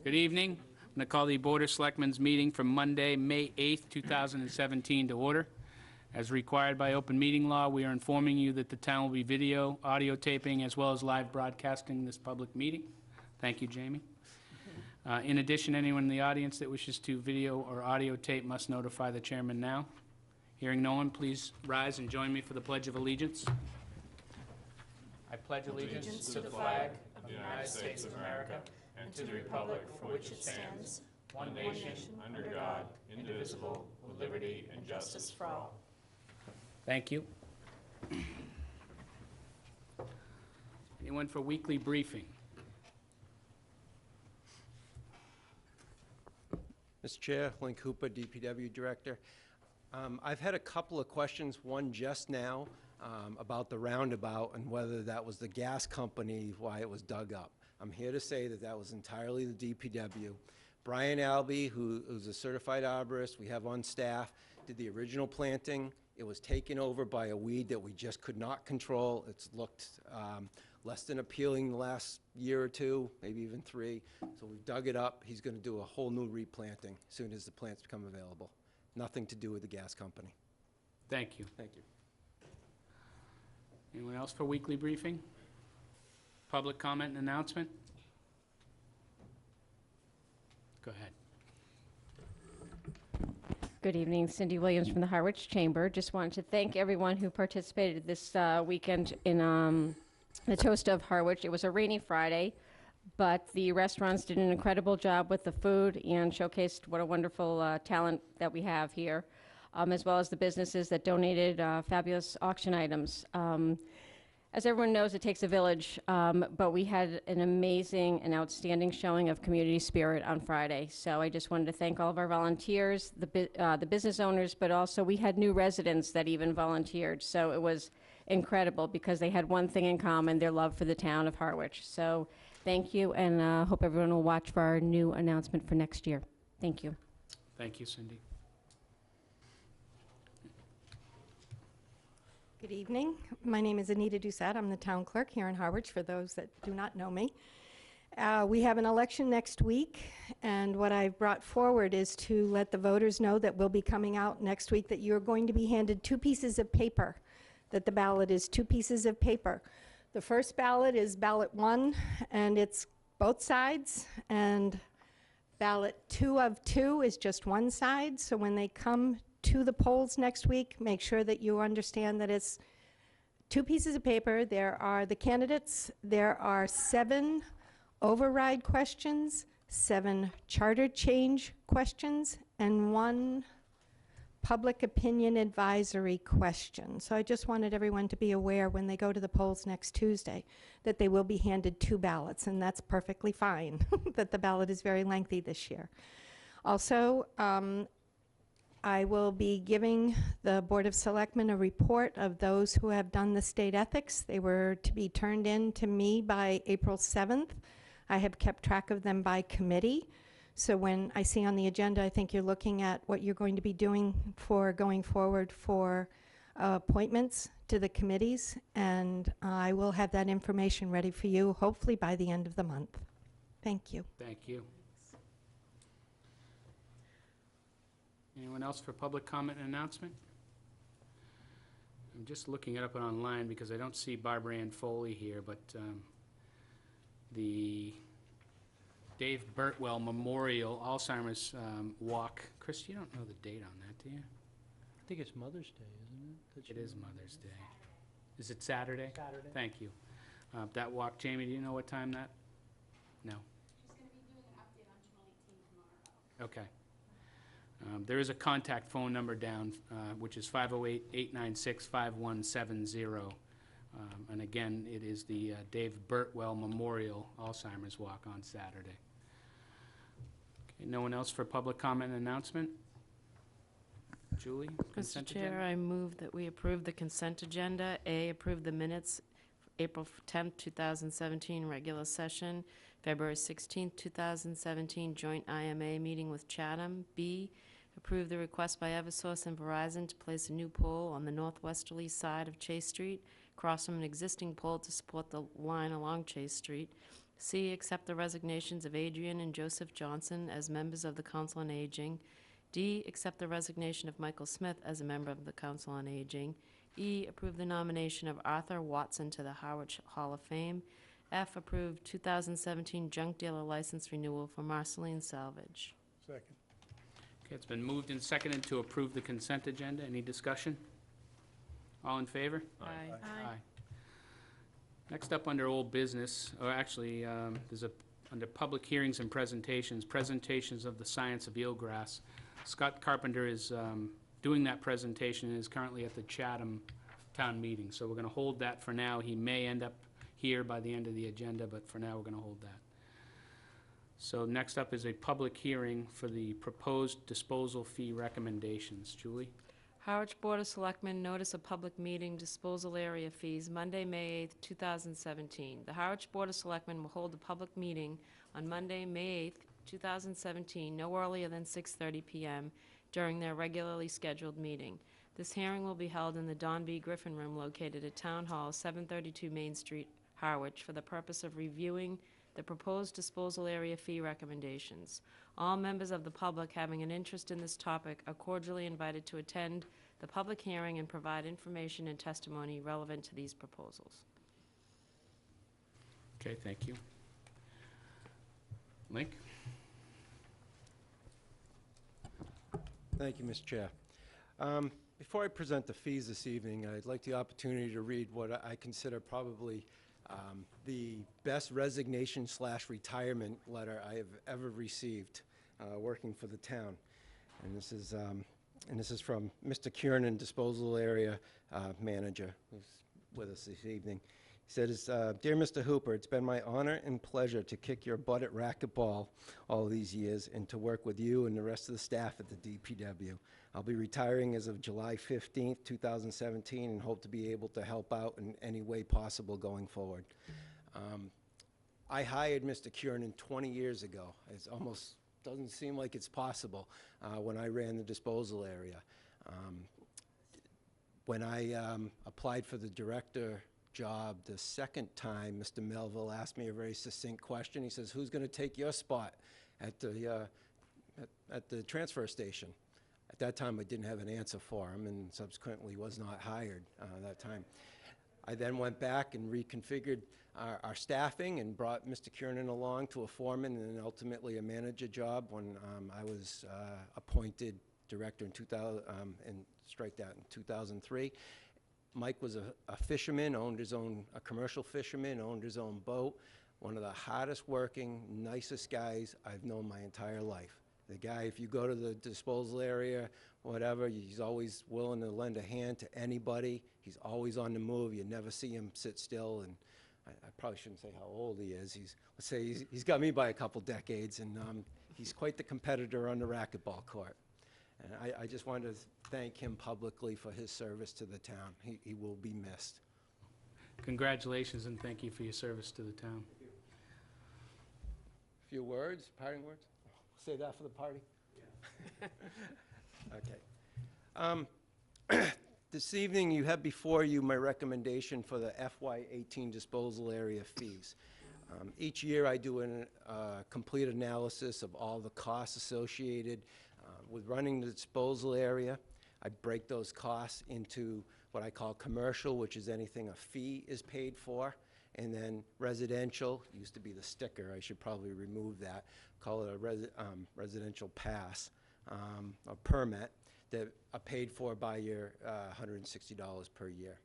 Good evening. I'm going to call the Board of Selectmen's meeting from Monday, May 8th, 2017 to order. As required by open meeting law, we are informing you that the town will be video, audio taping, as well as live broadcasting this public meeting. Thank you, Jamie. In addition, anyone in the audience that wishes to video or audio tape must notify the chairman now. Hearing no one, please rise and join me for the Pledge of Allegiance. I pledge allegiance to the flag of the United States of America and to the republic for which it stands, one nation, under God, indivisible, with liberty and justice for all. Thank you. Anyone for weekly briefing? Mr. Chair, Lynn Cooper, DPW Director. I've had a couple of questions, one just now, about the roundabout and whether that was the gas company, why it was dug up. I'm here to say that that was entirely the DPW. Brian Albee, who's a certified arborist we have on staff, did the original planting. It was taken over by a weed that we just could not control. It's looked less than appealing the last year or two, maybe even 3. So we've dug it up. He's going to do a whole new replanting as soon as the plants become available. Nothing to do with the gas company. Thank you. Thank you. Anyone else for weekly briefing? Public comment and announcement? Go ahead. Good evening, Cindy Williams from the Harwich Chamber. Just wanted to thank everyone who participated this weekend in the Toast of Harwich. It was a rainy Friday, but the restaurants did an incredible job with the food and showcased what a wonderful talent that we have here, as well as the businesses that donated fabulous auction items. As everyone knows, it takes a village, but we had an amazing and outstanding showing of community spirit on Friday. So I just wanted to thank all of our volunteers, the business owners, but also we had new residents that even volunteered. So it was incredible because they had one thing in common, their love for the town of Harwich. So thank you, and hope everyone will watch for our new announcement for next year. Thank you. Thank you, Cindy. Good evening. My name is Anita Doucette. I'm the town clerk here in Harwich, for those that do not know me. We have an election next week, and what I've brought forward is to let the voters know that we'll be coming out next week, that you're going to be handed 2 pieces of paper, that the ballot is 2 pieces of paper. The first ballot is ballot 1, and it's both sides, and ballot 2 of 2 is just one side. So when they come to the polls next week, make sure that you understand that it's 2 pieces of paper. There are the candidates. There are 7 override questions, 7 charter change questions, and 1 public opinion advisory question. So I just wanted everyone to be aware when they go to the polls next Tuesday that they will be handed 2 ballots, and that's perfectly fine, that the ballot is very lengthy this year. Also, I will be giving the Board of Selectmen a report of those who have done the state ethics. They were to be turned in to me by April 7th. I have kept track of them by committee. So when I see on the agenda, I think you're looking at what you're going to be doing for going forward for appointments to the committees, and I will have that information ready for you, hopefully by the end of the month. Thank you. Thank you. Anyone else for public comment and announcement? I'm just looking it up online because I don't see Barbara Ann Foley here, but the Dave Burtwell Memorial Alzheimer's Walk. Chris, you don't know the date on that, do you? I think it's Mother's Day, isn't it? It is Mother's Day. Is it Saturday? Saturday. Thank you. That walk, Jamie, do you know what time that? No. She's going to be doing an update on Channel 18 tomorrow. Okay. There is a contact phone number down, which is 508-896-5170. And again, it is the Dave Burtwell Memorial Alzheimer's Walk on Saturday. Okay, no one else for public comment and announcement? Julie? Mr. Chair, I move that we approve the consent agenda. A, approve the minutes for April 10th, 2017, regular session. February 16th, 2017, joint IMA meeting with Chatham. B, approve the request by Eversource and Verizon to place a new pole on the northwesterly side of Chase Street, across from an existing pole to support the line along Chase Street. C, accept the resignations of Adrian and Joseph Johnson as members of the Council on Aging. D, accept the resignation of Michael Smith as a member of the Council on Aging. E, approve the nomination of Arthur Watson to the Harwich Hall of Fame. F, approve 2017 junk dealer license renewal for Marceline Salvage. Second. Okay, it's been moved and seconded to approve the consent agenda. Any discussion? All in favor? Aye. Aye. Next up, under old business, or actually, under public hearings and presentations, presentations of the science of eelgrass. Scott Carpenter is doing that presentation and is currently at the Chatham Town Meeting. So we're going to hold that for now. He may end up here by the end of the agenda, but for now, we're going to hold that. So next up is a public hearing for the proposed disposal fee recommendations. Julie? Harwich Board of Selectmen notice of public meeting disposal area fees, Monday, May 8th, 2017. The Harwich Board of Selectmen will hold a public meeting on Monday, May 8th, 2017, no earlier than 6:30 p.m. during their regularly scheduled meeting. This hearing will be held in the Don B. Griffin Room located at Town Hall, 732 Main Street, Harwich, for the purpose of reviewing the proposed disposal area fee recommendations. All members of the public having an interest in this topic are cordially invited to attend the public hearing and provide information and testimony relevant to these proposals. Okay, thank you. Link? Thank you, Mr. Chair. Before I present the fees this evening, I'd like the opportunity to read what I consider probably the best resignation/retirement letter I have ever received working for the town. And this is from Mr. Kiernan, Disposal Area Manager, who's with us this evening. He says, "Dear Mr. Hooper, it's been my honor and pleasure to kick your butt at racquetball all these years and to work with you and the rest of the staff at the DPW. I'll be retiring as of July 15th, 2017, and hope to be able to help out in any way possible going forward." I hired Mr. Kiernan 20 years ago. It almost doesn't seem like it's possible when I ran the disposal area. When I applied for the director job the second time, Mr. Melville asked me a very succinct question. He says, "Who's going to take your spot at the transfer station?" At that time, I didn't have an answer for him, and subsequently was not hired that time. I then went back and reconfigured our staffing and brought Mr. Kiernan along to a foreman and then ultimately a manager job when I was appointed director in 2000, and strike that, in 2003. Mike was a fisherman, a commercial fisherman, owned his own boat. One of the hardest working, nicest guys I've known my entire life. The guy, if you go to the disposal area, whatever, he's always willing to lend a hand to anybody. He's always on the move. You never see him sit still. And I probably shouldn't say how old he is. Let's say he's got me by a couple decades, and he's quite the competitor on the racquetball court. And I just wanted to thank him publicly for his service to the town. He will be missed. Congratulations and thank you for your service to the town. A few words, parting words? Say that for the party? Yeah. Okay. This evening, you have before you my recommendation for the FY18 disposal area fees. Each year, I do a complete analysis of all the costs associated with running the disposal area. I break those costs into what I call commercial, which is anything a fee is paid for, and then residential, used to be the sticker, I should probably remove that, call it a residential pass, a permit, that are paid for by your $160 per year.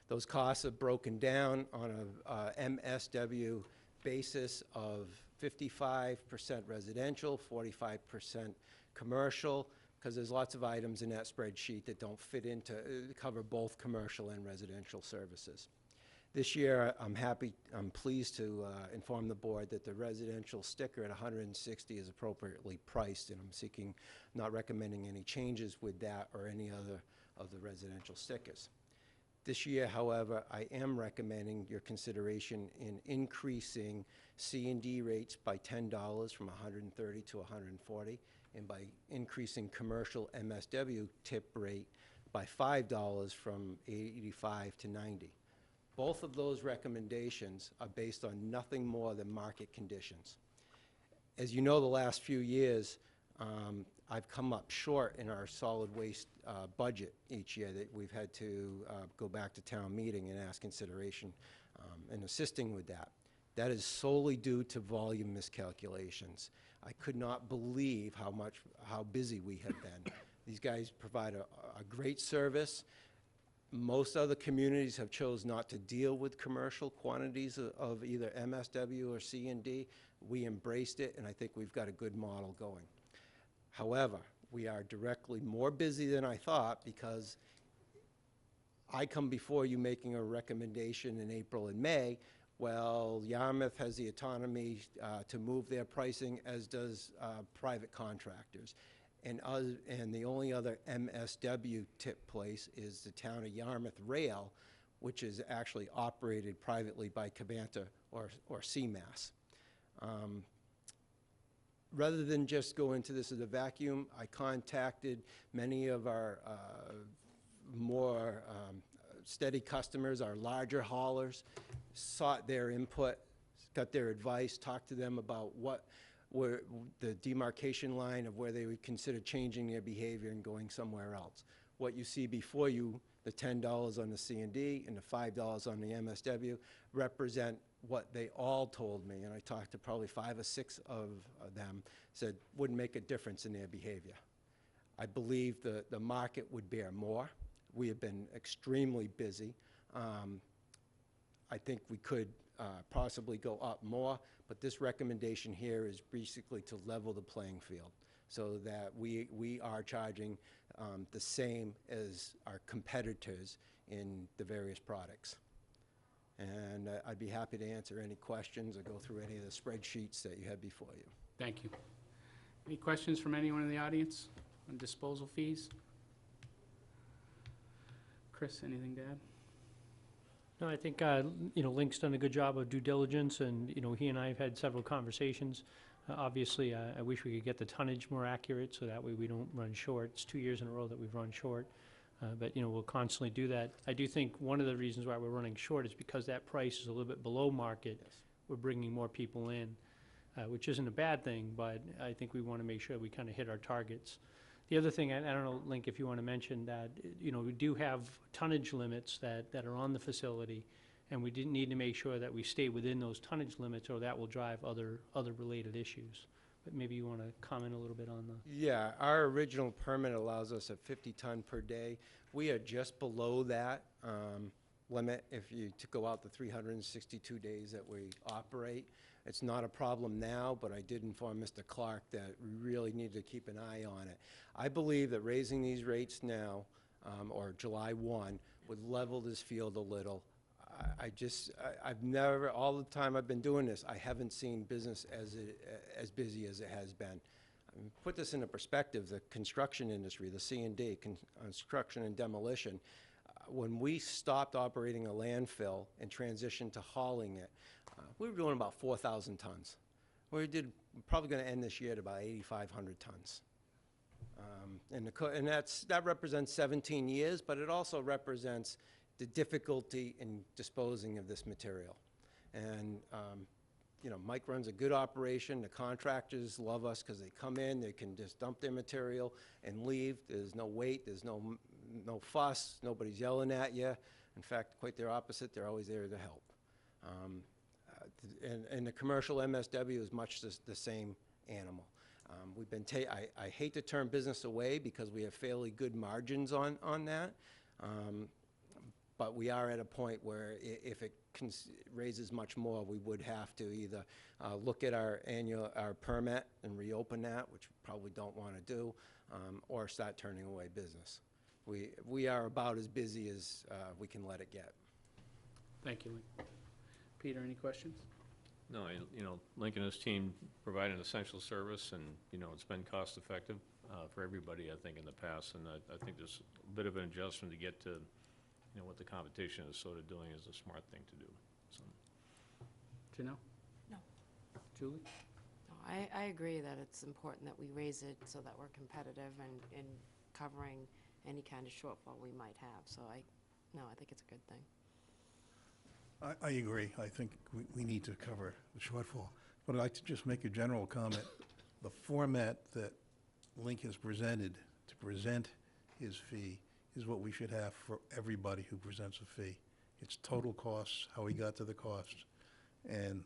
Those costs are broken down on a MSW basis of 55% residential, 45% commercial, because there's lots of items in that spreadsheet that don't fit into, cover both commercial and residential services. This year, I'm pleased to inform the board that the residential sticker at $160 is appropriately priced, and I'm not recommending any changes with that or any other of the residential stickers. This year, however, I am recommending your consideration in increasing C&D rates by $10 from $130 to $140, and by increasing commercial MSW tip rate by $5 from $85 to $90. Both of those recommendations are based on nothing more than market conditions. As you know, the last few years, I've come up short in our solid waste budget each year that we've had to go back to town meeting and ask consideration in assisting with that. That is solely due to volume miscalculations. I could not believe how busy we have been. These guys provide a great service. Most other communities have chose not to deal with commercial quantities of either MSW or C&D. We embraced it, and I think we've got a good model going. However, we are directly more busy than I thought because I come before you making a recommendation in April and May. Well, Yarmouth has the autonomy to move their pricing, as does private contractors. And the only other MSW tip place is the town of Yarmouth Rail, which is actually operated privately by Cabanta or CMAS. Rather than just go into this as a vacuum, I contacted many of our more steady customers, our larger haulers, sought their input, got their advice, talked to them about what were the demarcation line of where they would consider changing their behavior and going somewhere else. What you see before you, the $10 on the C&D and the $5 on the MSW, represent what they all told me, and I talked to probably 5 or 6 of them, said wouldn't make a difference in their behavior. I believe the market would bear more. We have been extremely busy. I think we could possibly go up more, but this recommendation here is basically to level the playing field so that we are charging the same as our competitors in the various products. And I'd be happy to answer any questions or go through any of the spreadsheets that you have before you. Thank you. Any questions from anyone in the audience on disposal fees? Chris, anything to add? No, I think, Link's done a good job of due diligence, and, he and I have had several conversations. Obviously, I wish we could get the tonnage more accurate, so that way we don't run short. It's 2 years in a row that we've run short. But, we'll constantly do that. I do think one of the reasons why we're running short is because that price is a little bit below market. Yes. We're bringing more people in, which isn't a bad thing, but I think we want to make sure we kind of hit our targets. The other thing, I don't know, Link, if you want to mention that, we do have tonnage limits that are on the facility, and we didn't need to make sure that we stay within those tonnage limits, or that will drive other related issues. But maybe you want to comment a little bit on the... Yeah, our original permit allows us a 50 ton per day. We are just below that limit if you to go out the 362 days that we operate. It's not a problem now, but I did inform Mr. Clark that we really need to keep an eye on it. I believe that raising these rates now, or July 1, would level this field a little. I've never, all the time I've been doing this, I haven't seen business as busy as it has been. I mean, put this into perspective, the construction industry, the C&D, construction and demolition, when we stopped operating a landfill and transitioned to hauling it, we were doing about 4,000 tons. We're probably going to end this year at about 8,500 tons. And that represents 17 years, but it also represents the difficulty in disposing of this material. And, Mike runs a good operation. The contractors love us because they come in, they can just dump their material and leave. There's no wait, there's no fuss, nobody's yelling at you. In fact, quite the opposite, they're always there to help. And the commercial MSW is much the same animal. We've been I hate to turn business away because we have fairly good margins on that. But we are at a point where if it raises much more, we would have to either look at our permit and reopen that, which we probably don't want to do, or start turning away business. We are about as busy as we can let it get. Thank you, Link. Peter, any questions? No, Link and his team provide an essential service, and, it's been cost-effective for everybody, I think, in the past. And I think there's a bit of an adjustment to get to, what the competition is sort of doing is a smart thing to do. So. Janelle? No. Julie? No, I agree that it's important that we raise it so that we're competitive and in covering any kind of shortfall we might have. So I think it's a good thing. I agree. I think we need to cover the shortfall. But I'd like to just make a general comment. The format that Link has presented to present his fee is what we should have for everybody who presents a fee. It's total costs, how he got to the cost, and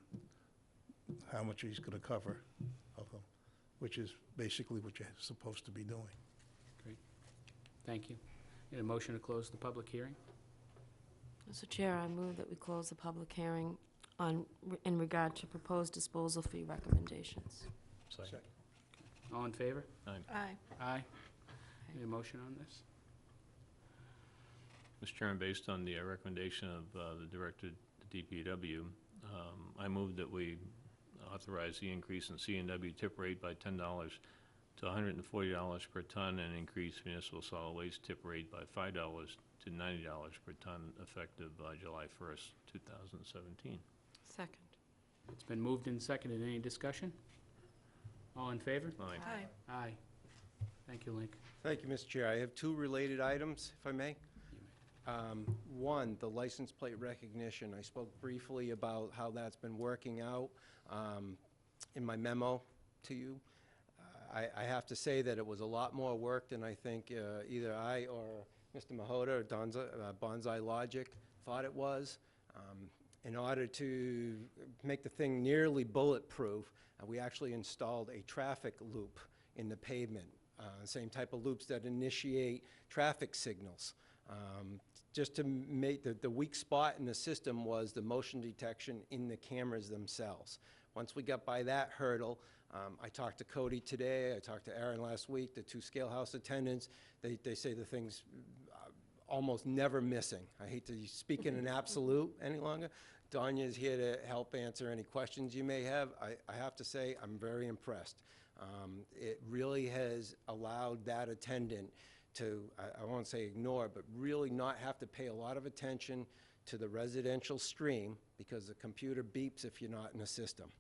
how much he's going to cover of them, which is basically what you're supposed to be doing. Great. Thank you. Need a motion to close the public hearing? Mr. Chair, I move that we close the public hearing in regard to proposed disposal fee recommendations. Second. All in favor? Aye. Aye. Need a motion on this? Mr. Chairman, based on the recommendation of the Director of the DPW, I move that we authorize the increase in C&W tip rate by $10 to $140 per ton and increase municipal solid waste tip rate by $5 to $90 per ton effective July 1st, 2017. Second. It's been moved and seconded. Any discussion? All in favor? Aye. Aye. Thank you, Link. Thank you, Mr. Chair. I have two related items, if I may. One, the license plate recognition. I spoke briefly about how that's been working out in my memo to you. I have to say that it was a lot more work than I think either I or Mr. Mahota or Bonsai Logic thought it was. In order to make the thing nearly bulletproof, we actually installed a traffic loop in the pavement, same type of loops that initiate traffic signals. Just to make the weak spot in the system was the motion detection in the cameras themselves. Once we got by that hurdle, I talked to Cody today, I talked to Aaron last week, the two scale house attendants. They say the thing's almost never missing. I hate to speak in an absolute any longer. Danya's here to help answer any questions you may have. I have to say, I'm very impressed. It really has allowed that attendant to, I won't say ignore, but really not have to pay a lot of attention to the residential stream because the computer beeps if you're not in the system.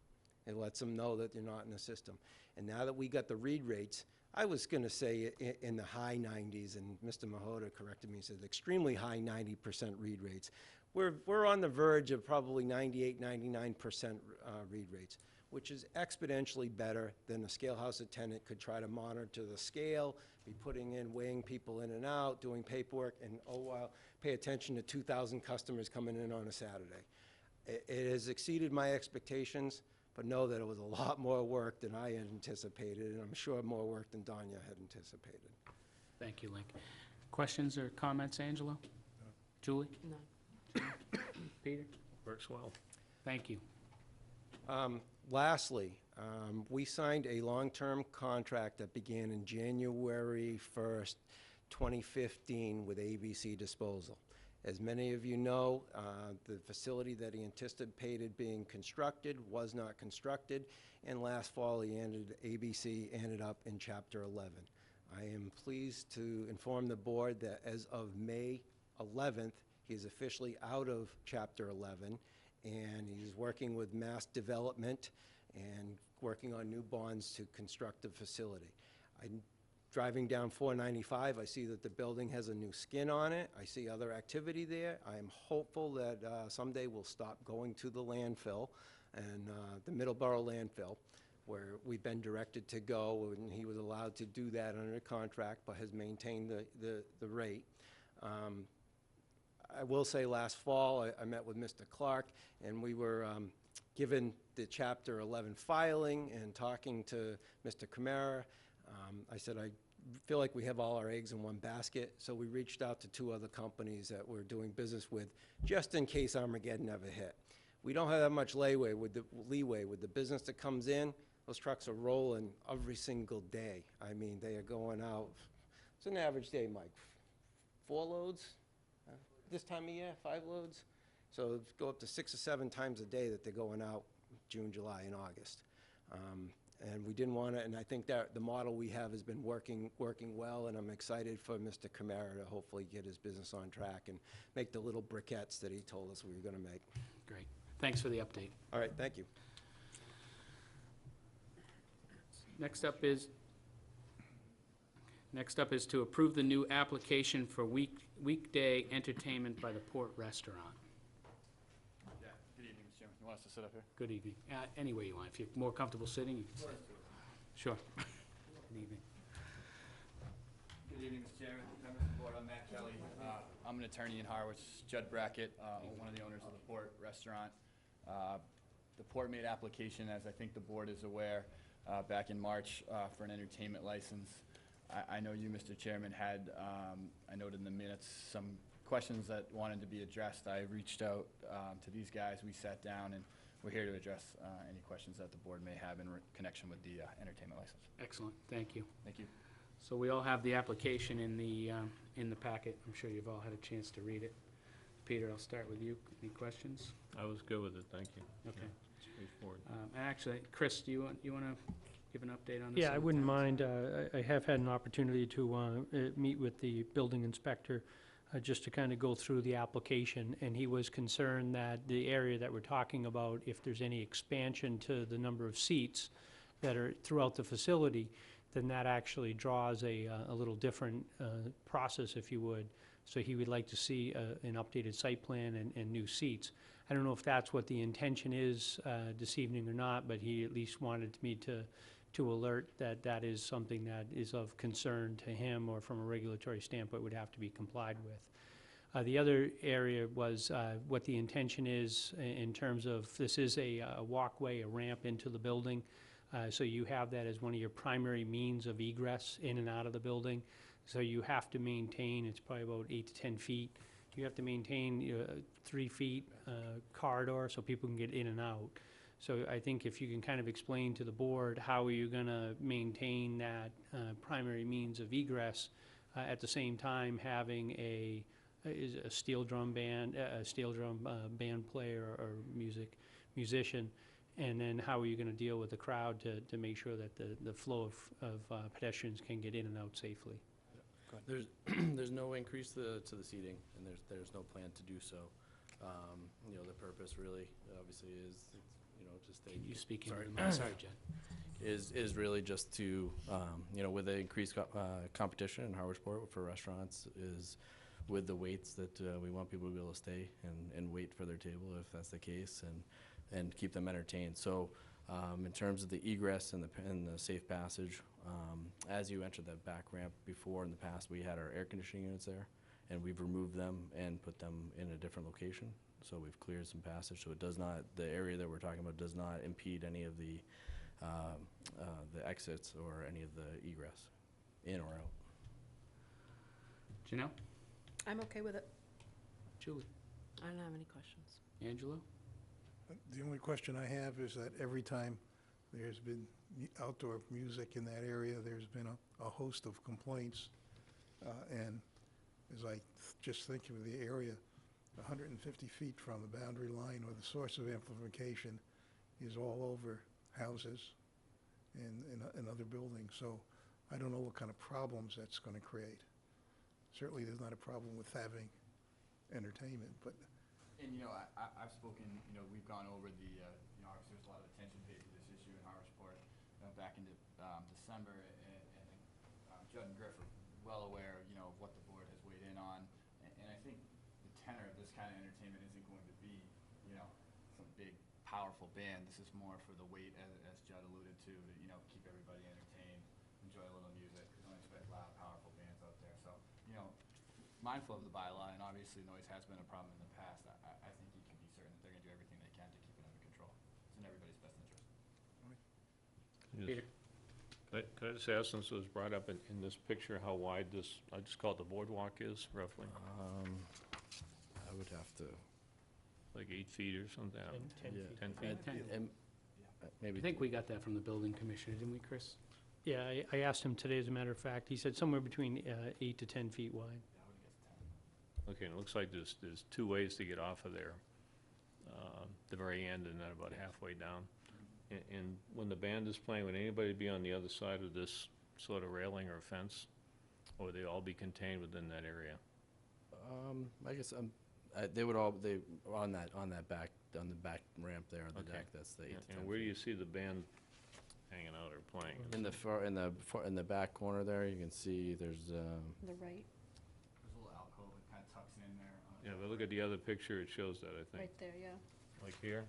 It lets them know that you're not in the system. And now that we got the read rates, I was going to say in the high 90s, and Mr. Mahota corrected me and said extremely high 90% read rates. We're on the verge of probably 98, 99% read rates, which is exponentially better than a scale house attendant could try to monitor the scale, be putting in, weighing people in and out, doing paperwork, and oh, wow, pay attention to 2,000 customers coming in on a Saturday. It has exceeded my expectations, but know that it was a lot more work than I had anticipated, and I'm sure more work than Danya had anticipated. Thank you, Link. Questions or comments, Angelo? No. Julie? No. Peter? Works well. Thank you. Lastly, we signed a long-term contract that began in January 1st, 2015 with ABC Disposal. As many of you know, the facility that he anticipated being constructed was not constructed, and last fall ABC ended up in Chapter 11. I am pleased to inform the board that as of May 11th, he is officially out of Chapter 11, and he's working with Mass Development and working on new bonds to construct the facility. I'm driving down 495, I see that the building has a new skin on it. I see other activity there. I am hopeful that someday we'll stop going to the landfill, and the Middleborough landfill, where we've been directed to go, and he was allowed to do that under contract, but has maintained the rate. I will say last fall, I met with Mr. Clark, and we were given the Chapter 11 filing and talking to Mr. Camara. I said, I feel like we have all our eggs in one basket, so we reached out to two other companies that we're doing business with, just in case Armageddon ever hit. We don't have that much leeway with the business that comes in. Those trucks are rolling every single day. I mean, they are going out. It's an average day, Mike. 4 loads? This time of year, 5 loads. So go up to 6 or 7 times a day that they're going out June, July, and August. And we didn't want to, and I think that the model we have has been working well, and I'm excited for Mr. Camara to hopefully get his business on track and make the little briquettes that he told us we were going to make. Great. Thanks for the update. All right, thank you. Next up is to approve the new application for weekday entertainment by the Port Restaurant. want us to sit up here? Good evening. Anywhere you want. If you're more comfortable sitting, you can sit. Sure. Good evening. Good evening, Mr. Chairman, members of the board. I'm Matt Kelly. I'm an attorney in Harwich. Judd Brackett, one of the owners of the Port Restaurant. The Port made application, as I think the board is aware, back in March for an entertainment license. I know you, Mr. Chairman, had, I noted in the minutes, some questions that wanted to be addressed. I reached out to these guys. We sat down, and we're here to address any questions that the board may have in connection with the entertainment license. Excellent. Thank you. Thank you. So we all have the application in the packet. I'm sure you've all had a chance to read it. Peter, I'll start with you. Any questions? I was good with it, thank you. Okay. Straightforward. And actually, Chris, do you want to give an update on this? Yeah, I wouldn't mind. I have had an opportunity to meet with the building inspector just to kind of go through the application, and he was concerned that the area that we're talking about, if there's any expansion to the number of seats that are throughout the facility, then that actually draws a little different process, if you would. So he would like to see an updated site plan and new seats. I don't know if that's what the intention is this evening or not, but he at least wanted me to alert that that is something that is of concern to him, or from a regulatory standpoint would have to be complied with. The other area was what the intention is in terms of, this is a walkway, a ramp into the building. So you have that as one of your primary means of egress in and out of the building. So you have to maintain, it's probably about 8 to 10 feet. You have to maintain 3 feet corridor so people can get in and out. So I think if you can kind of explain to the board how are you going to maintain that primary means of egress, at the same time having a steel drum band, band player or musician, and then how are you going to deal with the crowd to make sure that the flow of pedestrians can get in and out safely? There's no increase to the seating, and there's no plan to do so. You know, the purpose really, obviously, is, you know, just Can you speak into sorry. the mic? Sorry, Jen. is really just to, you know, with the increased competition in Harwichport for restaurants, is with the waits that we want people to be able to stay and wait for their table if that's the case, and keep them entertained. So in terms of the egress and the safe passage, as you enter the back ramp, before in the past we had our air conditioning units there, and we've removed them and put them in a different location. So we've cleared some passage, so it does not, the area that we're talking about does not impede any of the exits or any of the egress, in or out. Janelle? I'm okay with it. Julie? I don't have any questions. Angelo? The only question I have is that every time there's been outdoor music in that area, there's been a host of complaints. And as I just think of the area, 150 feet from the boundary line or the source of amplification is all over houses and other buildings. So I don't know what kind of problems that's going to create. Certainly, there's not a problem with having entertainment, but And, you know, I've spoken, you know, we've gone over the, you know, obviously there's a lot of attention paid to this issue in Harwichport back in December, and Judd and Griff are well aware, you know, of what the board has weighed in on. And I think the tenor of this kind of entertainment isn't going to be, you know, some big, powerful band. This is more for the wait, as Judd alluded to, you know, keep everybody entertained, enjoy a little music. We don't expect loud, powerful bands out there. So, you know, mindful of the bylaw, and obviously noise has been a problem in the past, I think you can be certain that they're going to do everything they can to keep it under control. It's in everybody's best interest. Peter? Could I just ask, since it was brought up in this picture, how wide this, I just call it the boardwalk is roughly? I would have to, Like 8 feet or something? 10 yeah. feet. 10 feet? and I maybe think we got that from the building commissioner, didn't we, Chris? Yeah, I asked him today, as a matter of fact. He said somewhere between 8 to 10 feet wide. Yeah, I would guess 10. Okay, and it looks like there's 2 ways to get off of there. The very end and then about halfway down. And when the band is playing, would anybody be on the other side of this sort of railing or fence? Or would they all be contained within that area? I guess they on that back ramp there on the Okay. deck. That's the 8 to 10 And where do feet. you see the band hanging out or playing? In the back corner there, you can see there's The right, There's a little alcove that kind of tucks in there. Yeah, but look at the other picture, it shows that, I think. right there, yeah. Like here?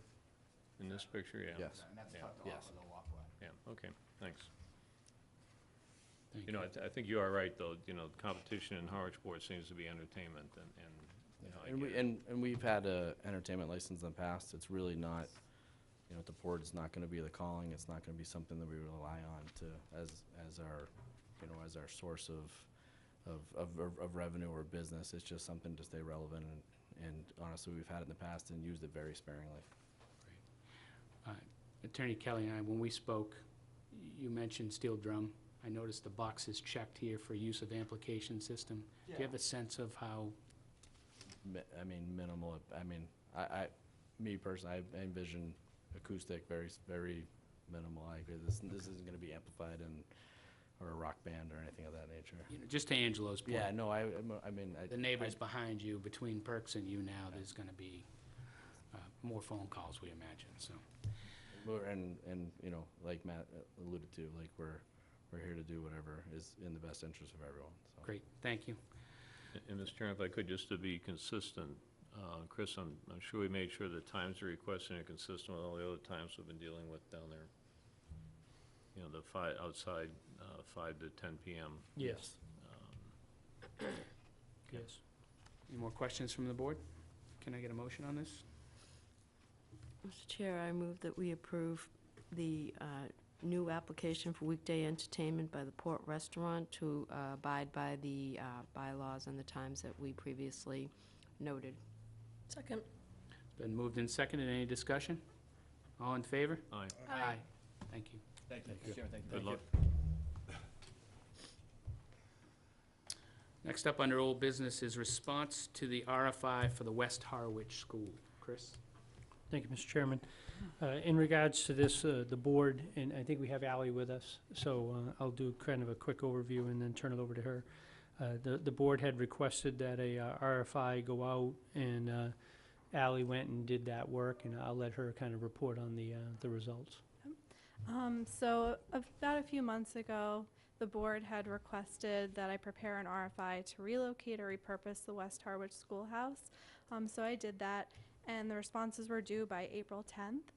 In this picture, yeah. Yes. And that's Yeah. tucked Yes. off of the walkway. Yeah, okay, thanks. Thank You know, I think you are right, though, you know, competition in Harwichport seems to be entertainment, and, you know, I And get we, it. and we've had a entertainment license in the past. It's really not, you know, the board is not gonna be the calling. It's not gonna be something that we rely on to, as our, you know, as our source of revenue or business. It's just something to stay relevant, and honestly, we've had it in the past and used it very sparingly. Attorney Kelly and I, when we spoke, you mentioned steel drum. I noticed the box is checked here for use of amplification system. Do you have a sense of how, I mean, minimal, I mean, me personally, I envision acoustic, very minimal. I agree, this isn't gonna be amplified or a rock band or anything of that nature. you know, just to Angelo's point? Yeah, no, I mean, The neighbors behind you, between Perks and you now, there's gonna be more phone calls, we imagine, so. And, you know, like Matt alluded to, like, we're here to do whatever is in the best interest of everyone, so. Great, thank you. And Mr. Chairman, if I could, just to be consistent, Chris, I'm sure we made sure the times are requested are consistent with all the other times we've been dealing with down there. You know, the outside, 5 to 10 PM. Yes. Yes. Any more questions from the board? Can I get a motion on this? Mr. Chair, I move that we approve the new application for weekday entertainment by the Port Restaurant to abide by the bylaws and the times that we previously noted. Second. Been moved and seconded. Any discussion? All in favor? Aye. Aye. Thank you. Thank you, Mr. Chairman, thank you. Good luck. Next up under old business is response to the RFI for the West Harwich School. Chris? Thank you, Mr. Chairman. In regards to this, the board, and I think we have Ally with us, so I'll do kind of a quick overview and then turn it over to her. The board had requested that a RFI go out, and Ally went and did that work, and I'll let her kind of report on the results. So about a few months ago, the board had requested that I prepare an RFI to relocate or repurpose the West Harwich Schoolhouse. So I did that, and the responses were due by April 10th.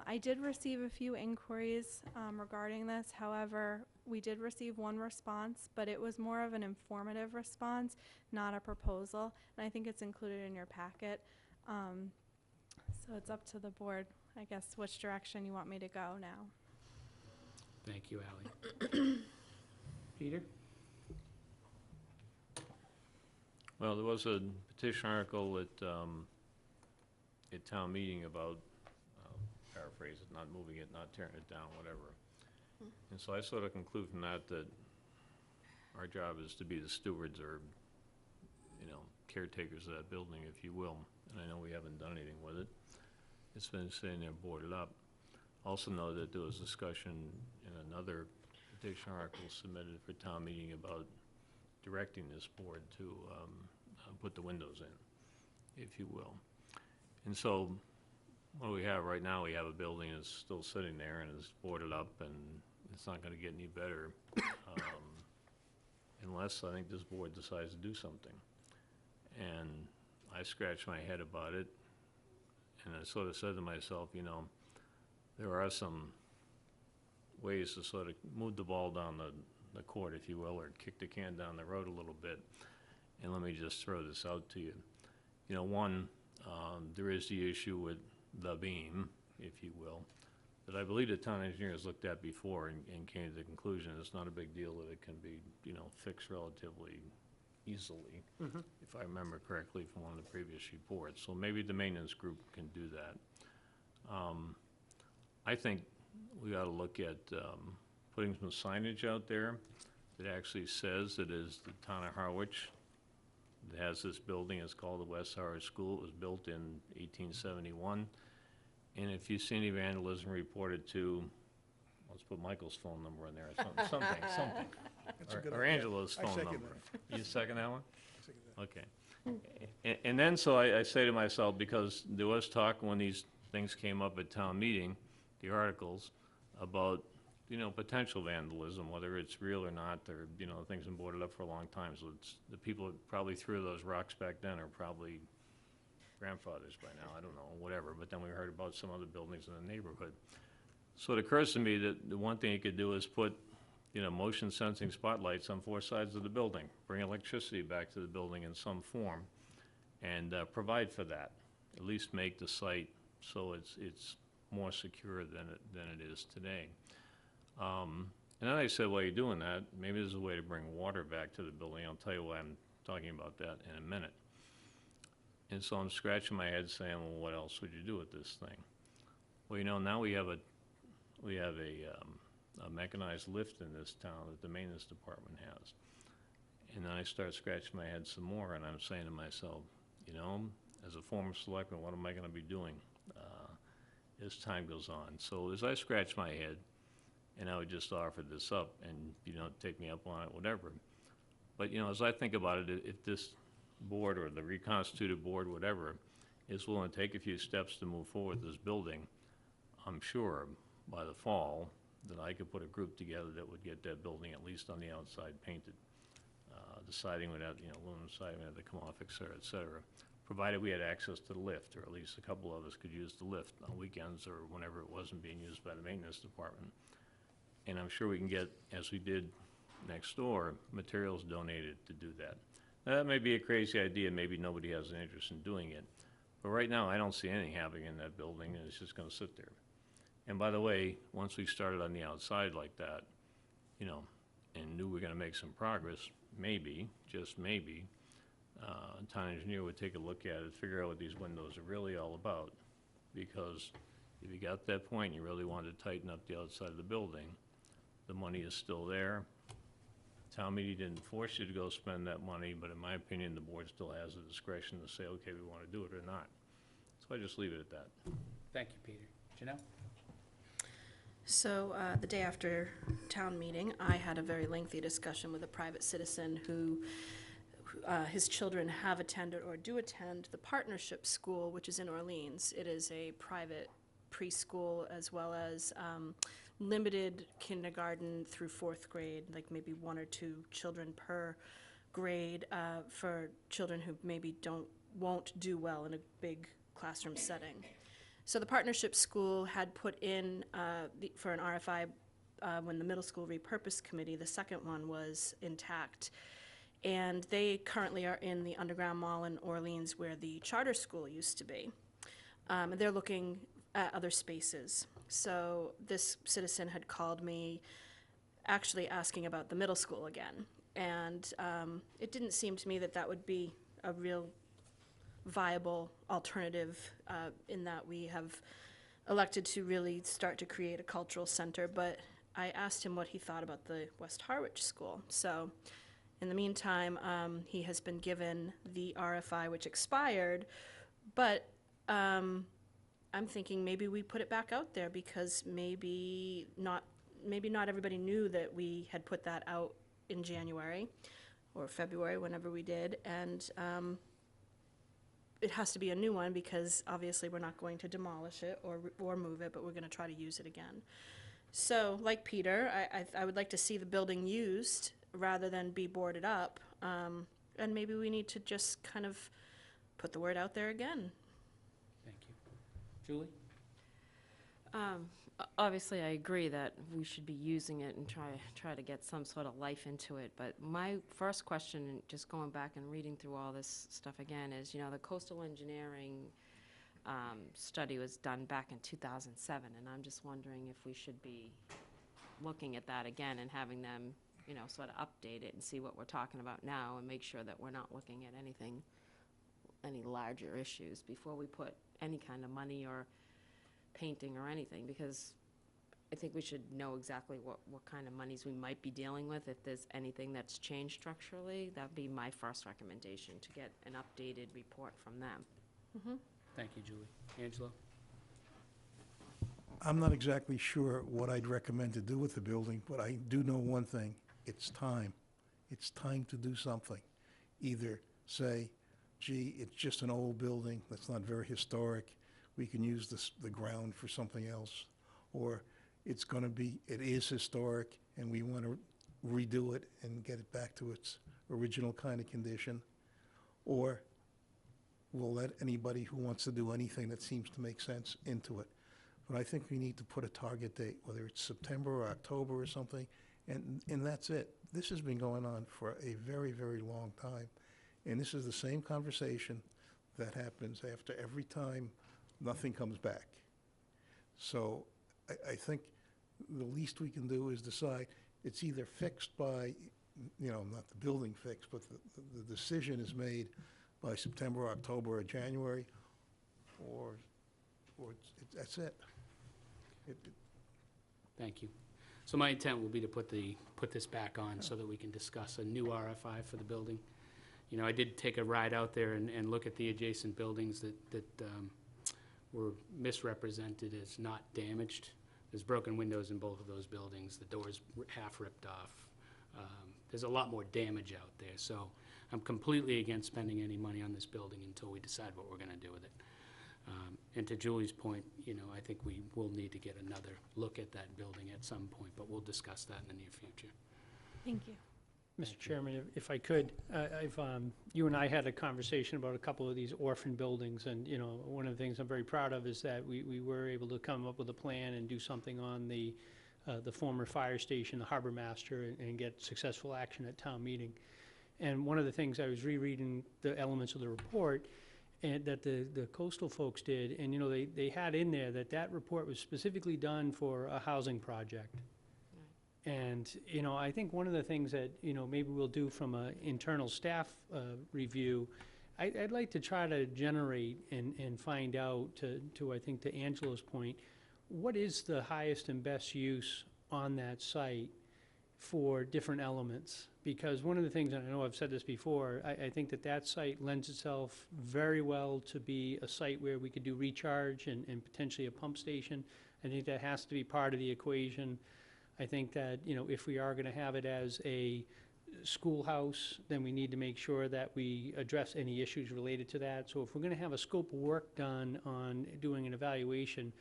I did receive a few inquiries regarding this. However, we did receive one response, but it was more of an informative response, not a proposal, and I think it's included in your packet. So it's up to the board, I guess, which direction you want me to go now. Thank you, Ally. Peter? Well, there was a petition article at town meeting about, paraphrase it, not moving it, not tearing it down, whatever. And so I sort of conclude from that our job is to be the stewards or, you know, caretakers of that building, if you will. And I know we haven't done anything with it. It's been sitting there boarded up. Also know that there was discussion in another petition article submitted for town meeting about directing this board to put the windows in, if you will. And so what we have right now, we have a building that's still sitting there and is boarded up, and it's not going to get any better unless I think this board decides to do something. And I scratched my head about it, and I sort of said to myself, you know, there are some ways to sort of move the ball down the court, if you will, or kick the can down the road a little bit. And let me just throw this out to you. You know, one, there is the issue with the beam, if you will, that I believe the town engineers looked at before and came to the conclusion it's not a big deal, that it can be, you know, fixed relatively easily, if I remember correctly from one of the previous reports. So maybe the maintenance group can do that. I think we ought to look at putting some signage out there that actually says it is the town of Harwich that has this building. It's called the West Harwich School. It was built in 1871. And if you see any vandalism reported to, let's put Michael's phone number in there, or something. That's a good Or idea. Angela's I phone second number. You second that one? I second that. Okay. And then, so I say to myself, because there was talk when these things came up at town meeting, the articles, about, you know, potential vandalism, whether it's real or not, or, you know, things have been boarded up for a long time, so it's, the people that probably threw those rocks back then are probably grandfathers by now, I don't know, whatever, but then we heard about some other buildings in the neighborhood. So it occurs to me that the one thing you could do is put, motion sensing spotlights on 4 sides of the building, bring electricity back to the building in some form, and provide for that. At least make the site so it's more secure than it is today. And then I said, while you're doing that, maybe there's a way to bring water back to the building. I'll tell you why I'm talking about that in a minute. And so I'm scratching my head saying, well, what else would you do with this thing? Well, now we have a mechanized lift in this town that the maintenance department has. And then I start scratching my head some more, and I'm saying to myself, as a former selectman, what am I gonna be doing as time goes on? So as I scratch my head, and I would just offer this up, and, take me up on it, whatever. But, as I think about it, if this board, or the reconstituted board, whatever, is willing to take a few steps to move forward with this building, I'm sure by the fall that I could put a group together that would get that building, at least on the outside, painted. The siding would have, aluminum siding would have to come off, et cetera, provided we had access to the lift, or at least a couple of us could use the lift on weekends or whenever it wasn't being used by the maintenance department. And I'm sure we can get, as we did next door, materials donated to do that. Now, that may be a crazy idea, maybe nobody has an interest in doing it, but right now I don't see anything happening in that building, and it's just gonna sit there. And by the way, once we started on the outside like that, and knew we were gonna make some progress, maybe, just maybe, town engineer would take a look at it, figure out what these windows are really all about. Because if you got to that point, and you really wanted to tighten up the outside of the building, the money is still there. Town meeting didn't force you to go spend that money, but in my opinion, the board still has the discretion to say, okay, we want to do it or not. So I just leave it at that. Thank you, Peter. Janelle? So the day after town meeting, I had a very lengthy discussion with a private citizen who his children have attended or do attend the Partnership School, which is in Orleans. It is a private preschool as well as limited kindergarten through 4th grade, like maybe 1 or 2 children per grade for children who maybe won't do well in a big classroom setting. So the Partnership School had put in for an RFI when the Middle School Repurpose Committee, the second one was intact. And they currently are in the Underground Mall in Orleans where the charter school used to be. And they're looking at other spaces. So this citizen had called me actually asking about the middle school again. And it didn't seem to me that that would be a real viable alternative in that we have elected to really start to create a cultural center. But I asked him what he thought about the West Harwich School. So in the meantime, he has been given the RFI, which expired, but I'm thinking maybe we put it back out there because maybe not everybody knew that we had put that out in January or February, whenever we did, and it has to be a new one because obviously we're not going to demolish it or move it, but we're going to try to use it again. So, like Peter, I would like to see the building used rather than be boarded up, and maybe we need to just kind of put the word out there again. Thank you. Julie? Obviously, I agree that we should be using it and try to get some sort of life into it. But my first question, just going back and reading through all this stuff again, is, the coastal engineering study was done back in 2007, and I'm just wondering if we should be looking at that again and having them, sort of update it and see what we're talking about now and make sure that we're not looking at any larger issues before we put any kind of money or painting or anything, because I think we should know exactly what kind of monies we might be dealing with. If there's anything that's changed structurally, that'd be my first recommendation, to get an updated report from them. Mm-hmm. Thank you, Julie. Angelo? I'm not exactly sure what I'd recommend to do with the building, but I do know one thing. It's time. It's time to do something. Either say, gee, it's just an old building that's not very historic. We can use the ground for something else. Or it is historic and we want to redo it and get it back to its original kind of condition. Or we'll let anybody who wants to do anything that seems to make sense into it. But I think we need to put a target date, whether it's September or October or something, and that's it. This has been going on for a very, very long time. And this is the same conversation that happens after every time nothing comes back. So I think the least we can do is decide it's either fixed by, not the building fixed, but the decision is made by September, October, or January, or that's it. Thank you. So my intent will be to put this back on so that we can discuss a new RFI for the building. I did take a ride out there and look at the adjacent buildings that were misrepresented as not damaged. There's broken windows in both of those buildings. The door's half ripped off. There's a lot more damage out there. So I'm completely against spending any money on this building until we decide what we're going to do with it. And to Julie's point, I think we will need to get another look at that building at some point, but we'll discuss that in the near future. Thank you. Mr. Chairman, if I could, you and I had a conversation about a couple of these orphan buildings, and, one of the things I'm very proud of is that we were able to come up with a plan and do something on the former fire station, the harbor master, and get successful action at town meeting. And one of the things, I was rereading the elements of the report, and that the coastal folks did, and, they had in there that report was specifically done for a housing project. And, I think one of the things that, maybe we'll do from an internal staff review, I'd like to try to generate and find out, I think, to Angela's point, what is the highest and best use on that site for different elements? Because one of the things, and I know I've said this before, I think that site lends itself very well to be a site where we could do recharge and potentially a pump station. I think that has to be part of the equation. I think that, if we are going to have it as a schoolhouse, then we need to make sure that we address any issues related to that. So if we're going to have a scope of work done on doing an evaluation,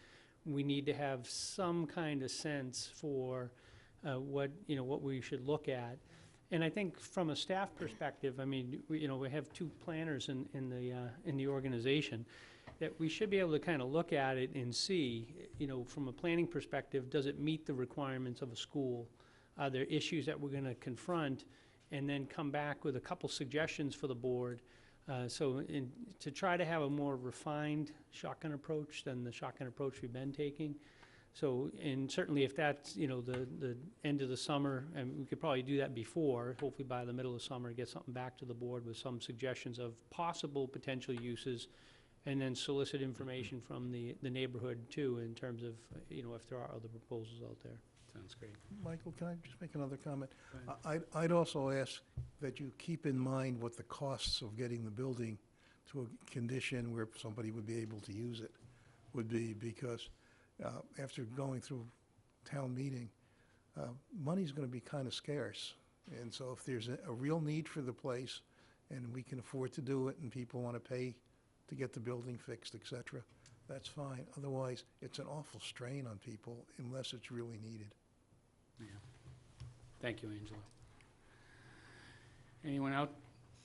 we need to have some kind of sense for what we should look at. And I think from a staff perspective, we have two planners in the organization, that we should be able to kind of look at it and see, from a planning perspective, does it meet the requirements of a school? Are there issues that we're going to confront, and then come back with a couple suggestions for the board? To try to have a more refined shotgun approach than the shotgun approach we've been taking. So, and certainly if that's, the end of the summer, and we could probably do that before, hopefully by the middle of summer, get something back to the board with some suggestions of possible potential uses, and then solicit information from the neighborhood too, in terms of, if there are other proposals out there. Sounds great. Michael, can I just make another comment? I'd also ask that you keep in mind what the costs of getting the building to a condition where somebody would be able to use it would be, because after going through town meeting, money's going to be kind of scarce. And so if there's a real need for the place, and we can afford to do it, and people want to pay to get the building fixed, et cetera, that's fine. Otherwise, it's an awful strain on people unless it's really needed. Yeah. Thank you, Angela. Anyone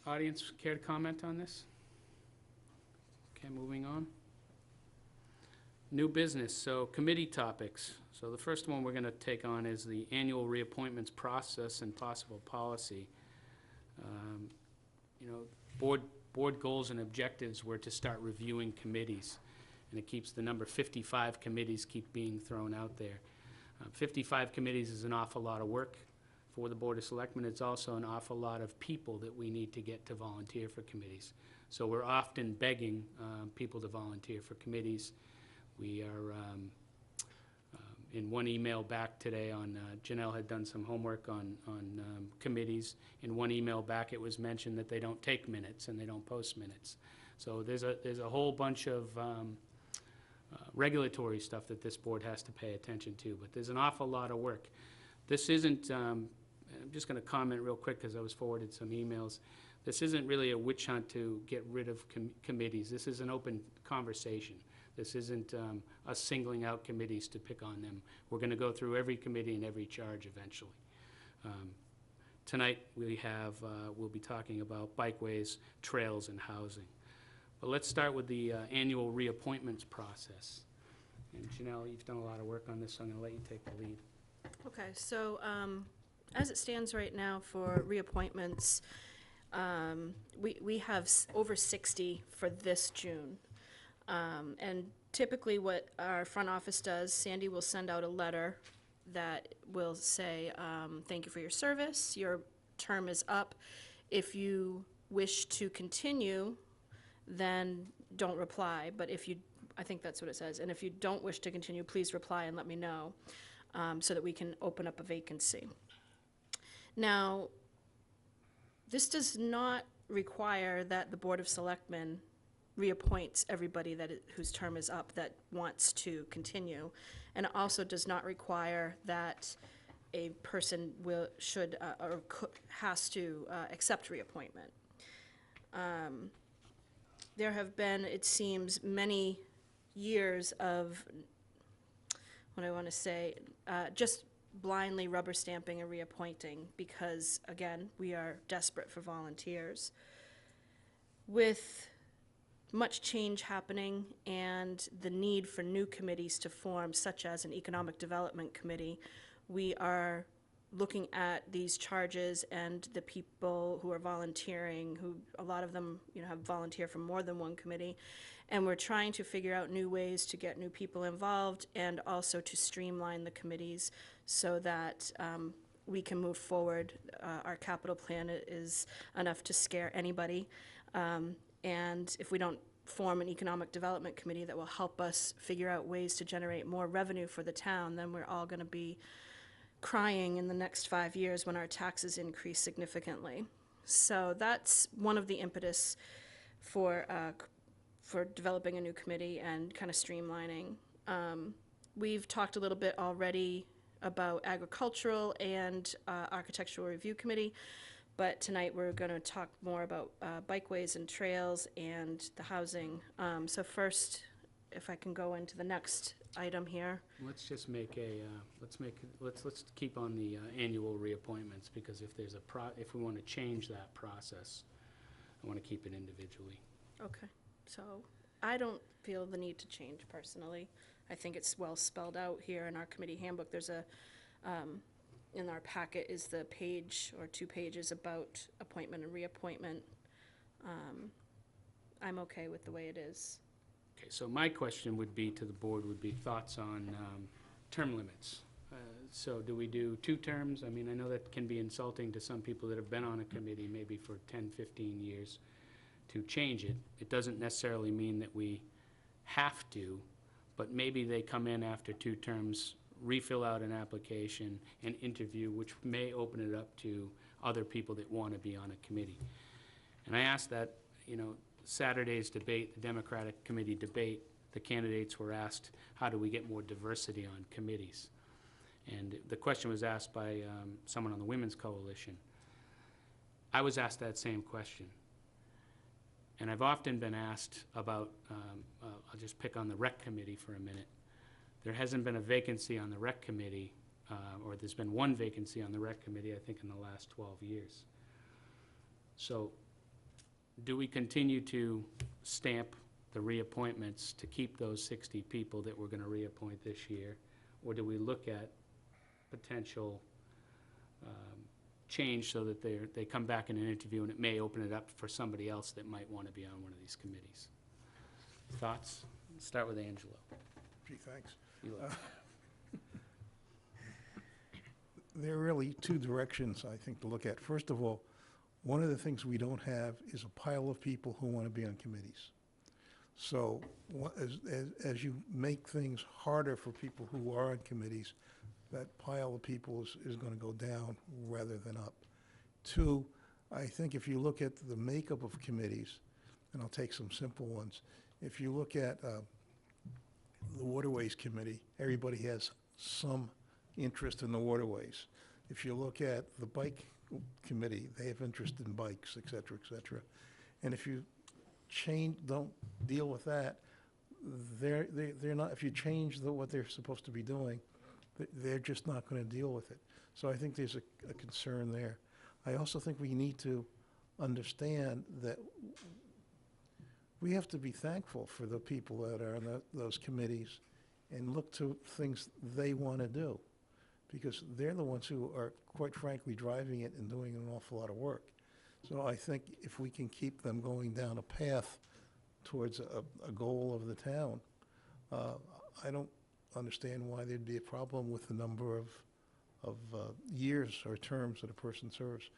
audience care to comment on this? Okay, moving on. New business, so committee topics. So the first one we're going to take on is the annual reappointments process and possible policy. Board goals and objectives were to start reviewing committees, and it keeps the number 55 committees keep being thrown out there. 55 committees is an awful lot of work for the Board of Selectmen. It's also an awful lot of people that we need to get to volunteer for committees. So we're often begging people to volunteer for committees. We are, in one email back today on, Janelle had done some homework on committees. In one email back, it was mentioned that they don't take minutes and they don't post minutes. So there's a whole bunch of regulatory stuff that this board has to pay attention to, but there's an awful lot of work. This isn't, I'm just going to comment real quick because I was forwarded some emails. This isn't really a witch hunt to get rid of committees. This is an open conversation. This isn't us singling out committees to pick on them. We're going to go through every committee and every charge eventually. Tonight we'll be talking about bikeways, trails, and housing. But let's start with the annual reappointments process. And Janelle, you've done a lot of work on this, so I'm going to let you take the lead. Okay, so as it stands right now for reappointments, we have over 60 for this June. And typically what our front office does, Sandy will send out a letter that will say, thank you for your service, your term is up. If you wish to continue, then don't reply, but if you, I think that's what it says, and if you don't wish to continue, please reply and let me know, so that we can open up a vacancy. Now, this does not require that the Board of Selectmen reappoints everybody whose term is up that wants to continue, and it also does not require that a person has to accept reappointment. There have been, it seems, many years of, what I want to say, just blindly rubber stamping and reappointing because, again, we are desperate for volunteers. With much change happening and the need for new committees to form, such as an Economic Development Committee, we are looking at these charges and the people who are volunteering, who a lot of them, have volunteered from more than one committee, and we're trying to figure out new ways to get new people involved and also to streamline the committees so that we can move forward. Our capital plan is enough to scare anybody, and if we don't form an economic development committee that will help us figure out ways to generate more revenue for the town, then we're all going to be crying in the next 5 years when our taxes increase significantly. So that's one of the impetus for developing a new committee and kind of streamlining. We've talked a little bit already about agricultural and architectural review committee, but tonight we're going to talk more about bikeways and trails and the housing. So first, if I can go into the next item here. Let's just make a, let's keep on the annual reappointments, because if there's if we want to change that process, I want to keep it individually. Okay, so I don't feel the need to change personally. I think it's well spelled out here in our committee handbook. There's a, in our packet is the page or 2 pages about appointment and reappointment. I'm okay with the way it is. Okay, so my question would be to the board would be thoughts on term limits. So do we do 2 terms? I mean, I know that can be insulting to some people that have been on a committee maybe for 10, 15 years to change it. It doesn't necessarily mean that we have to, but maybe they come in after 2 terms, refill out an application and interview, which may open it up to other people that want to be on a committee. And I asked that, Saturday's debate, the Democratic Committee debate, the candidates were asked, how do we get more diversity on committees? And the question was asked by someone on the Women's Coalition. I was asked that same question. And I've often been asked about, I'll just pick on the Rec Committee for a minute. There hasn't been a vacancy on the Rec Committee, or there's been 1 vacancy on the Rec Committee, I think, in the last 12 years. So do we continue to stamp the reappointments to keep those 60 people that we're going to reappoint this year? Or do we look at potential change so that they come back in an interview and it may open it up for somebody else that might want to be on one of these committees? Thoughts? Let's start with Angelo. Gee, thanks. You look. There are really 2 directions, I think, to look at. First of all, one of the things we don't have is a pile of people who want to be on committees. So as you make things harder for people who are on committees, that pile of people is going to go down rather than up. 2, I think if you look at the makeup of committees, and I'll take some simple ones, if you look at the Waterways Committee, everybody has some interest in the waterways. If you look at the Bike Committee, they have interest in bikes, et cetera, et cetera. And if you don't deal with that, they're not, if you change what they're supposed to be doing, they're just not going to deal with it. So I think there's a concern there. I also think we need to understand that we have to be thankful for the people that are on those committees and look to things they want to do, because they're the ones who are, quite frankly, driving it and doing an awful lot of work. So I think if we can keep them going down a path towards a goal of the town, I don't understand why there'd be a problem with the number of years or terms that a person serves.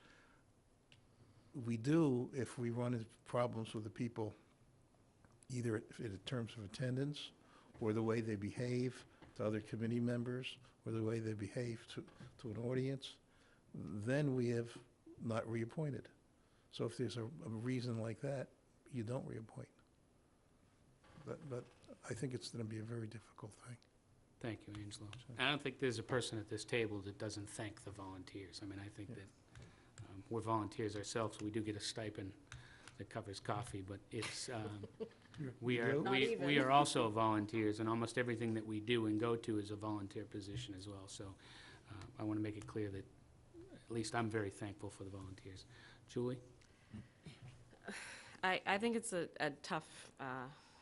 We do if we run into problems with the people, either in terms of attendance, or the way they behave to other committee members, or the way they behave to an audience, then we have not reappointed. So if there's a reason like that, you don't reappoint. But I think it's going to be a very difficult thing. Thank you, Angelo. I don't think there's a person at this table that doesn't thank the volunteers. I mean, I think that we're volunteers ourselves. We do get a stipend that covers coffee, but it's, we are also volunteers, and almost everything that we do and go to is a volunteer position as well. So I want to make it clear that at least I'm very thankful for the volunteers. Julie? I think it's a tough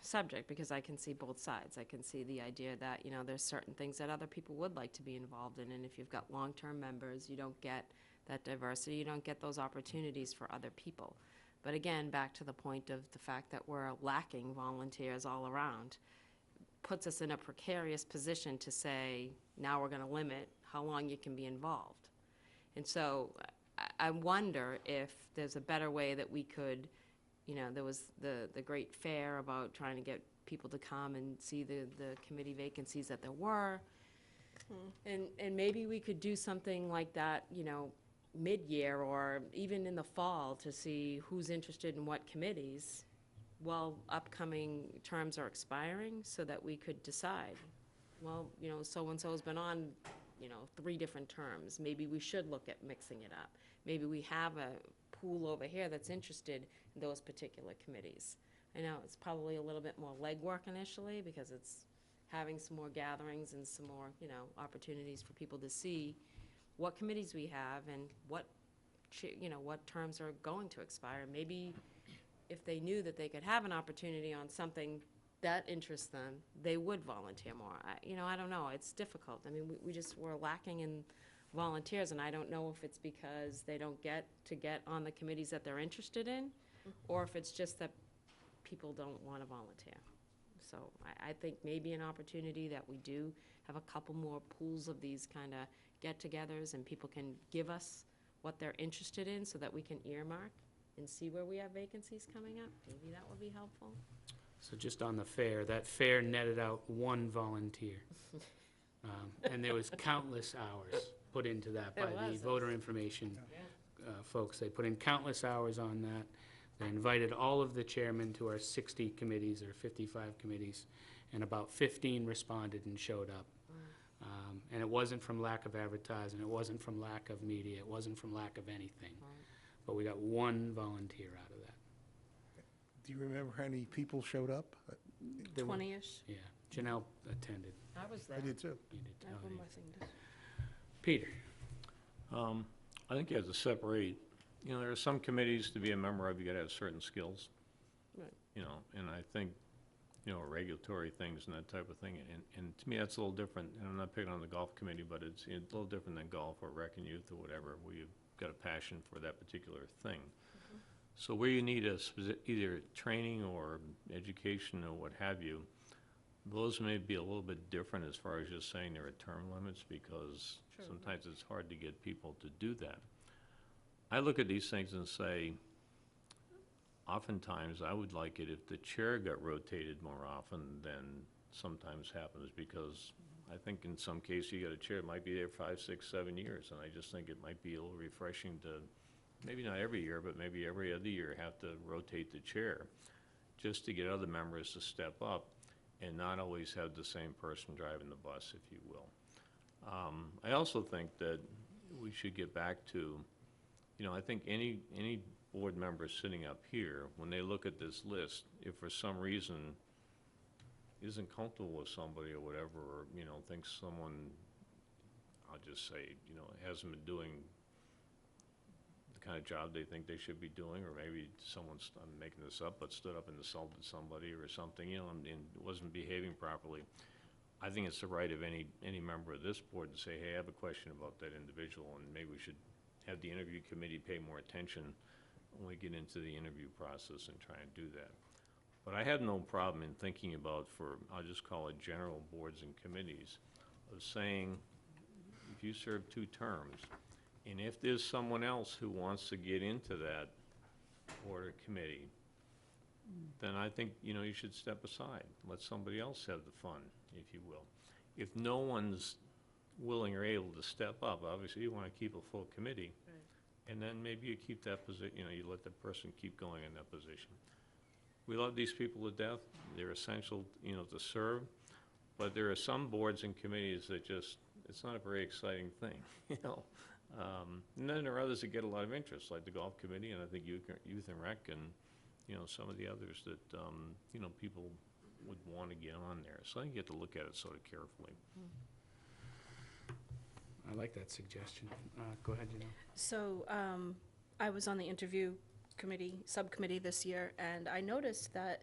subject, because I can see both sides. I can see the idea that, you know, there's certain things that other people would like to be involved in, and if you've got long-term members, you don't get that diversity, you don't get those opportunities for other people. But again, back to the point of the fact that we're lacking volunteers all around, puts us in a precarious position to say, now we're going to limit how long you can be involved. And so I wonder if there's a better way that we could, you know, there was the great fair about trying to get people to come and see the committee vacancies that there were. And maybe we could do something like that, you know, mid-year or even in the fall, to see who's interested in what committees while upcoming terms are expiring, so that we could decide, well, you know, so-and-so's been on, you know, 3 different terms. Maybe we should look at mixing it up. Maybe we have a pool over here that's interested in those particular committees. I know it's probably a little bit more legwork initially, because it's having some more gatherings and some more, you know, opportunities for people to see what committees we have and what, you know, what terms are going to expire. Maybe if they knew that they could have an opportunity on something that interests them, they would volunteer more. You know, I don't know. It's difficult. I mean, we're lacking in volunteers, and I don't know if it's because they don't get on the committees that they're interested in, or if it's just that people don't want to volunteer. So I think maybe an opportunity that we do have a couple more pools of these kind of get-togethers, and people can give us what they're interested in, so that we can earmark and see where we have vacancies coming up. Maybe that would be helpful. So just on the fair, that fair netted out 1 volunteer. And there was countless hours put into that by the voter information folks. They put in countless hours on that. They invited all of the chairmen to our 60 committees or 55 committees, and about 15 responded and showed up. And it wasn't from lack of advertising, it wasn't from lack of media, it wasn't from lack of anything. But we got 1 volunteer out of that. Do you remember how many people showed up? There were- 20-ish. Yeah, Janelle attended. I was there. I did too. You did, I have oh, one yeah. more thing to- Peter? I think you have to separate, you know, there are some committees to be a member of, you gotta have certain skills. Right. You know, and I think, you know, regulatory things and that type of thing, and to me, that's a little different, and I'm not picking on the golf committee, but it's a little different than golf or rec and youth or whatever, where you've got a passion for that particular thing. So where you need either training or education or what have you, those may be a little bit different as far as just saying there are term limits, because sometimes it's hard to get people to do that. I look at these things and say, oftentimes I would like it if the chair got rotated more often than sometimes happens, because I think in some cases you got a chair that might be there 5, 6, 7 years, and I just think it might be a little refreshing to, maybe not every year, but maybe every other year, have to rotate the chair, just to get other members to step up and not always have the same person driving the bus, if you will. I also think that we should get back to, you know, I think any board member sitting up here, when they look at this list, if for some reason isn't comfortable with somebody or whatever, or, you know, thinks someone, I'll just say, you know, hasn't been doing the kind of job they think they should be doing, or maybe someone's, I'm making this up, but stood up and insulted somebody or something, you know, and wasn't behaving properly. I think it's the right of any member of this board to say, hey, I have a question about that individual, and maybe we should have the interview committee pay more attention when we get into the interview process and try and do that. But I have no problem in thinking about, for, I'll just call it general boards and committees, of saying, if you serve 2 terms, and if there's someone else who wants to get into that board or committee, then I think, you know, you should step aside. Let somebody else have the fun, if you will. If no one's willing or able to step up, obviously you want to keep a full committee. Right. And then maybe you keep that position, you know, you let that person keep going in that position. We love these people to death. They're essential, you know, to serve. But there are some boards and committees that just, it's not a very exciting thing, you know. And then there are others that get a lot of interest, like the golf committee, and I think youth and rec, and, you know, some of the others that, you know, people would want to get on there. So I think you have to look at it sort of carefully. I like that suggestion. Go ahead, you know. So I was on the interview subcommittee this year, and I noticed that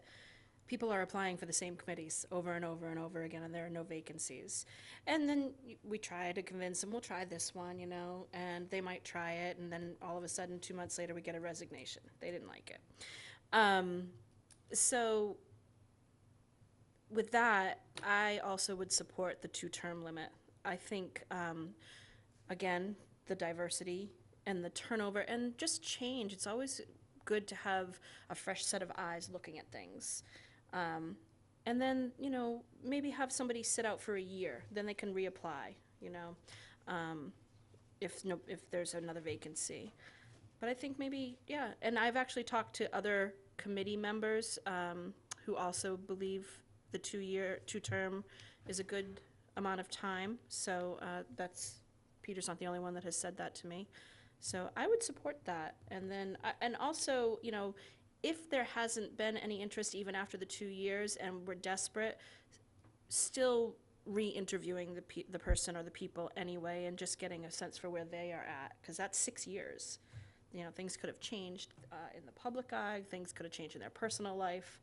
people are applying for the same committees over and over and over again, and there are no vacancies. And then we try to convince them, we'll try this one, you know, and they might try it, and then all of a sudden, 2 months later, we get a resignation. They didn't like it. So with that, I also would support the 2-term limit. I think, again, the diversity and the turnover and just change. It's always good to have a fresh set of eyes looking at things. And then, you know, maybe have somebody sit out for a year, then they can reapply, you know, if there's another vacancy. But I think maybe, yeah, and I've actually talked to other committee members who also believe the 2-term is a good amount of time. So Peter's not the only one that has said that to me. So I would support that. And then, and also, you know, if there hasn't been any interest even after the 2 years and we're desperate, still re-interviewing the person or the people anyway, and just getting a sense for where they are at, because that's 6 years. You know, things could have changed in the public eye, things could have changed in their personal life.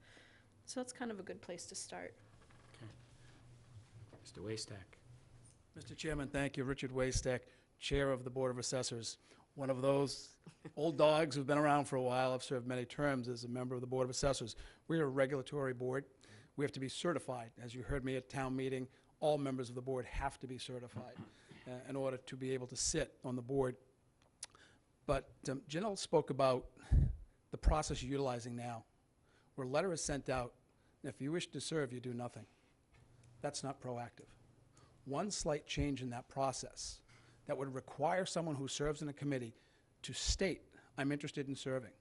So it's kind of a good place to start. Mr. Waystack. Mr. Chairman, thank you. Richard Waystack, Chair of the Board of Assessors. One of those old dogs who've been around for a while. I've served many terms as a member of the Board of Assessors. We are a regulatory board. We have to be certified. As you heard me at town meeting, all members of the board have to be certified in order to be able to sit on the board. But Janelle spoke about the process you're utilizing now, where a letter is sent out, and if you wish to serve, you do nothing. That's not proactive. One slight change in that process that would require someone who serves in a committee to state, I'm interested in serving,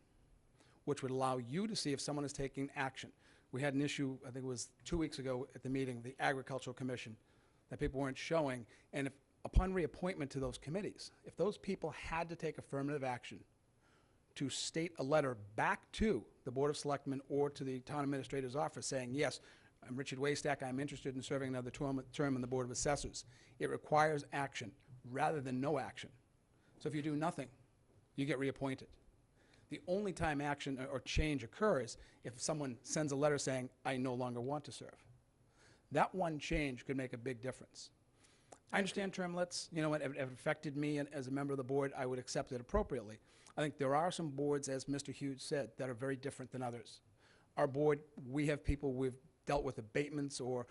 which would allow you to see if someone is taking action. We had an issue, I think it was 2 weeks ago at the meeting, the Agricultural Commission, that people weren't showing, and if, upon reappointment to those committees, if those people had to take affirmative action to state a letter back to the Board of Selectmen or to the Town Administrator's office saying, yes, I'm Richard Waystack, I'm interested in serving another term on the Board of Assessors, it requires action rather than no action. So if you do nothing, you get reappointed. The only time action or change occurs if someone sends a letter saying, I no longer want to serve. That one change could make a big difference. I understand term limits, you know, it affected me and as a member of the board, I would accept it appropriately. I think there are some boards, as Mr. Hughes said, that are very different than others. Our board, we have people we've dealt with abatements or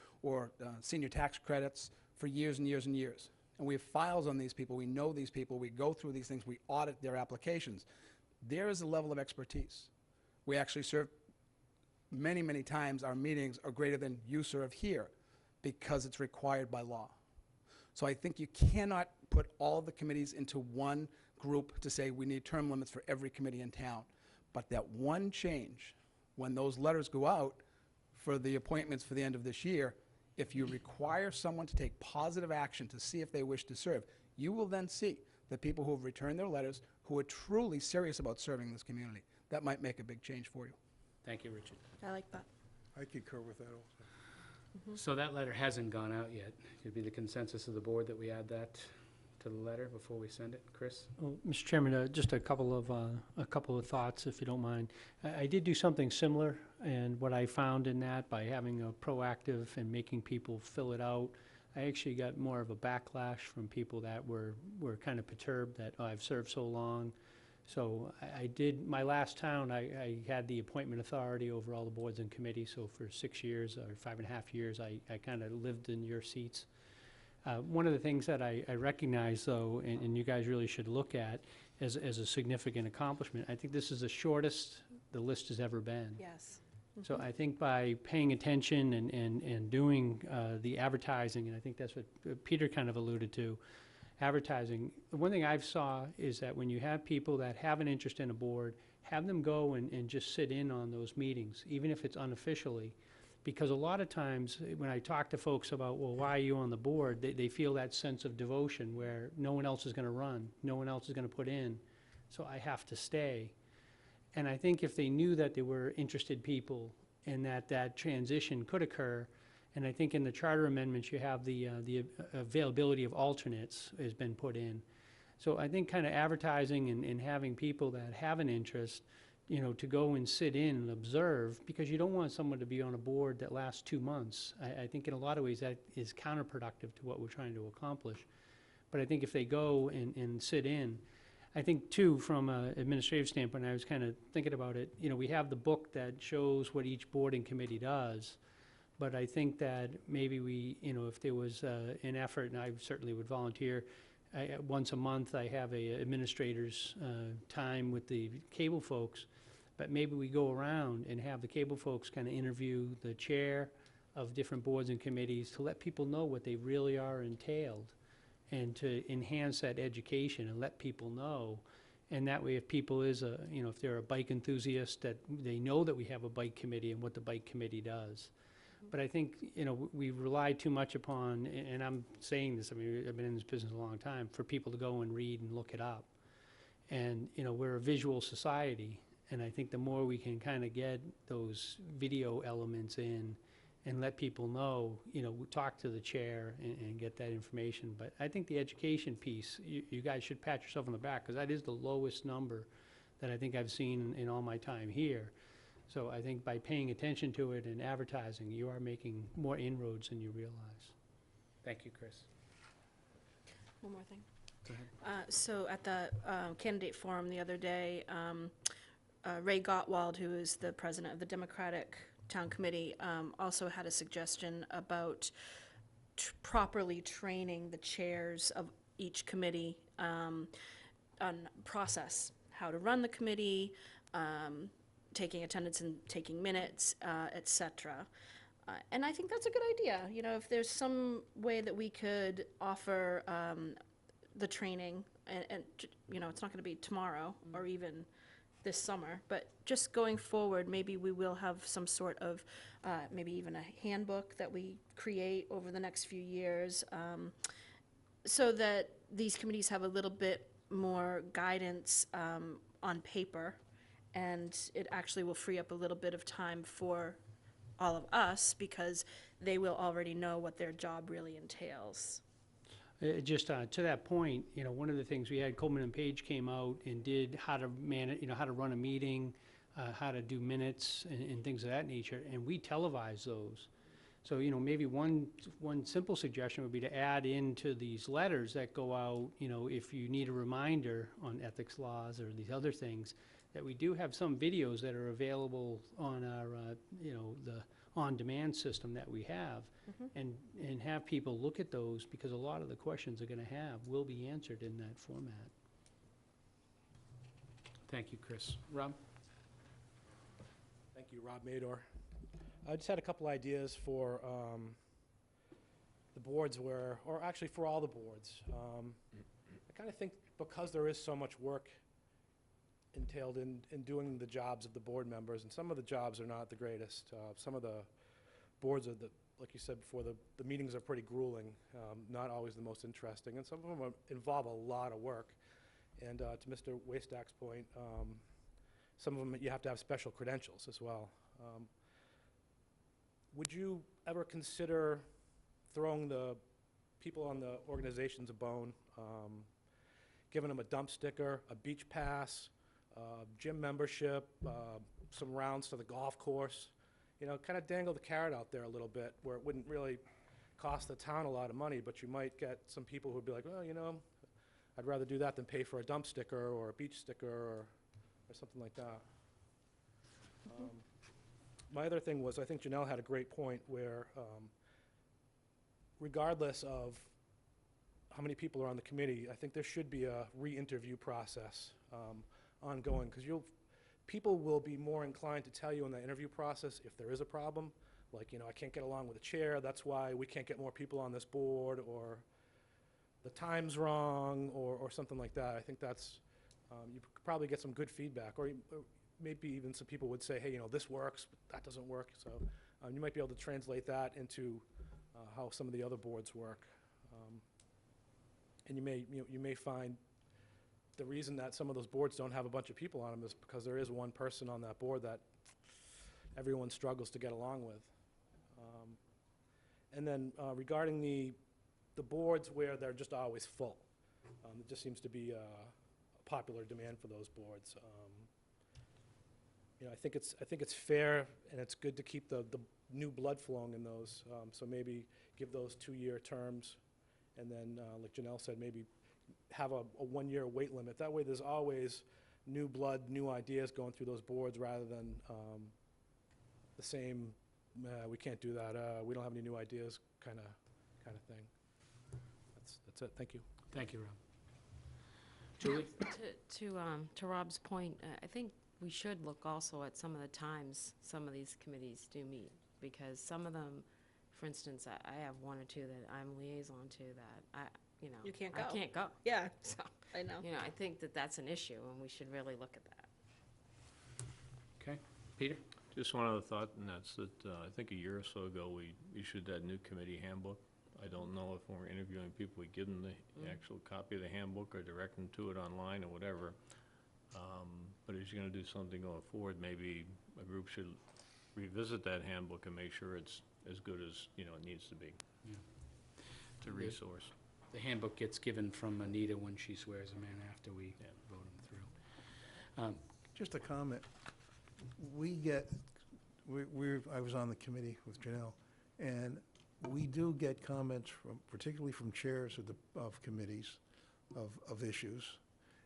senior tax credits for years and years and years. And we have files on these people, we know these people, we go through these things, we audit their applications. There is a level of expertise. We actually serve many, many times our meetings are greater than you serve here because it's required by law. So I think you cannot put all the committees into one group to say we need term limits for every committee in town. But that one change, when those letters go out for the appointments for the end of this year, if you require someone to take positive action to see if they wish to serve, you will then see the people who have returned their letters who are truly serious about serving this community. That might make a big change for you. Thank you, Richard. I like that. I concur with that also. So that letter hasn't gone out yet. It'd be the consensus of the board that we add that to the letter before we send it? Chris? Well, Mr. Chairman, just a couple of thoughts, if you don't mind. I did do something similar, and what I found in that, by having a proactive and making people fill it out, I actually got more of a backlash from people that were kind of perturbed that, oh, I've served so long. So I did, my last town, I had the appointment authority over all the boards and committees, so for 6 years, or 5.5 years, I kind of lived in your seats. One of the things that I recognize, though, and you guys really should look at as a significant accomplishment, I think this is the shortest the list has ever been. Yes. So I think by paying attention and doing the advertising, and I think that's what Peter kind of alluded to, advertising, the one thing I've saw is that when you have people that have an interest in a board, have them go and just sit in on those meetings, even if it's unofficially. Because a lot of times, when I talk to folks about, well, why are you on the board, they feel that sense of devotion where no one else is going to run, no one else is going to put in, so I have to stay. And I think if they knew that there were interested people and that transition could occur, and I think in the charter amendments, you have the availability of alternates has been put in. So I think kind of advertising and having people that have an interest, you know, to go and sit in and observe, because you don't want someone to be on a board that lasts 2 months. I think in a lot of ways that is counterproductive to what we're trying to accomplish. But I think if they go and sit in, I think too, from an administrative standpoint, I was kind of thinking about it, you know, we have the book that shows what each board and committee does. But I think that maybe we, you know, if there was an effort, and I certainly would volunteer, once a month I have a administrator's time with the cable folks, but maybe we go around and have the cable folks kind of interview the chair of different boards and committees to let people know what they really are entailed, and to enhance that education and let people know. And that way, if people is a, you know, if they're a bike enthusiast, that they know that we have a bike committee and what the bike committee does. But I think, you know, we rely too much upon, and I'm saying this, I mean, I've been in this business a long time, for people to go and read and look it up. And, you know, we're a visual society, and I think the more we can kind of get those video elements in and let people know, you know, talk to the chair and get that information. But I think the education piece, you guys should pat yourself on the back, because that is the lowest number that I think I've seen in all my time here. So I think by paying attention to it and advertising, you are making more inroads than you realize. Thank you, Chris. One more thing. Go ahead. So at the candidate forum the other day, Ray Gottwald, who is the president of the Democratic Town Committee, also had a suggestion about properly training the chairs of each committee on process, how to run the committee, taking attendance and taking minutes, et cetera. And I think that's a good idea. You know, if there's some way that we could offer the training, and you know, it's not going to be tomorrow or even this summer, but just going forward, maybe we will have some sort of, maybe even a handbook that we create over the next few years, so that these committees have a little bit more guidance on paper, and it actually will free up a little bit of time for all of us, because they will already know what their job really entails. Just to that point, you know, one of the things we had, Coleman and Page came out and did how to manage, you know, how to run a meeting, how to do minutes and things of that nature, and we televise those. So, you know, maybe one simple suggestion would be to add into these letters that go out, you know, if you need a reminder on ethics laws or these other things, that we do have some videos that are available on our, you know, the on-demand system that we have, and have people look at those, because a lot of the questions they're going to have will be answered in that format. Thank you, Chris. Rob? Thank you, Rob Mador. I just had a couple ideas for the boards where, or actually for all the boards. I kind of think because there is so much work entailed in doing the jobs of the board members, and some of the jobs are not the greatest. Some of the boards are, like you said before, the meetings are pretty grueling, not always the most interesting, and some of them involve a lot of work. And to Mr. Waystack's point, some of them you have to have special credentials as well. Would you ever consider throwing the people on the organizations a bone, giving them a dump sticker, a beach pass, gym membership, some rounds to the golf course. You know, kind of dangle the carrot out there a little bit where it wouldn't really cost the town a lot of money, but you might get some people who'd be like, well, you know, I'd rather do that than pay for a dump sticker or a beach sticker or something like that. My other thing was, I think Janelle had a great point where regardless of how many people are on the committee, I think there should be a re-interview process ongoing, because people will be more inclined to tell you in the interview process if there is a problem, like, you know, I can't get along with the chair, that's why we can't get more people on this board, or the time's wrong, or something like that. I think that's, you could probably get some good feedback, or maybe even some people would say, hey, you know, this works, but that doesn't work. So you might be able to translate that into how some of the other boards work. And you may find the reason that some of those boards don't have a bunch of people on them is because there is one person on that board that everyone struggles to get along with. And then regarding the boards where they're just always full, there just seems to be a popular demand for those boards. You know, I think it's fair and it's good to keep the new blood flowing in those. So maybe give those 2-year terms, and then, like Janelle said, maybe have a 1-year weight limit. That way there's always new blood, new ideas going through those boards, rather than the same, we can't do that, we don't have any new ideas kind of thing. That's it. Thank you. Thank you, Rob. Julie? To Rob's point, I think we should look also at some of the times some of these committees do meet, because some of them, for instance, I have 1 or 2 that I'm liaison to that You can't go. I can't go. Yeah, So, I know. you know, I think that that's an issue, and we should really look at that. Okay. Peter? Just one other thought, and that's that I think a year or so ago, we issued that new committee handbook. I don't know if when we're interviewing people, we give them the actual copy of the handbook or direct them to it online or whatever. But if you're going to do something going forward, maybe a group should revisit that handbook and make sure it's as good as, you know, it needs to be. Yeah. It's a resource. The handbook gets given from Anita when she swears them in after we vote them through. Just a comment. I was on the committee with Janelle, and we do get comments from, particularly from chairs of committees of issues,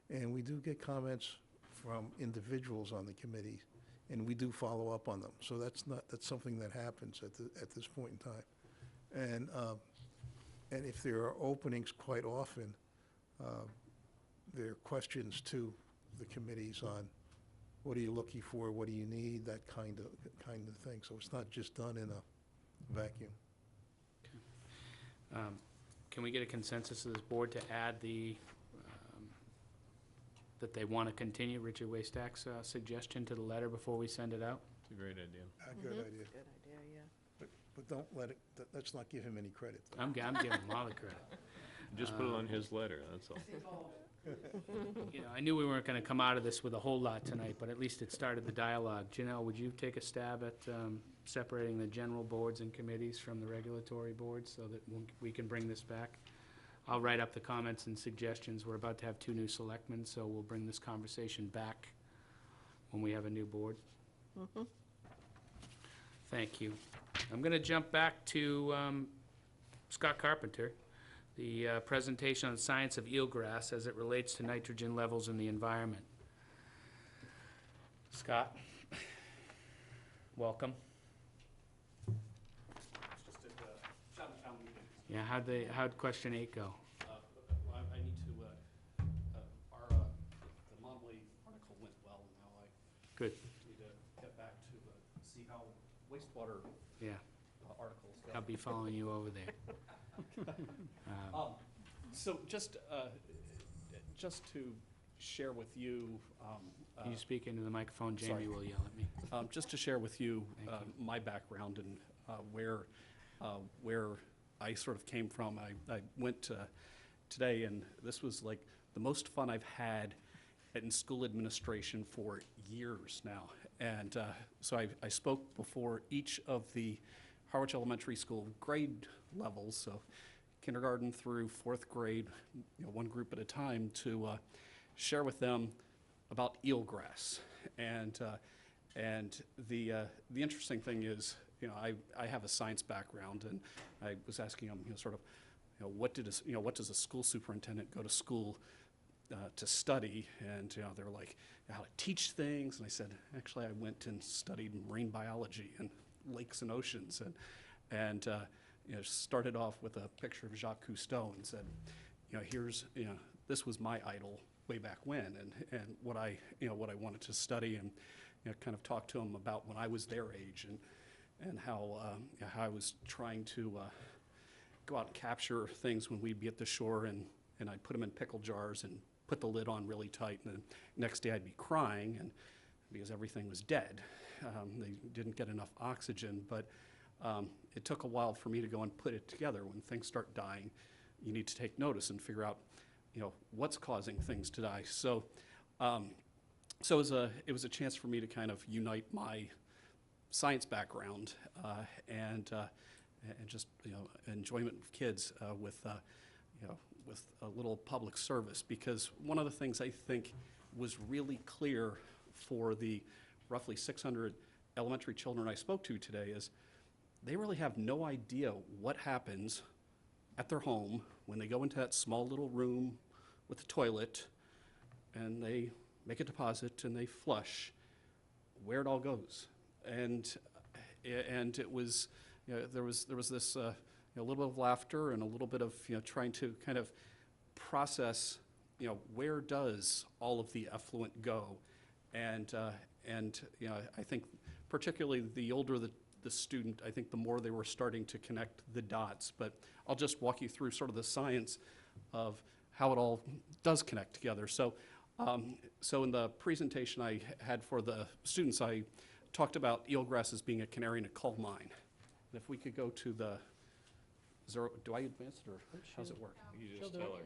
and we do get comments from individuals on the committee, and we do follow up on them. So that's something that happens at this point in time. And if there are openings, quite often, there are questions to the committees on what are you looking for, what do you need, that kind of thing. So it's not just done in a vacuum. Can we get a consensus of this board to add that they want to continue Richard Waystack's suggestion to the letter before we send it out? It's a great idea. A good idea. Good idea, yeah. But don't let's not give him any credit. I'm giving him all the credit. Just put it on his letter, that's all. You know, I knew we weren't going to come out of this with a whole lot tonight, but at least it started the dialogue. Janelle, would you take a stab at separating the general boards and committees from the regulatory boards so that we can bring this back? I'll write up the comments and suggestions. We're about to have 2 new selectmen, so we'll bring this conversation back when we have a new board. Thank you. I'm going to jump back to Scott Carpenter, the presentation on the science of eelgrass as it relates to nitrogen levels in the environment. Scott, welcome. Just at the town meeting. Yeah, how'd question 8 go? I need to, the Montgomery article went well, and now I Good. need to get back to see how wastewater Yeah, articles go. I'll be following you over there. So just to share with you. Can you speak into the microphone? Jamie sorry. will yell at me. Just to share with you, Thank you. my background and where I sort of came from. I went today, and this was like the most fun I've had in school administration for years now. And so I spoke before each of the Harwich Elementary School grade levels, so kindergarten through 4th grade, one group at a time, to share with them about eelgrass. And the interesting thing is, I have a science background, and I was asking them, sort of, what does a school superintendent go to school to study? And they were like, how to teach things. And I said, actually, I went and studied marine biology and lakes and oceans, and started off with a picture of Jacques Cousteau and said, this was my idol way back when, and what I wanted to study, and kind of talk to them about when I was their age, and how I was trying to go out and capture things when we'd be at the shore, and I'd put them in pickle jars and put the lid on really tight, and the next day I'd be crying, and because everything was dead. They didn't get enough oxygen, but it took a while for me to go and put it together. When things start dying, you need to take notice and figure out, what's causing things to die. So, it was a chance for me to kind of unite my science background and just enjoyment of kids with a little public service, because one of the things I think was really clear for the roughly 600 elementary children I spoke to today is they really have no idea what happens at their home when they go into that small little room with the toilet and they make a deposit and they flush, where it all goes. And it was, there was this a little bit of laughter and a little bit of trying to kind of process where does all of the effluent go, and I think particularly the older the student, I think the more they were starting to connect the dots. But I'll just walk you through sort of the science of how it all does connect together. So in the presentation I had for the students, I talked about eelgrass as being a canary in a coal mine. And if we could go to the, do I advance it, or how's it work? You just tell her.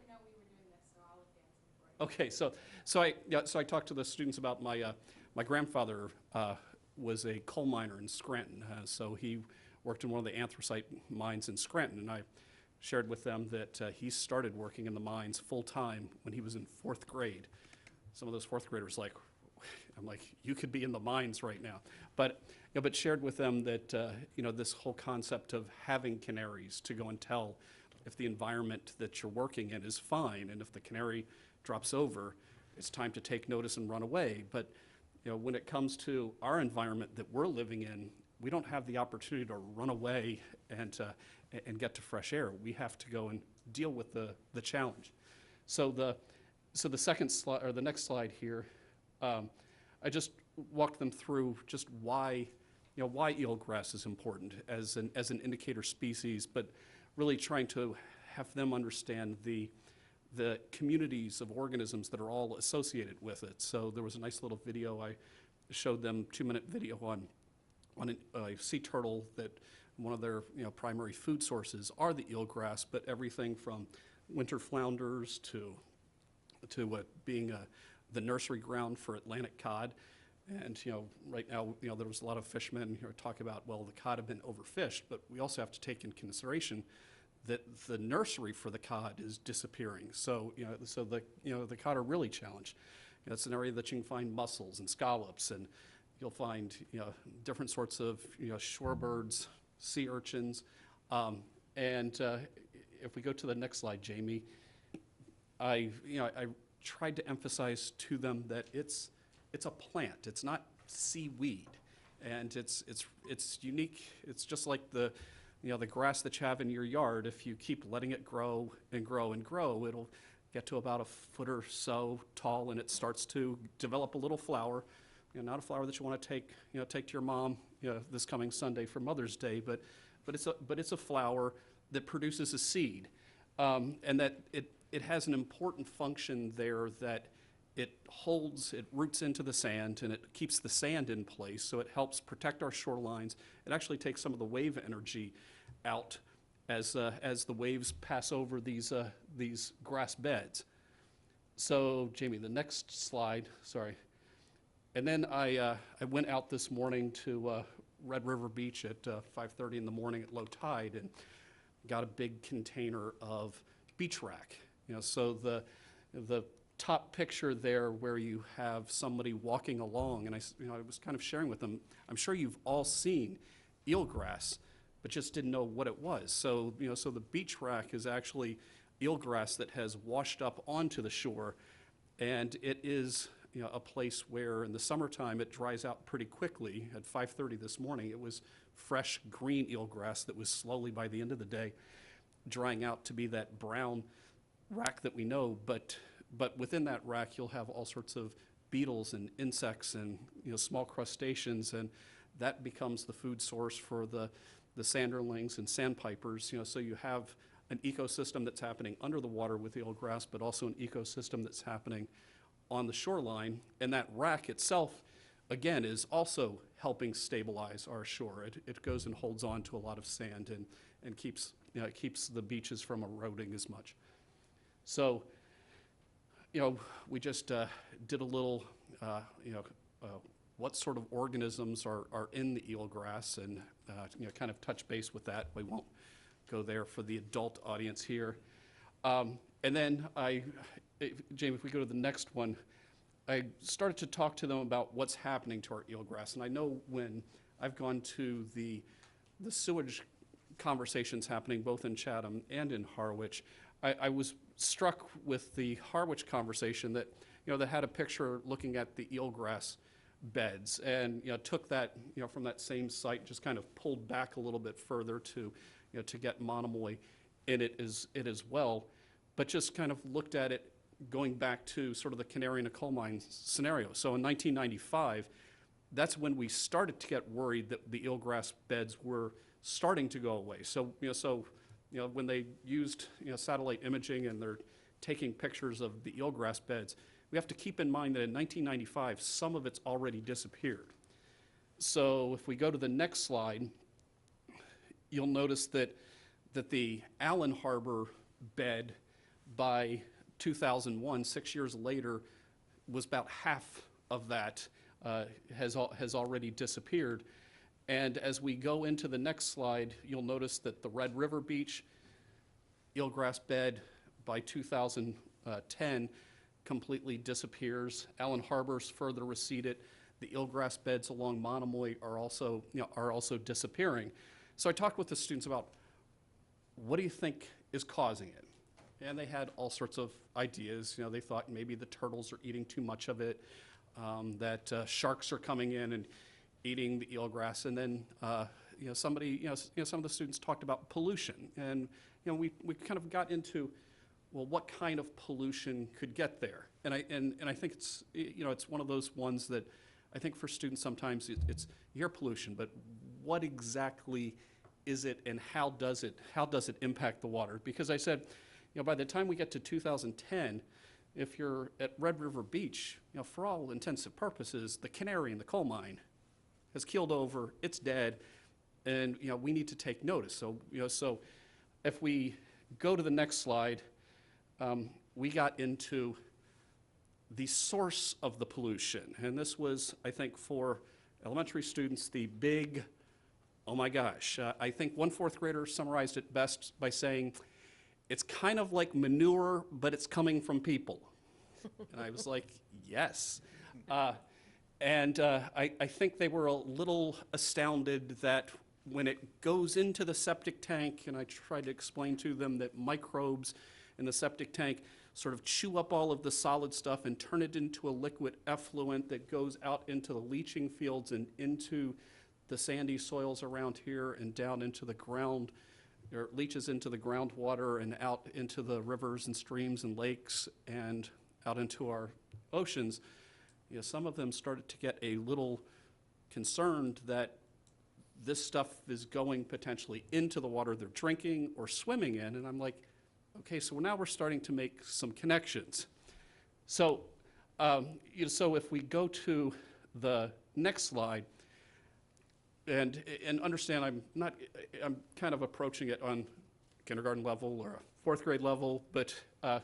Okay, so I talked to the students about my grandfather was a coal miner in Scranton, so he worked in one of the anthracite mines in Scranton, and I shared with them that he started working in the mines full time when he was in 4th grade. Some of those 4th graders I'm like, you could be in the mines right now, but shared with them that this whole concept of having canaries to go and tell if the environment that you're working in is fine, and if the canary drops over, it's time to take notice and run away. But when it comes to our environment that we're living in, we don't have the opportunity to run away and get to fresh air. We have to go and deal with the challenge. So the second slide, or the next slide here, I just walked them through just why eelgrass is important as an indicator species, but really trying to have them understand the communities of organisms that are all associated with it. So there was a nice little video I showed them, 2-minute video on a sea turtle that one of their primary food sources are the eelgrass, but everything from winter flounders to being the nursery ground for Atlantic cod. And right now there was a lot of fishermen here talking about, well, the cod have been overfished, but we also have to take in consideration that the nursery for the cod is disappearing. So the cod are really challenged. It's an area that you can find mussels and scallops, and you'll find different sorts of shorebirds, sea urchins, and if we go to the next slide, Jamie, I tried to emphasize to them that it's a plant. It's not seaweed, and it's unique. It's just like the grass that you have in your yard. If you keep letting it grow and grow and grow, it'll get to about a foot or so tall, and it starts to develop a little flower. Not a flower that you want to take to your mom this coming Sunday for Mother's Day, but it's a flower that produces a seed, and that it has an important function there, that it roots into the sand, and it keeps the sand in place, so it helps protect our shorelines. It actually takes some of the wave energy out as the waves pass over these grass beds. So, Jamie, the next slide, sorry. And then I went out this morning to Red River Beach at 5:30 in the morning at low tide, and got a big container of beach rack. So the top picture there where you have somebody walking along, and I was kind of sharing with them, I'm sure you've all seen eelgrass, but just didn't know what it was. So, so the beach rack is actually eelgrass that has washed up onto the shore, and it is a place where in the summertime it dries out pretty quickly. At 5:30 this morning, it was fresh green eelgrass that was slowly, by the end of the day, drying out to be that brown rack that we know, but within that rack you'll have all sorts of beetles and insects and small crustaceans, and that becomes the food source for the sanderlings and sandpipers. So you have an ecosystem that's happening under the water with eelgrass, but also an ecosystem that's happening on the shoreline, and that rack itself, again, is also helping stabilize our shore. It goes and holds on to a lot of sand and keeps it keeps the beaches from eroding as much. So, we just did a little, what sort of organisms are in the eelgrass, and kind of touch base with that. We won't go there for the adult audience here. And then Jamie, if we go to the next one, I started to talk to them about what's happening to our eelgrass. And I know when I've gone to the sewage conversations happening both in Chatham and in Harwich, I was struck with the Harwich conversation that, that had a picture looking at the eelgrass beds, and took that from that same site, just kind of pulled back a little bit further to to get Monomoy in it as well, but just kind of looked at it going back to sort of the canary in a coal mine scenario. So in 1995, that's when we started to get worried that the eelgrass beds were starting to go away. So when they used satellite imaging and they're taking pictures of the eelgrass beds, we have to keep in mind that in 1995, some of it's already disappeared. So if we go to the next slide, you'll notice that the Allen Harbor bed by 2001, 6 years later, was about half of that has already disappeared. And as we go into the next slide, you'll notice that the Red River Beach eelgrass bed by 2010 completely disappears. Allen Harbor's further receded. The eelgrass beds along Monomoy are also disappearing. So I talked with the students about, what do you think is causing it? And they had all sorts of ideas. They thought maybe the turtles are eating too much of it, that sharks are coming in and eating the eelgrass, and then some of the students talked about pollution, and we kind of got into, well, what kind of pollution could get there? And I think it's it's one of those ones that I think for students sometimes it's you hear pollution, but what exactly is it, and how does it impact the water? Because I said, by the time we get to 2010, if you're at Red River Beach, for all intents and purposes, the canary in the coal mine has keeled over, it's dead, and we need to take notice. So so if we go to the next slide, we got into the source of the pollution, and this was, I think, for elementary students, the big, oh my gosh. I think one fourth grader summarized it best by saying, it's kind of like manure, but it's coming from people. And I was like, yes. I think they were a little astounded that when it goes into the septic tank, and I tried to explain to them that microbes in the septic tank sort of chew up all of the solid stuff and turn it into a liquid effluent that goes out into the leaching fields and into the sandy soils around here and down into the ground, or leaches into the groundwater and out into the rivers and streams and lakes and out into our oceans. Some of them started to get a little concerned that this stuff is going potentially into the water they're drinking or swimming in, and I'm like, okay, so now we're starting to make some connections. So, so if we go to the next slide, and understand, I'm kind of approaching it on kindergarten level or a fourth grade level, but the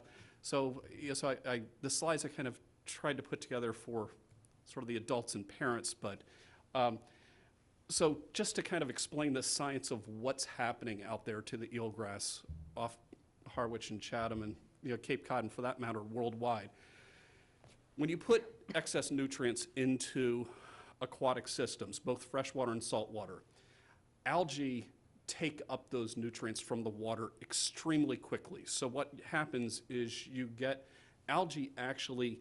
slides I kind of tried to put together for sort of the adults and parents, but So just to kind of explain the science of what's happening out there to the eelgrass off Harwich and Chatham and Cape Cod, and for that matter, worldwide. When you put excess nutrients into aquatic systems, both freshwater and saltwater, algae take up those nutrients from the water extremely quickly. So what happens is you get algae actually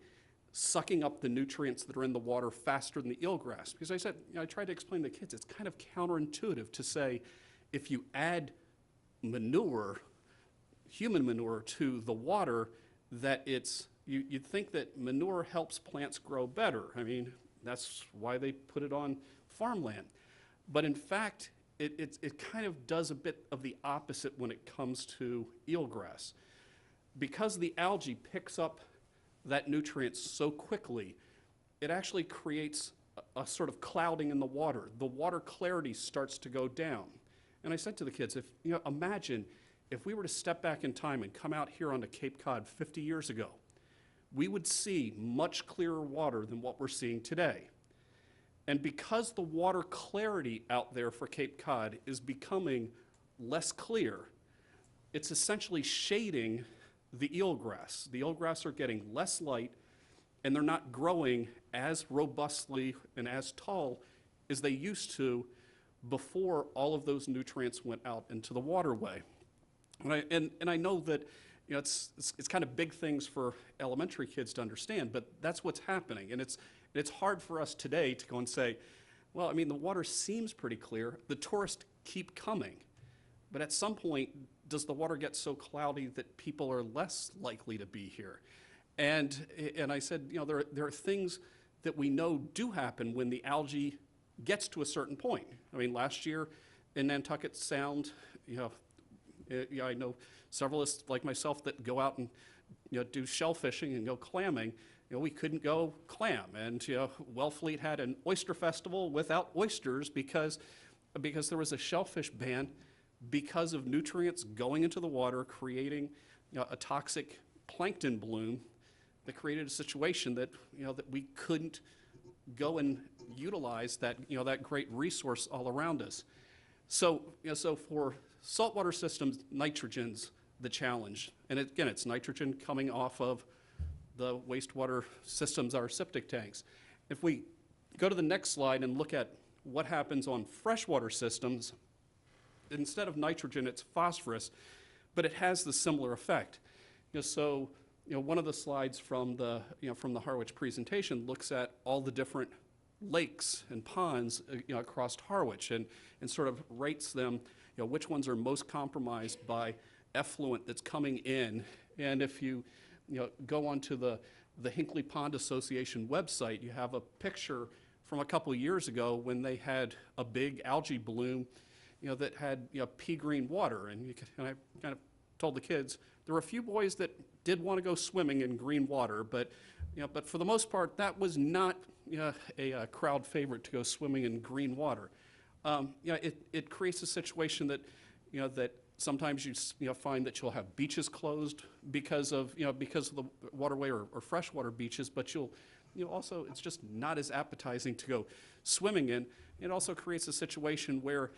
sucking up the nutrients that are in the water faster than the eelgrass. Because I said, I tried to explain to kids, it's kind of counterintuitive to say if you add manure, human manure, to the water, that you'd think that manure helps plants grow better. I mean, that's why they put it on farmland. But in fact, it kind of does a bit of the opposite when it comes to eelgrass. Because the algae picks up that nutrient so quickly, it actually creates a sort of clouding in the water. The water clarity starts to go down. And I said to the kids, imagine if we were to step back in time and come out here onto Cape Cod 50 years ago, we would see much clearer water than what we're seeing today. And because the water clarity out there for Cape Cod is becoming less clear, it's essentially shading the eelgrass. The eelgrass are getting less light, and they're not growing as robustly and as tall as they used to before all of those nutrients went out into the waterway. And I know that it's kind of big things for elementary kids to understand, but that's what's happening. And it's hard for us today to go and say, well, I mean, the water seems pretty clear. The tourists keep coming. But at some point, does the water get so cloudy that people are less likely to be here? And I said, there are things that we know do happen when the algae gets to a certain point. I mean, last year in Nantucket Sound, I know severalists like myself that go out and do shell fishing and go clamming. We couldn't go clam, and Wellfleet had an oyster festival without oysters because there was a shellfish ban because of nutrients going into the water, creating a toxic plankton bloom that created a situation that that we couldn't go and utilize that that great resource all around us. So so for saltwater systems, nitrogen's the challenge, and again, it's nitrogen coming off of the wastewater systems, our septic tanks. If we go to the next slide and look at what happens on freshwater systems, instead of nitrogen, it's phosphorus, but it has the similar effect. So one of the slides from the from the Harwich presentation looks at all the different lakes and ponds across Harwich and sort of rates them, which ones are most compromised by effluent that's coming in. And if you go onto the Hinkley Pond Association website, you have a picture from a couple of years ago when they had a big algae bloom that had pea green water. And I kind of told the kids, there were a few boys that did want to go swimming in green water, but but for the most part, that was not a crowd favorite to go swimming in green water. It creates a situation that that sometimes you find that you'll have beaches closed because of the waterway or freshwater beaches, but you'll also, it's just not as appetizing to go swimming in. It also creates a situation where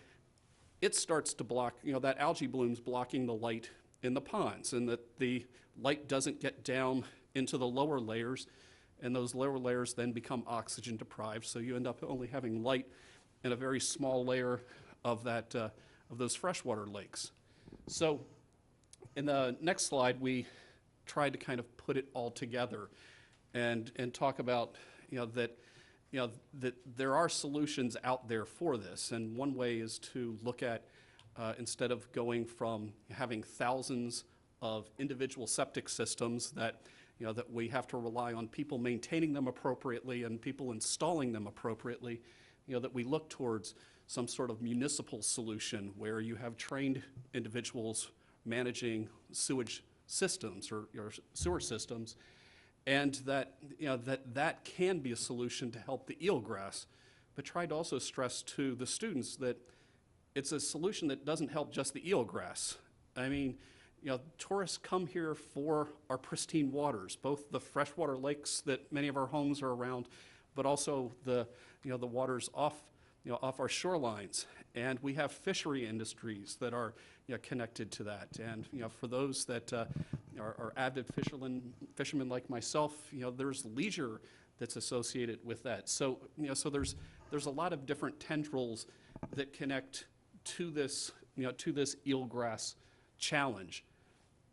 it starts to block, that algae bloom's blocking the light in the ponds, and that the light doesn't get down into the lower layers, and those lower layers then become oxygen deprived, so you end up only having light in a very small layer of that of those freshwater lakes. So in the next slide, we tried to kind of put it all together and talk about that there are solutions out there for this. And one way is to look at instead of going from having thousands of individual septic systems that that we have to rely on people maintaining them appropriately and people installing them appropriately, that we look towards some sort of municipal solution where you have trained individuals managing sewage systems or sewer systems, and that that can be a solution to help the eelgrass. But try to also stress to the students that it's a solution that doesn't help just the eelgrass. I mean, tourists come here for our pristine waters, both the freshwater lakes that many of our homes are around, but also the the waters off off our shorelines. And we have fishery industries that are connected to that. And for those that are avid fishermen like myself, there's leisure that's associated with that. So so there's a lot of different tendrils that connect to this to this eelgrass challenge.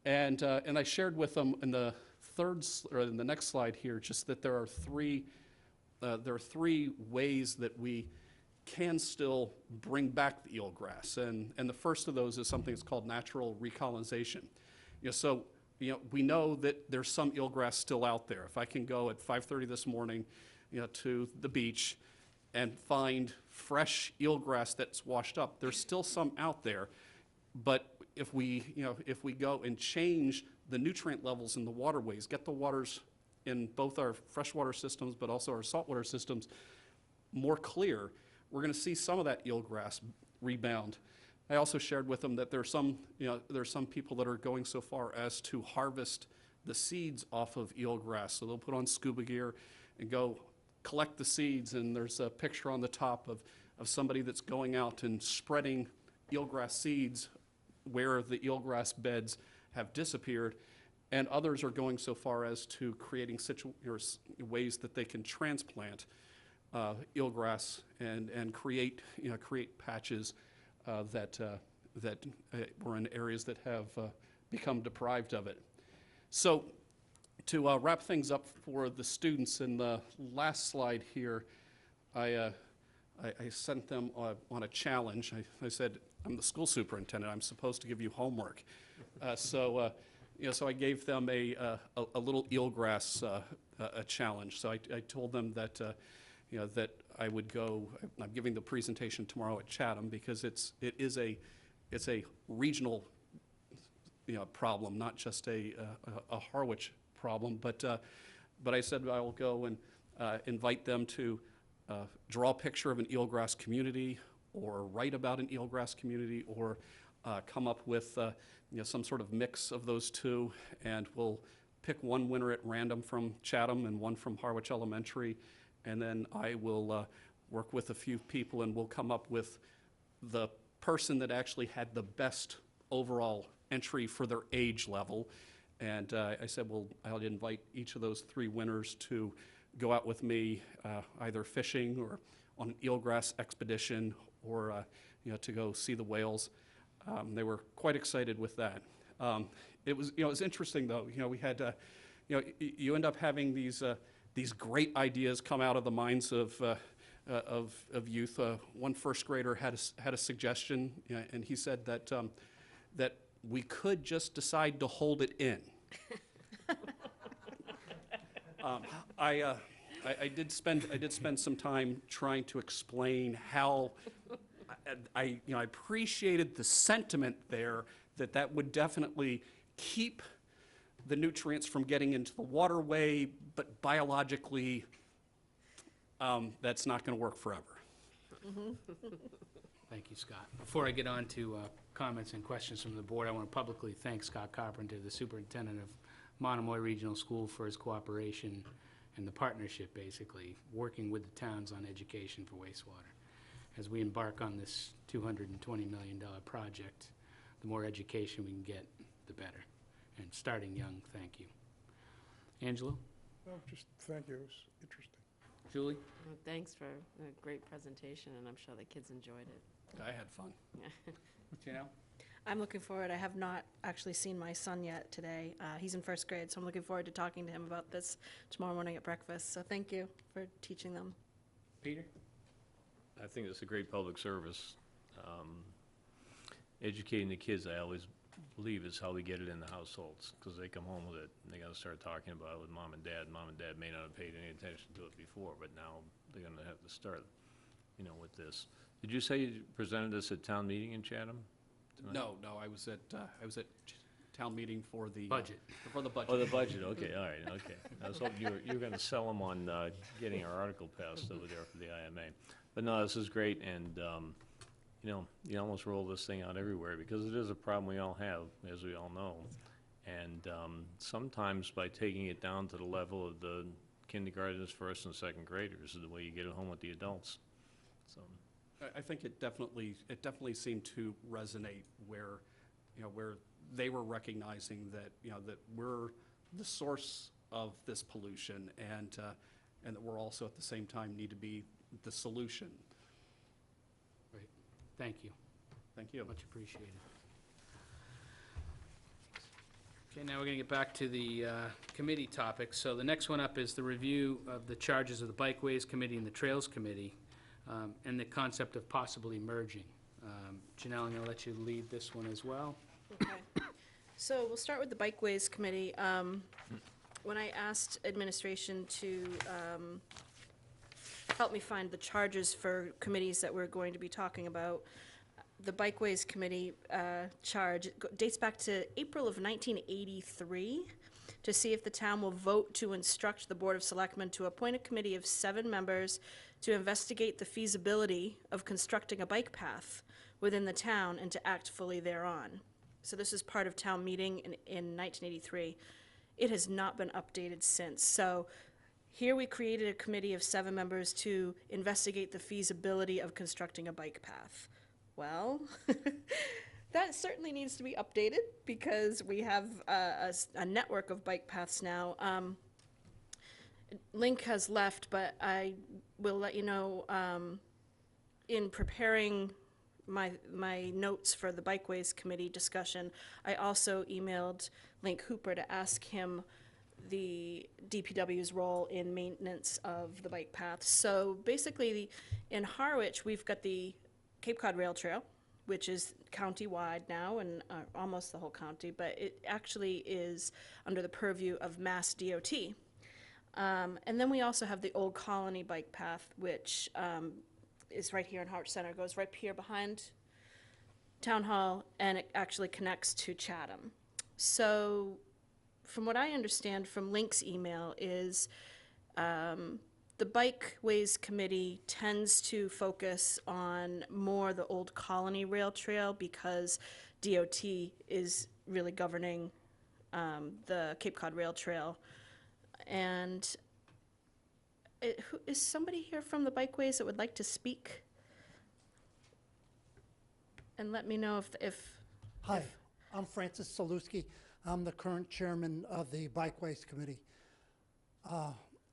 And I shared with them in the in the next slide here just that there are three ways that we can still bring back the eelgrass. And the first of those is something that's called natural recolonization. So we know that there's some eelgrass still out there. If I can go at 5:30 this morning to the beach and find fresh eelgrass that's washed up, there's still some out there. But if we go and change the nutrient levels in the waterways, get the waters in both our freshwater systems but also our saltwater systems more clear, we're going to see some of that eelgrass rebound. I also shared with them that there's some people that are going so far as to harvest the seeds off of eelgrass. So they'll put on scuba gear and go collect the seeds, and there's a picture on the top of somebody that's going out and spreading eelgrass seeds where the eelgrass beds have disappeared, and others are going so far as to creating ways that they can transplant eelgrass and create patches that were in areas that have become deprived of it. So to wrap things up for the students, in the last slide here, I sent them on a challenge. I said, I'm the school superintendent. I'm supposed to give you homework. So I gave them a little eelgrass a challenge. So I told them that that I would go. I'm giving the presentation tomorrow at Chatham because it's a regional problem, not just a Harwich problem. But I said I will go and invite them to draw a picture of an eelgrass community, or write about an eelgrass community, or come up with some sort of mix of those two, and we'll pick one winner at random from Chatham and one from Harwich Elementary, and then I will work with a few people, and we'll come up with the person that actually had the best overall entry for their age level. And I said, well, I'll invite each of those three winners to go out with me, either fishing or on an eelgrass expedition, or to go see the whales. They were quite excited with that. It was interesting though. We had you end up having these great ideas come out of the minds of youth. One first grader had a suggestion, and he said that that we could just decide to hold it in. I did spend some time trying to explain how I appreciated the sentiment there, that would definitely keep the nutrients from getting into the waterway, but biologically that's not going to work forever. Thank you, Scott. Before I get on to comments and questions from the board, I want to publicly thank Scott Carpenter, the superintendent of Monomoy Regional School, for his cooperation and the partnership, basically, working with the towns on education for wastewater. As we embark on this $220 million project, the more education we can get, the better. And starting young, thank you. Angelo? No, just thank you. It was interesting. Julie? Well, thanks for a great presentation, and I'm sure the kids enjoyed it. I had fun. Janelle? I'm looking forward. I have not actually seen my son yet today. He's in first grade, so I'm looking forward to talking to him about this tomorrow morning at breakfast. So thank you for teaching them. Peter? I think it's a great public service. Educating the kids, I always believe, is how we get it in the households, because they come home with it and they got to start talking about it with mom and dad. Mom and dad may not have paid any attention to it before, but now they're going to have to start, with this. Did you say you presented this at town meeting in Chatham tonight? No, I was at town meeting for the Budget. For the budget. Oh, the budget, okay, all right, okay. I was hoping you were going to sell them on getting our article passed over there for the IMA. But no, this is great, and you almost roll this thing out everywhere, because it is a problem we all have, as we all know. And sometimes by taking it down to the level of the kindergartners, first and second graders, is the way you get it home with the adults. So I think it definitely seemed to resonate where, where they were recognizing that, that we're the source of this pollution and that we're also at the same time need to be the solution. Great. Thank you. Thank you. Much appreciated. Okay, now we're going to get back to the committee topics. So the next one up is the review of the charges of the Bikeways Committee and the Trails Committee, and the concept of possibly merging. Janelle, I'm going to let you lead this one as well. Okay. So we'll start with the Bikeways Committee. When I asked administration to help me find the charges for committees that we're going to be talking about, the Bikeways Committee charge dates back to April of 1983 to see if the town will vote to instruct the Board of Selectmen to appoint a committee of 7 members to investigate the feasibility of constructing a bike path within the town and to act fully thereon. So this is part of town meeting in 1983. It has not been updated since. So here we created a committee of 7 members to investigate the feasibility of constructing a bike path. Well, that certainly needs to be updated because we have a network of bike paths now. Link has left, but I will let you know, in preparing my notes for the Bikeways Committee discussion, I also emailed Link Hooper to ask him the DPW's role in maintenance of the bike paths. So basically, in Harwich, we've got the Cape Cod Rail Trail, which is county-wide now and almost the whole county, but it actually is under the purview of Mass DOT. And then we also have the Old Colony Bike Path, which is right here in Harwich Center, goes right here behind Town Hall, and it actually connects to Chatham. So from what I understand from Link's email is the Bikeways Committee tends to focus on more the Old Colony Rail Trail because DOT is really governing the Cape Cod Rail Trail. And is somebody here from the Bikeways that would like to speak? And let me know if Hi, I'm Francis Saluski. I'm the current chairman of the Bikeways Committee.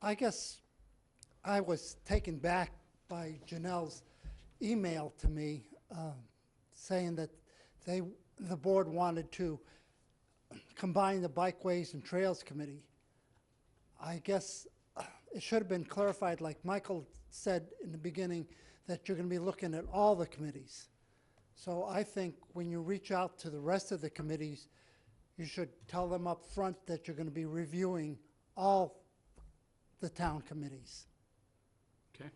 I guess I was taken back by Janelle's email to me saying that the board wanted to combine the Bikeways and Trails Committee. I guess it should have been clarified, like Michael said in the beginning, that you're going to be looking at all the committees. So I think when you reach out to the rest of the committees, you should tell them up front that you're going to be reviewing all the town committees. Okay.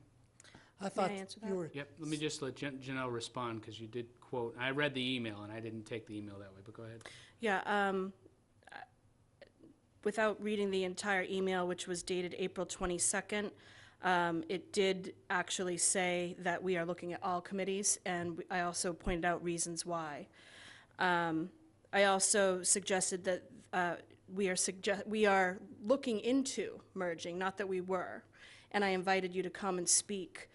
I thought answer that? you were. Yep, let me just let Janelle respond, because you did quote, I read the email, and I didn't take the email that way, but go ahead. Yeah, without reading the entire email, which was dated April 22nd, it did actually say that we are looking at all committees, and I also pointed out reasons why. I also suggested that we are looking into merging, not that we were, and I invited you to come and speak,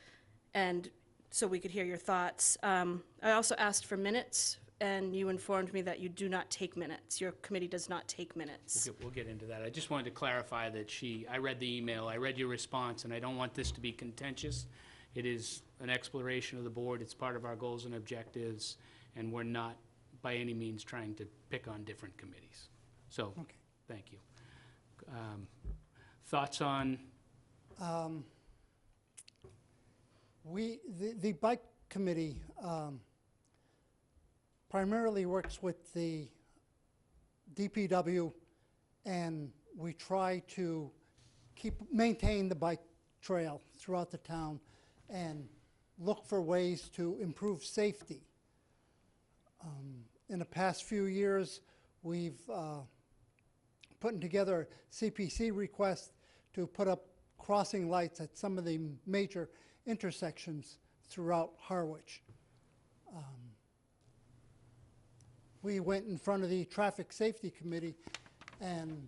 and so we could hear your thoughts. I also asked for minutes, and you informed me that you do not take minutes. Your committee does not take minutes. We'll get into that. I just wanted to clarify that I read the email, I read your response, and I don't want this to be contentious. It is an exploration of the board, it's part of our goals and objectives, and we're not by any means trying to pick on different committees. So, Okay. thank you. Thoughts on? The bike committee primarily works with the DPW, and we try to maintain the bike trail throughout the town and look for ways to improve safety. In the past few years, we've putting together a CPC request to put up crossing lights at some of the major intersections throughout Harwich. We went in front of the Traffic Safety Committee and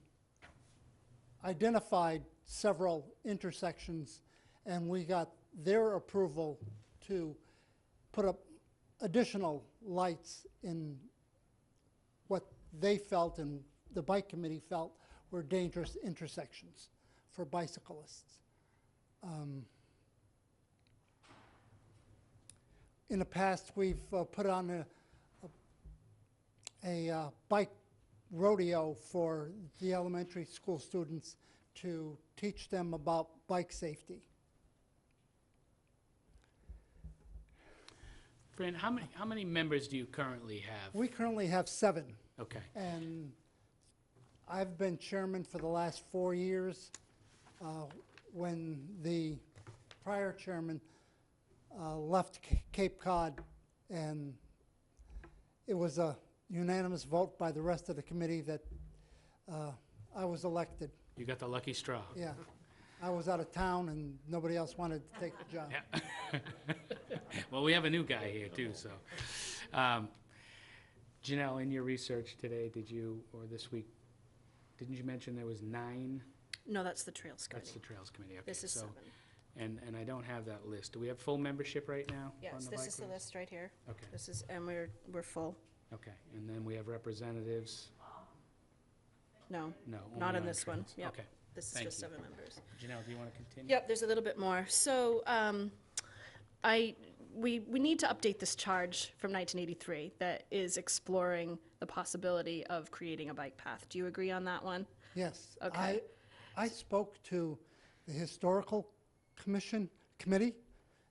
identified several intersections, and we got their approval to put up additional lights in what they felt and the bike committee felt were dangerous intersections for bicyclists. In the past, we've put on a bike rodeo for the elementary school students to teach them about bike safety. Fran, how many members do you currently have? We currently have 7. Okay. And I've been chairman for the last 4 years. When the prior chairman left Cape Cod, and it was a unanimous vote by the rest of the committee that I was elected. You got the lucky straw. Yeah. I was out of town and nobody else wanted to take the job. Yeah. Well, we have a new guy here too, so. Janelle, in your research today, did you, or this week, didn't you mention there was 9? No, that's the Trails Committee. That's the Trails Committee, okay. This is so- 7. And I don't have that list. Do we have full membership right now? on Yes, the this bike is the race? list right here. Okay, This is, and we're full. okay. And then we have representatives? No, No. not only in on this one. trails. Yep. Okay. This is Thank just you. 7 members. Janelle, do you want to continue? Yep, there's a little bit more. So we need to update this charge from 1983 that is exploring the possibility of creating a bike path. Do you agree on that one? Yes. Okay. I spoke to the Historical Committee,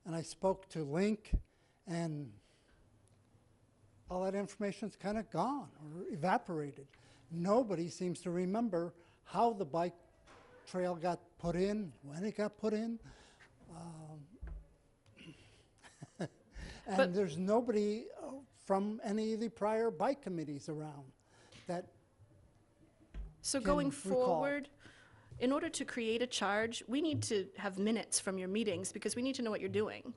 and I spoke to Link, and all that information's kind of gone or evaporated. Nobody seems to remember how the bike trail got put in, when it got put in. And But- there's nobody from any of the prior bike committees around that So can going recall. forward, in order to create a charge, we need to have minutes from your meetings because we need to know what you're doing.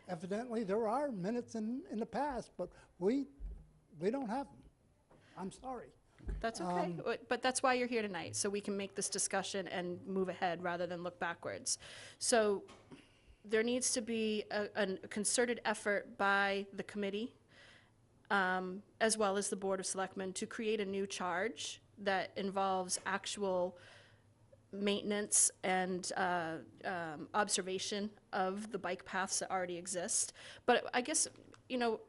evidently there are minutes in the past, but we don't have them. I'm sorry. That's okay, but that's why you're here tonight, so we can make this discussion and move ahead rather than look backwards. So there needs to be a concerted effort by the committee, as well as the Board of Selectmen, to create a new charge that involves actual maintenance and observation of the bike paths that already exist. But I guess,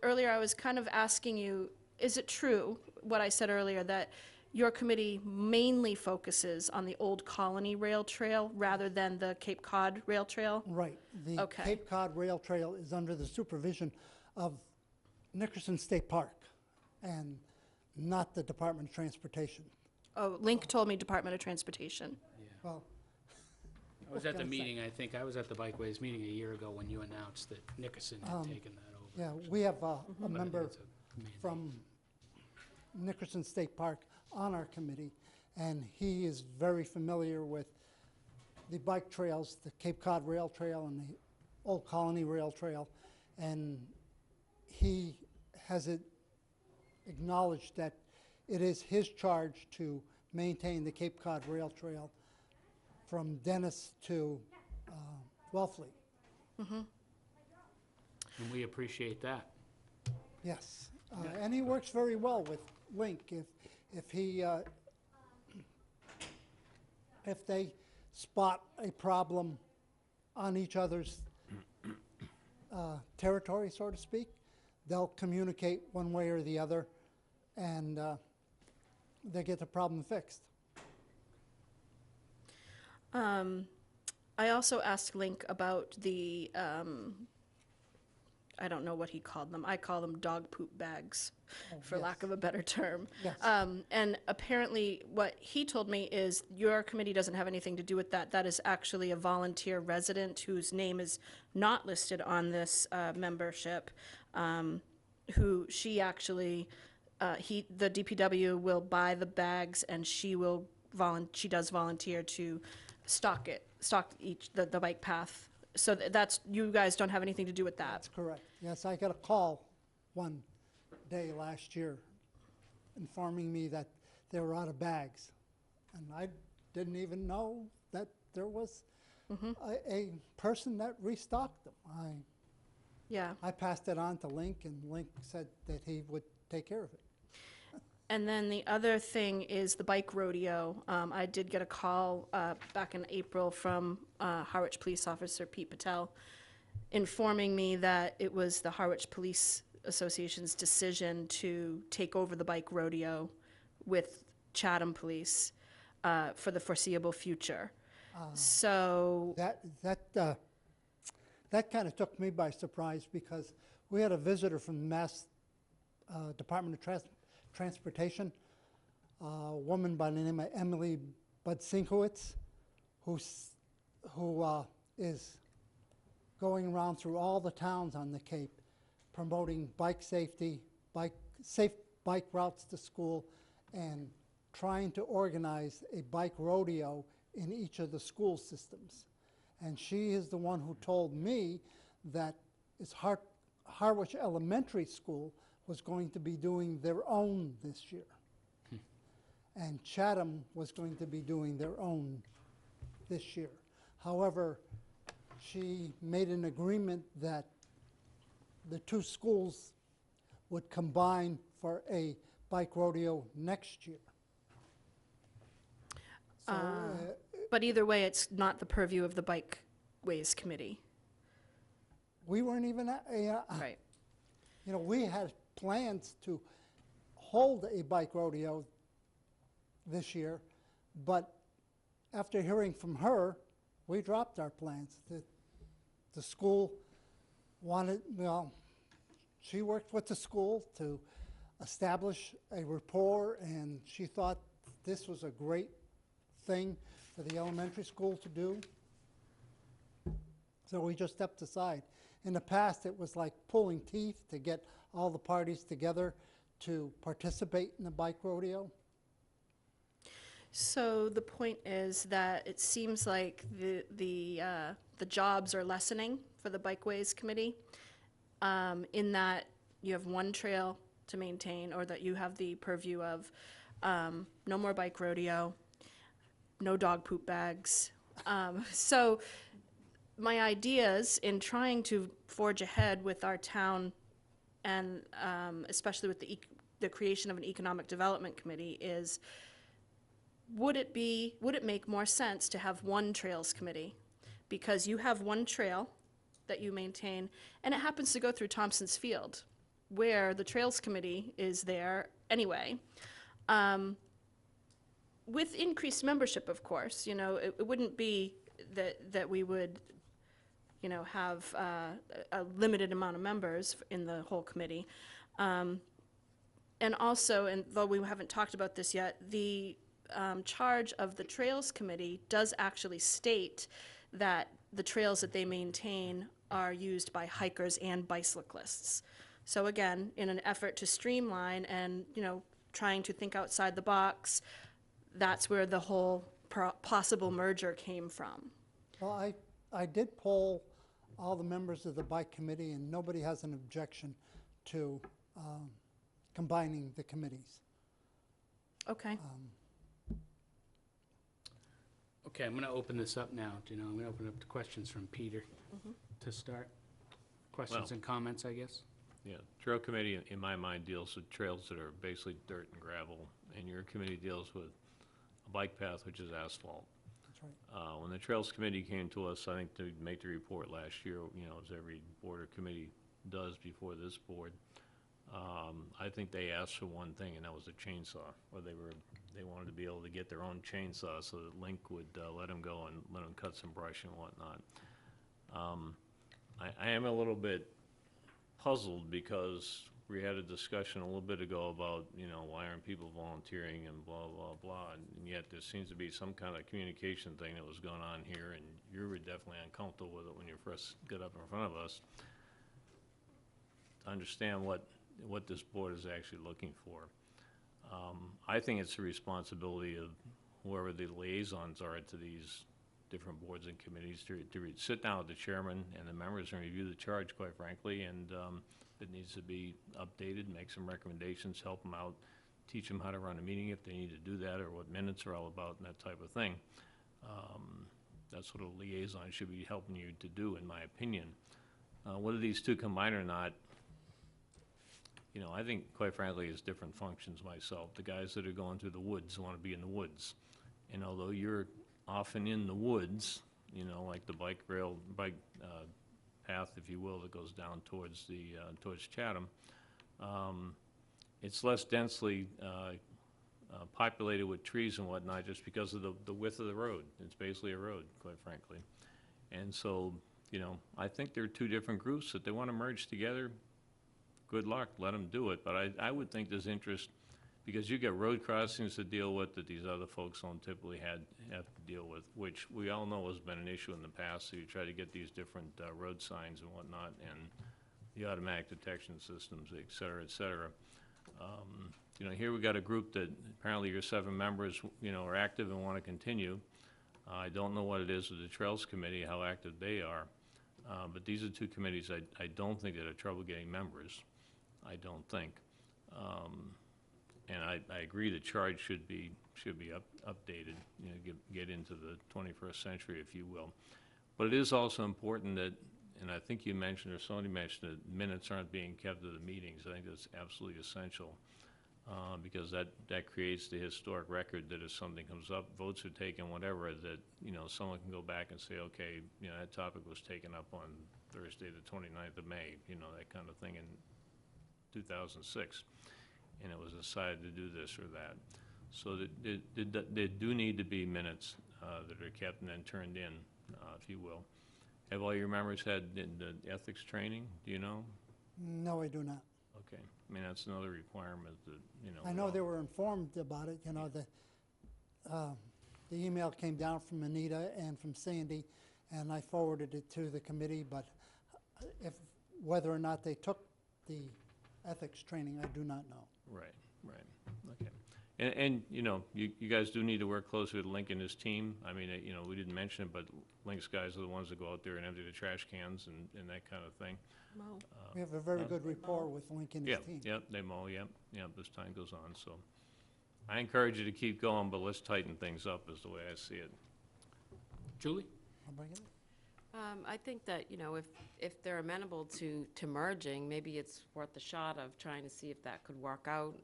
earlier I was kind of asking you, is it true, what I said earlier, that your committee mainly focuses on the Old Colony Rail Trail rather than the Cape Cod Rail Trail? Right. The Okay. Cape Cod Rail Trail is under the supervision of Nickerson State Park and not the Department of Transportation. Oh, Link told me Department of Transportation. Well, I was at the meeting, I think, I was at the Bikeways meeting a year ago when you announced that Nickerson had taken that over. yeah, we have a But I think member it's a mandate. from Nickerson State Park on our committee, and he is very familiar with the bike trails, the Cape Cod Rail Trail and the Old Colony Rail Trail, and he has acknowledged that it is his charge to maintain the Cape Cod Rail Trail from Dennis to Wellfleet. And we appreciate that. Yes, and he works very well with Link. If they spot a problem on each other's territory, so to speak, they'll communicate one way or the other, and they get the problem fixed. I also asked Link about the, I don't know what he called them. I call them dog poop bags, for lack of a better term. Yes. And apparently, what he told me is your committee doesn't have anything to do with that. That is actually a volunteer resident whose name is not listed on this membership, who she actually, the DPW will buy the bags, and she does volunteer to stock the bike path. So that's, you guys don't have anything to do with that? That's correct. Yes, I got a call one day last year informing me that they were out of bags. And I didn't even know that there was a person that restocked them. Yeah. I passed it on to Link, and Link said that he would take care of it. And then the other thing is the bike rodeo. I did get a call back in April from Harwich Police Officer Pete Patel informing me that it was the Harwich Police Association's decision to take over the bike rodeo with Chatham Police for the foreseeable future. So That kind of took me by surprise, because we had a visitor from the Mass Department of Transportation, a woman by the name of Emily Budsinkowitz, who is going around through all the towns on the Cape, promoting bike safety, safe bike routes to school, and trying to organize a bike rodeo in each of the school systems. And she is the one who told me that Harwich Elementary School was going to be doing their own this year. And Chatham was going to be doing their own this year. However, she made an agreement that the two schools would combine for a bike rodeo next year. So, but either way, it's not the purview of the Bikeways Committee. we weren't even, Right. you know, we had plans to hold a bike rodeo this year, but after hearing from her, we dropped our plans. The school wanted, well, she worked with the school to establish a rapport, and she thought this was a great thing for the elementary school to do. So we just stepped aside. In the past, it was like pulling teeth to get all the parties together to participate in the bike rodeo. So the point is that it seems like the jobs are lessening for the Bikeways Committee, in that you have one trail to maintain, or that you have the purview of no more bike rodeo, no dog poop bags. So my ideas in trying to forge ahead with our town, and especially with the creation of an economic development committee, is would it make more sense to have one trails committee? Because you have one trail that you maintain, and it happens to go through Thompson's Field, where the trails committee is there anyway. With increased membership, of course, you know, it wouldn't be that we would, you know, have a limited amount of members in the whole committee. And also, and though we haven't talked about this yet, the charge of the Trails Committee does actually state that the trails that they maintain are used by hikers and bicyclists. So again, in an effort to streamline and, you know, trying to think outside the box, that's where the whole possible merger came from. Well, I did poll all the members of the bike committee, and nobody has an objection to combining the committees. Okay. Okay, I'm going to open this up now. I'm going to open up to questions from Peter to start. Questions Well- and comments, I guess? Yeah, trail committee, in my mind, deals with trails that are basically dirt and gravel, and your committee deals with a bike path, which is asphalt. That's right. When the Trails Committee came to us, I think to make the report last year, you know, as every board or committee does before this board, I think they asked for one thing, and that was a chainsaw, or they wanted to be able to get their own chainsaw so that Link would let them go and let them cut some brush and whatnot. I am a little bit puzzled because we had a discussion a little bit ago about, you know, why aren't people volunteering and blah, blah, blah, and yet there seems to be some kind of communication thing that was going on here, and you were definitely uncomfortable with it when you first got up in front of us, to understand what this board is actually looking for. I think it's the responsibility of whoever the liaisons are to these different boards and committees to sit down with the chairman and the members and review the charge, quite frankly, and if it needs to be updated, make some recommendations, help them out, teach them how to run a meeting if they need to do that, or what minutes are all about and that type of thing. That's what a liaison should be helping you to do, in my opinion. Whether these two combine or not, you know, I think, quite frankly, it's different functions myself. The guys that are going through the woods want to be in the woods. And although you're often in the woods, you know, like the bike path, if you will, that goes down towards towards Chatham, it's less densely populated with trees and whatnot just because of the width of the road. It's basically a road, quite frankly. And so, you know, I think there are two different groups that they want to merge together. Good luck, let them do it. But I would think there's interest, because you get road crossings to deal with that these other folks don't typically have to deal with, which we all know has been an issue in the past. So you try to get these different road signs and whatnot, and the automatic detection systems, et cetera, et cetera. You know, here we got a group that apparently your 7 members, you know, are active and want to continue. I don't know what it is with the Trails Committee, how active they are. But these are 2 committees I don't think that have trouble getting members. I don't think. And I agree the charge should be updated, you know, get into the 21st century, if you will. But it is also important that, and I think you mentioned, or somebody mentioned, that minutes aren't being kept of the meetings. I think that's absolutely essential, because that creates the historic record that if something comes up, votes are taken, whatever, that, you know, someone can go back and say, okay, you know, that topic was taken up on Thursday, the 29th of May, you know, that kind of thing in 2006. And it was decided to do this or that. So there do need to be minutes that are kept and then turned in, if you will. Have all your members had the ethics training, do you know? No, I do not. Okay, I mean, that's another requirement that, you know. I know they were informed about it, you know, the email came down from Anita and from Sandy, and I forwarded it to the committee, but whether or not they took the ethics training, I do not know. Right, okay. And you know, you guys do need to work closely with Link and his team. I mean, you know, we didn't mention it, but Link's guys are the ones that go out there and empty the trash cans and that kind of thing. We have a very good rapport with Link and his team. Yep, they mow, yep, as time goes on, so. I encourage you to keep going, but let's tighten things up is the way I see it. Julie? I'll bring it. I think that, you know, if they're amenable to merging, maybe it's worth a shot of trying to see if that could work out,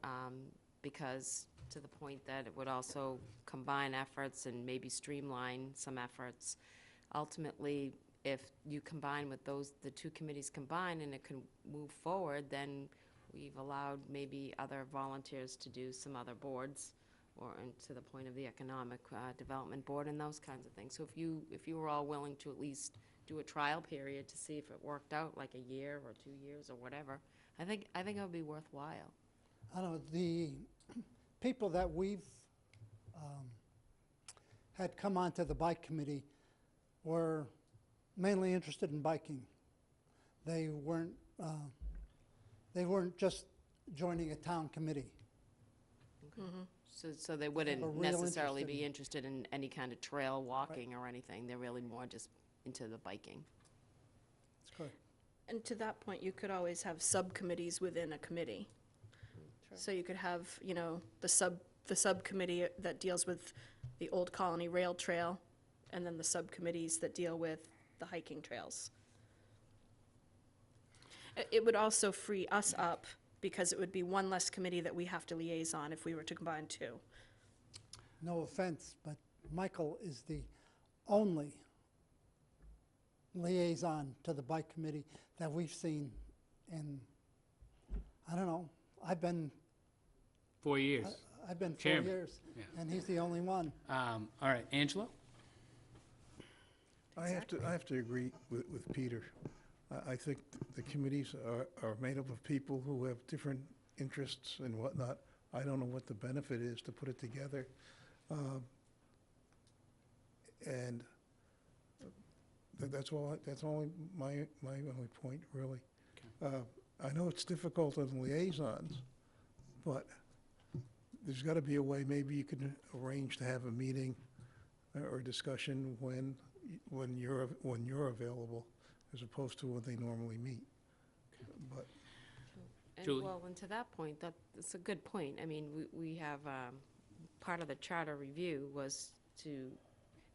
because to the point that it would also combine efforts and maybe streamline some efforts. Ultimately, if you combine with the 2 committees combine and it can move forward, then we've allowed maybe other volunteers to do some other boards, and to the point of the Economic Development Board and those kinds of things. So if you were all willing to at least do a trial period to see if it worked out, like a year or 2 years or whatever, I think it would be worthwhile. I don't know, the people that we've had come onto the bike committee were mainly interested in biking. They weren't just joining a town committee. So they wouldn't real necessarily interest in be interested in any kind of trail walking or anything. They're really more just into the biking. That's correct. And to that point, you could always have subcommittees within a committee. So you could have, you know, the subcommittee that deals with the Old Colony Rail Trail, and then the subcommittees that deal with the hiking trails. It would also free us up, because it would be one less committee that we have to liaise on if we were to combine 2. No offense, but Michael is the only liaison to the bike committee that we've seen in, I don't know, I've been 4 years. I've been 4 Chairman. years, Yeah. and he's the only one. All right, Angelo? I have to agree with Peter. I think the committees are made up of people who have different interests and whatnot. I don't know what the benefit is to put it together. And that's only my only point, really. I know it's difficult on liaisons, but there's got to be a way, maybe you can arrange to have a meeting or discussion when you're available, as opposed to when they normally meet. But Julie? Well, and to that point, that's a good point. I mean, we have, part of the charter review was to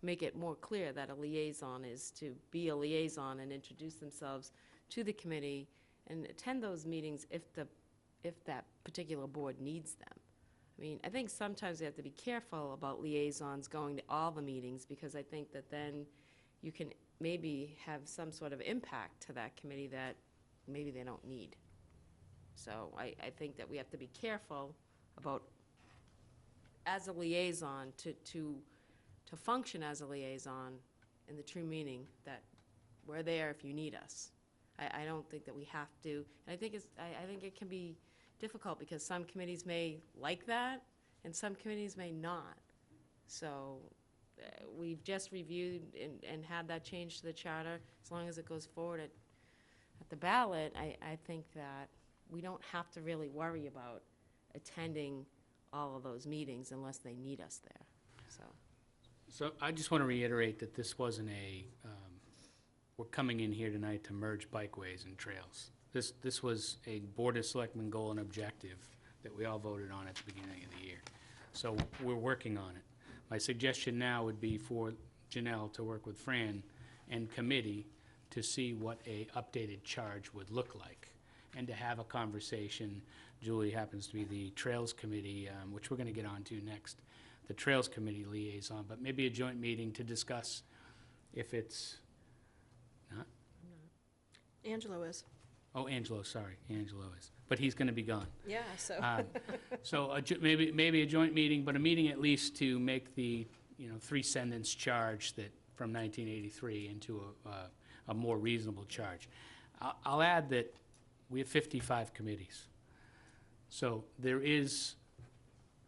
make it more clear that a liaison is to be a liaison and introduce themselves to the committee and attend those meetings if that particular board needs them. I mean, I think sometimes we have to be careful about liaisons going to all the meetings, because I think that then you can maybe have some sort of impact to that committee that maybe they don't need. So I think that we have to be careful about, as a liaison, to function as a liaison in the true meaning that we're there if you need us. I don't think that we have to, and I think it can be difficult because some committees may like that and some committees may not. So we've just reviewed and had that change to the charter. As long as it goes forward at the ballot, I think that we don't have to really worry about attending all of those meetings unless they need us there, so. So I just want to reiterate that this wasn't we're coming in here tonight to merge bikeways and trails. This was a Board of Selectmen goal and objective that we all voted on at the beginning of the year. So we're working on it. My suggestion now would be for Janelle to work with Fran and committee to see what a updated charge would look like, and to have a conversation. Julie happens to be the Trails Committee, which we're going to get on to next, the Trails Committee liaison, but maybe a joint meeting to discuss if it's not. Angelo is. Oh, Angelo, sorry, Angelo is, but he's going to be gone. Yeah, so. So maybe a joint meeting, but a meeting at least to make the 3-sentence charge that from 1983 into a more reasonable charge. I'll add that we have 55 committees. So there is,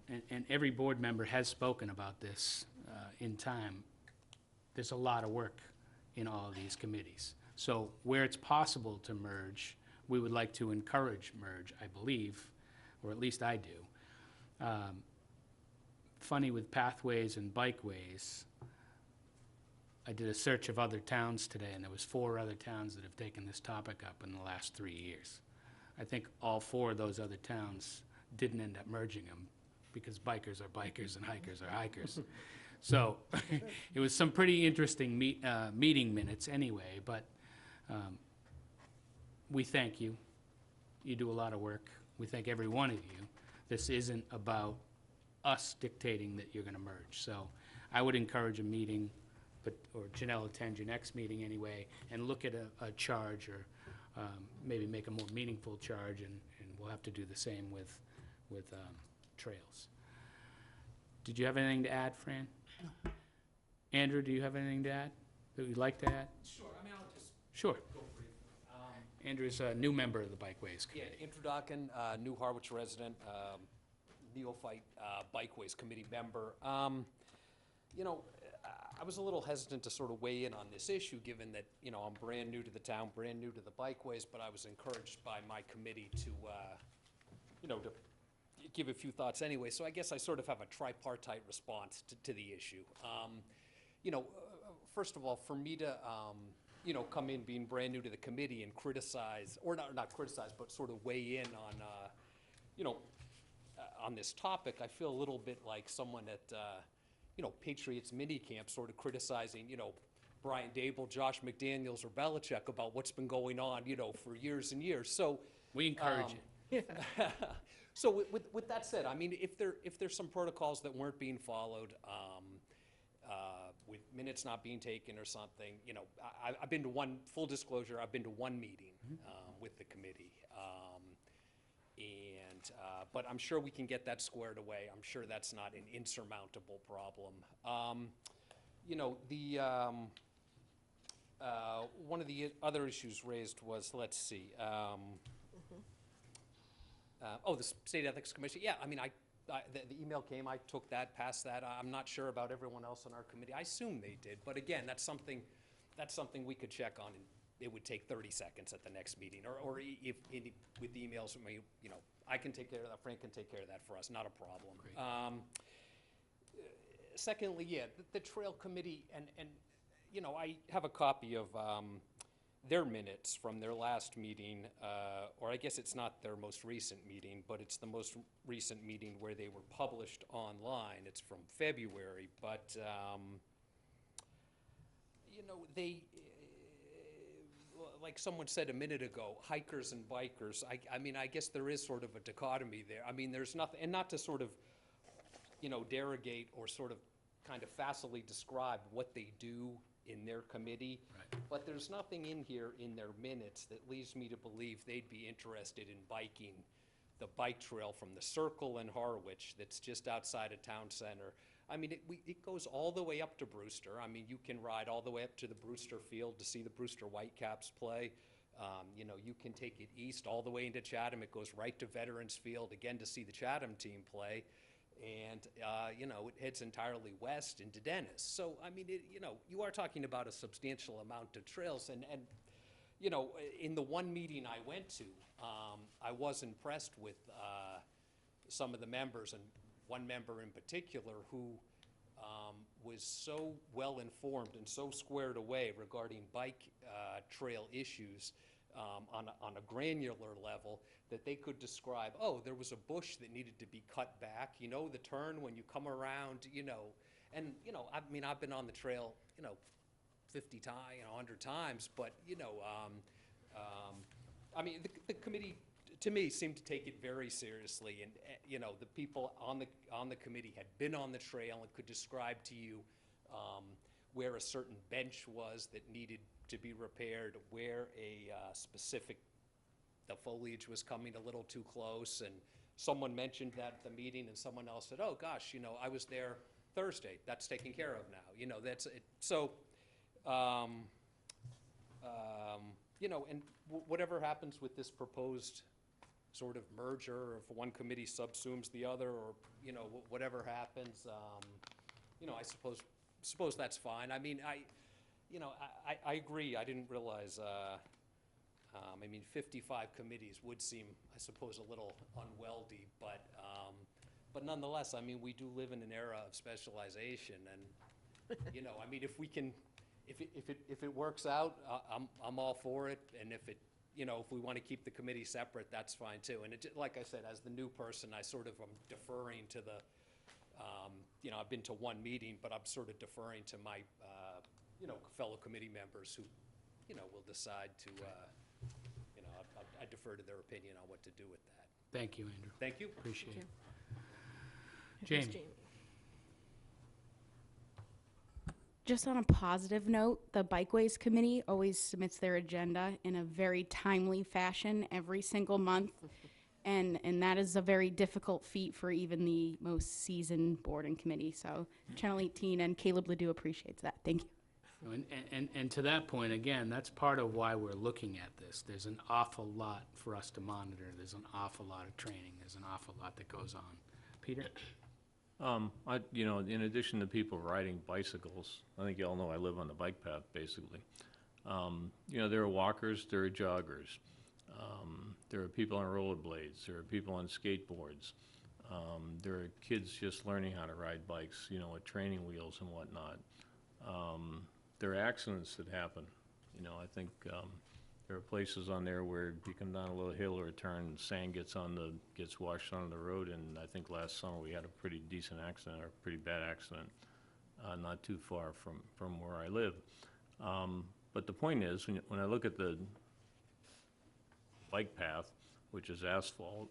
and every board member has spoken about this in time, there's a lot of work in all of these committees. So where it's possible to merge, we would like to encourage merge, I believe, or at least I do. Funny with pathways and bikeways, I did a search of other towns today, and there was 4 other towns that have taken this topic up in the last 3 years. I think all 4 of those other towns didn't end up merging them because bikers are bikers and hikers are hikers. So it was some pretty interesting meeting minutes anyway, but we thank you. You do a lot of work. We thank every one of you. This isn't about us dictating that you're going to merge. So I would encourage a meeting, or Janelle attend your next meeting anyway, and look at a charge, or maybe make a more meaningful charge, and we'll have to do the same with trails. Did you have anything to add, Fran? No. Andrew, do you have anything to add that you'd like to add? Sure, I mean, I'll just Sure. go brief. Andrew's a new member of the Bikeways Yeah, Committee. introduction, new Harwich resident, neophyte Bikeways Committee member. I was a little hesitant to sort of weigh in on this issue, given that, I'm brand new to the town, brand new to the Bikeways, but I was encouraged by my committee to give a few thoughts anyway. So I guess I sort of have a tripartite response to the issue. First of all, for me to, come in being brand new to the committee and criticize, or not criticize, but sort of weigh in on, on this topic, I feel a little bit like someone at, Patriots minicamp sort of criticizing, Brian Dable, Josh McDaniels, or Belichick about what's been going on, for years and years. So we encourage it. So with that said, I mean, if there's some protocols that weren't being followed, with minutes not being taken or something, I've been to one, full disclosure, I've been to one meeting with the committee. But I'm sure we can get that squared away. I'm sure that's not an insurmountable problem. One of the other issues raised was, let's see, the State Ethics Commission. Yeah, I mean, the email came, I took that, passed that. I'm not sure about everyone else on our committee. I assume they did, but again, that's something we could check on, and it would take 30 seconds at the next meeting, or if with emails from me, I can take care of that. Frank can take care of that for us. Not a problem. Secondly, yeah, the Trail Committee, and I have a copy of their minutes from their last meeting, or I guess it's not their most recent meeting, but it's the most recent meeting where they were published online. It's from February, but they, like someone said a minute ago, hikers and bikers, I mean, I guess there is sort of a dichotomy there. I mean, there's nothing, and not to sort of, you know, derogate or sort of kind of facilely describe what they do in their committee. Right. But there's nothing in here in their minutes that leads me to believe they'd be interested in biking the bike trail from the Circle in Harwich that's just outside of town center. I mean, it goes all the way up to Brewster. I mean, you can ride all the way up to the Brewster Field to see the Brewster Whitecaps play. You know, you can take it east all the way into Chatham. It goes right to Veterans Field, again, to see the Chatham team play. And, you know, it heads entirely west into Dennis. So, I mean, you know, you are talking about a substantial amount of trails. And you know, in the one meeting I went to, I was impressed with some of the members, and one member in particular who was so well informed and so squared away regarding bike trail issues on a granular level that they could describe, oh, there was a bush that needed to be cut back, you know, the turn when you come around, you know. And, you know, I mean, I've been on the trail, you know, 50 times, you know, 100 times, but, you know, I mean, the committee, to me, seemed to take it very seriously, and, you know, the people on the committee had been on the trail and could describe to you where a certain bench was that needed to be repaired, where a specific, the foliage was coming a little too close, and someone mentioned that at the meeting, and someone else said, oh, gosh, you know, I was there Thursday, that's taken care of now, you know, that's it. So, you know, and whatever happens with this proposed sort of merger, or if one committee subsumes the other, or, you know, whatever happens, you know, I suppose that's fine. I mean, you know, I agree. I didn't realize, I mean, 55 committees would seem, I suppose, a little unwieldy, but nonetheless, I mean, we do live in an era of specialization, and, you know, I mean, if we can, if it works out, I'm all for it, and if it, you know, if we want to keep the committee separate, that's fine too. And it, like I said, as the new person, I sort of am deferring to the, you know, I've been to one meeting, but I'm sort of deferring to my, you know, fellow committee members who, you know, will decide to, you know, I defer to their opinion on what to do with that. Thank you, Andrew. Thank you. Appreciate Thank it. Jamie. Just on a positive note, the Bikeways Committee always submits their agenda in a very timely fashion every single month. And that is a very difficult feat for even the most seasoned board and committee. So Channel 18 and Caleb Ledoux appreciates that. Thank you. And to that point, again, that's part of why we're looking at this. There's an awful lot for us to monitor. There's an awful lot of training. There's an awful lot that goes on. Peter? You know, in addition to people riding bicycles, I think you all know I live on the bike path, basically. You know, there are walkers, there are joggers. There are people on rollerblades, there are people on skateboards. There are kids just learning how to ride bikes, you know, with training wheels and whatnot. There are accidents that happen. You know, I think there are places on there where you come down a little hill or a turn, and sand gets washed on the road, and I think last summer we had a pretty decent accident, or a pretty bad accident, not too far from where I live. But the point is, when I look at the bike path, which is asphalt,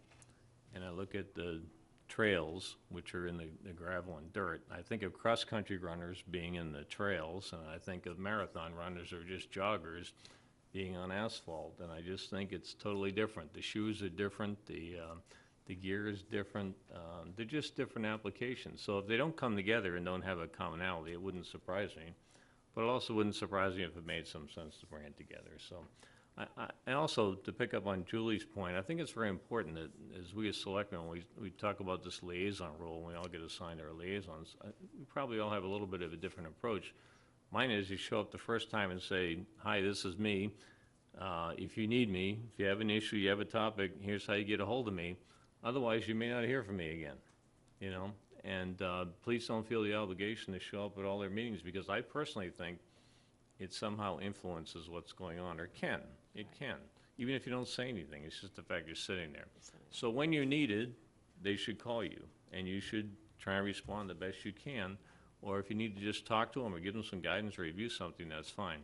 and I look at the trails, which are in the gravel and dirt, I think of cross-country runners being in the trails, and I think of marathon runners or just joggers being on asphalt, and I just think it's totally different. The shoes are different, the gear is different, they're just different applications. So if they don't come together and don't have a commonality, it wouldn't surprise me, but it also wouldn't surprise me if it made some sense to bring it together. So, and also, to pick up on Julie's point, I think it's very important that as we as selectmen, we talk about this liaison role, and we all get assigned our liaisons, we probably all have a little bit of a different approach. Mine is you show up the first time and say, hi, this is me. If you need me, if you have an issue, you have a topic, here's how you get a hold of me. Otherwise, you may not hear from me again, you know? And please don't feel the obligation to show up at all their meetings, because I personally think it somehow influences what's going on, or can. It can. Even if you don't say anything, it's just the fact you're sitting there. So when you're needed, they should call you, and you should try and respond the best you can. Or if you need to just talk to them or give them some guidance or review something, that's fine.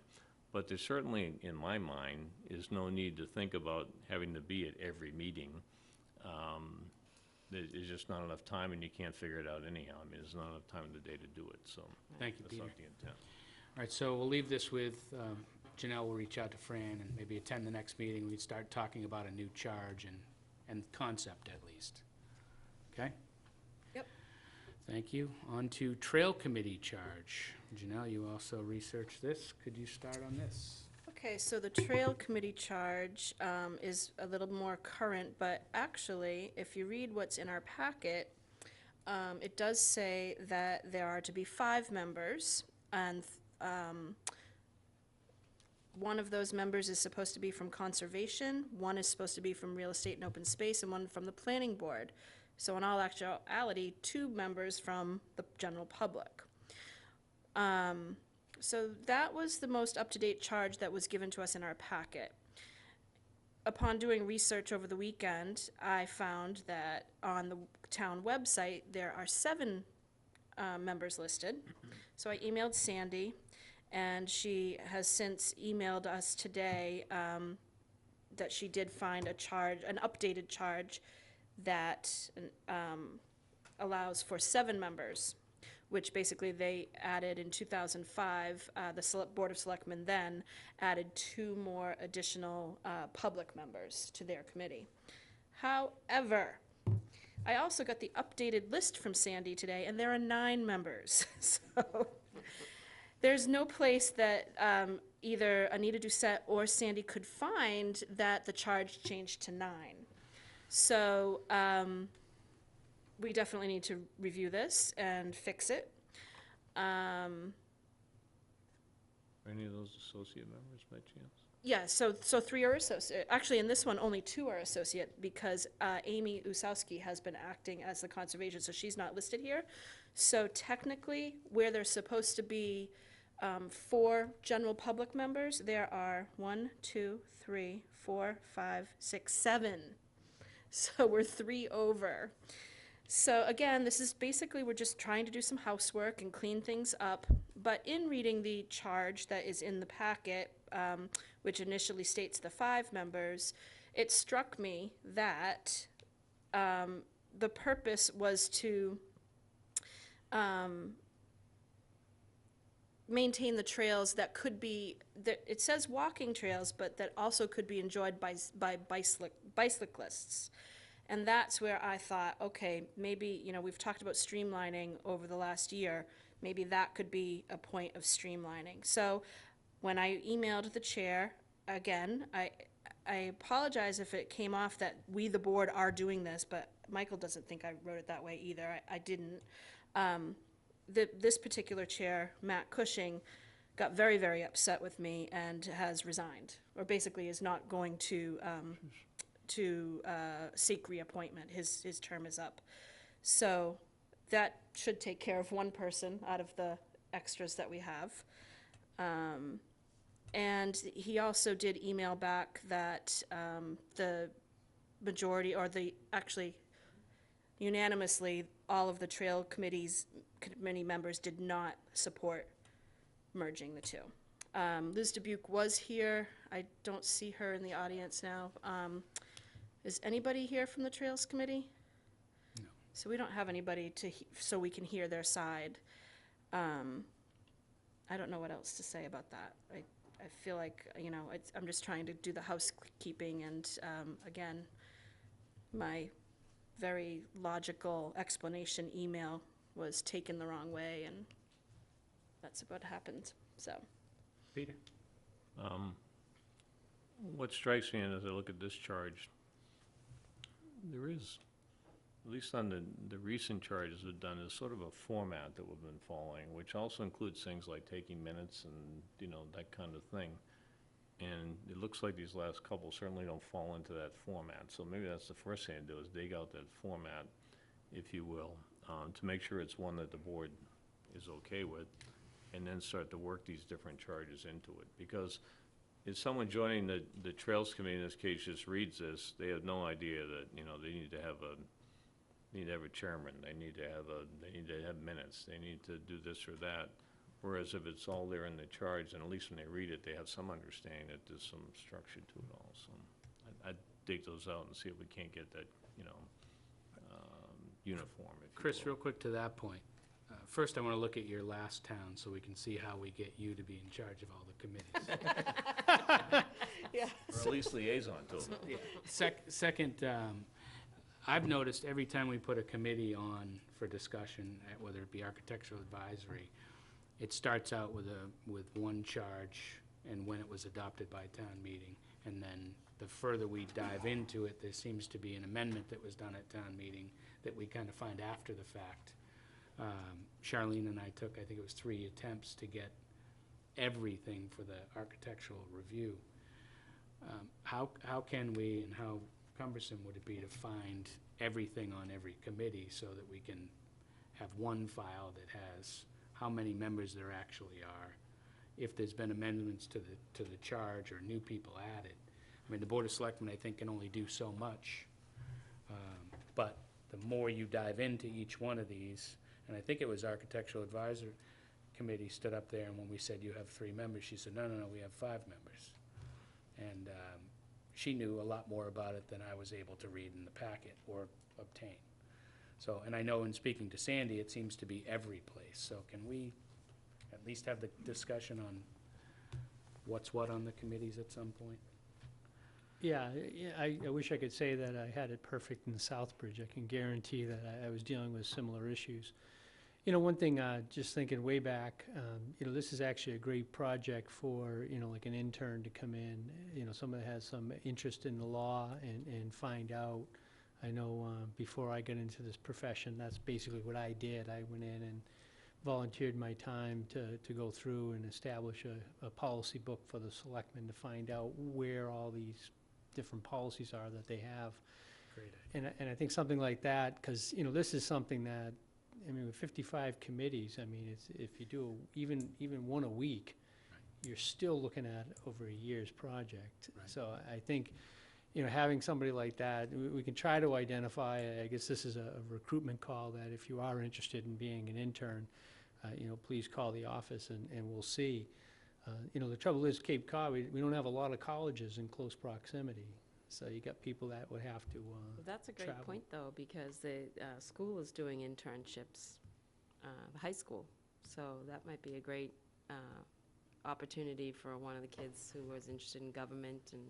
But there certainly, in my mind, is no need to think about having to be at every meeting. There's just not enough time, and you can't figure it out anyhow. I mean, there's not enough time in the day to do it, so. Thank you, That's Peter. not the intent. All right, so we'll leave this with, Janelle will reach out to Fran and maybe attend the next meeting. We'd start talking about a new charge and concept at least. Okay? Yep. Thank you. On to Trail Committee charge. Janelle, you also researched this. Could you start on this? Okay, so the Trail Committee charge is a little more current, but actually, if you read what's in our packet, it does say that there are to be 5 members, and one of those members is supposed to be from Conservation, one is supposed to be from Real Estate and Open Space, and one from the Planning Board. So in all actuality, 2 members from the general public. So that was the most up-to-date charge that was given to us in our packet. Upon doing research over the weekend, I found that on the town website, there are 7 members listed. So I emailed Sandy, and she has since emailed us today that she did find a charge, an updated charge that allows for 7 members, which basically they added in 2005. The Board of Selectmen then added 2 more additional public members to their committee. However, I also got the updated list from Sandy today, and there are 9 members. So there's no place that either Anita Doucette or Sandy could find that the charge changed to 9. So we definitely need to review this and fix it. Are any of those associate members by chance? Yeah, so 3 are associate. Actually, in this one, only 2 are associate because Amy Usowski has been acting as the conservation, so she's not listed here. So technically, where there's supposed to be 4 general public members, there are 1, 2, 3, 4, 5, 6, 7. So we're 3 over. So again, this is basically, we're just trying to do some housework and clean things up. But in reading the charge that is in the packet, which initially states the 5 members, it struck me that the purpose was to maintain the trails that could be, that it says walking trails, but that also could be enjoyed by bicyclists. And that's where I thought, okay, maybe, you know, we've talked about streamlining over the last year. Maybe that could be a point of streamlining. So when I emailed the chair, again, I apologize if it came off that we, the board, are doing this, but Michael doesn't think I wrote it that way either. I didn't. This particular chair, Matt Cushing, got very, very upset with me and has resigned, or basically is not going to seek reappointment. His term is up. So that should take care of one person out of the extras that we have. And he also did email back that the majority, or actually unanimously, all of the trail committee members did not support merging the 2. Liz Dubuque was here. I don't see her in the audience now. Is anybody here from the Trails Committee? No. So we don't have anybody so we can hear their side. I don't know what else to say about that. I feel like, you know, I'm just trying to do the housekeeping, and again, my very logical explanation email was taken the wrong way, and that's what happened, so. Peter? What strikes me as I look at this charge, there is, at least on the recent charges we've done, is sort of a format that we've been following, which also includes things like taking minutes and, you know, that kind of thing. And it looks like these last couple certainly don't fall into that format. So maybe that's the first thing to do, is dig out that format, if you will, to make sure it's one that the board is okay with, and then start to work these different charges into it. Because if someone joining the Trails Committee in this case just reads this, they have no idea that, you know, they need to have a chairman, they need to have minutes, they need to do this or that. Whereas if it's all there in the charge, then at least when they read it, they have some understanding that there's some structure to it all. So I'd dig those out and see if we can't get that, uniform, if you Chris, will. real quick to that point. First, I want to look at your last town so we can see how we get you to be in charge of all the committees. Yeah. Or at least liaison to them. Second, I've noticed every time we put a committee on for discussion, whether it be architectural advisory, it starts out with one charge and when it was adopted by town meeting. And then the further we dive into it, there seems to be an amendment that was done at town meeting that we kind of find after the fact. Charlene and I took, I think it was 3 attempts to get everything for the architectural review. How can we, and how cumbersome would it be to find everything on every committee so that we can have one file that has how many members there actually are, if there's been amendments to the charge or new people added? I mean, the Board of Selectmen, I think, can only do so much. But the more you dive into each one of these, and I think it was Architectural Advisor Committee stood up there, and when we said you have 3 members, she said, no, we have 5 members. And she knew a lot more about it than I was able to read in the packet or obtain. So, and I know in speaking to Sandy, it seems to be every place. So can we at least have the discussion on what's what on the committees at some point? Yeah, I wish I could say that I had it perfect in Southbridge. I can guarantee that I was dealing with similar issues. One thing, just thinking way back, this is actually a great project for, like an intern to come in, someone that has some interest in the law and find out. I know before I got into this profession, that's basically what I did. I went in and volunteered my time to go through and establish a policy book for the selectmen to find out where all these different policies are that they have. Great. And I think something like that, because, this is something that, with 55 committees, it's, if you do even one a week, you're still looking at over a year's project. Right. So I think, having somebody like that, we can try to identify, I guess this is a recruitment call, that if you are interested in being an intern, please call the office and we'll see. The trouble is Cape Cod, we don't have a lot of colleges in close proximity. So you got people that would have to That's a great travel. point, though, because the school is doing internships, the high school. So that might be a great opportunity for one of the kids who was interested in government and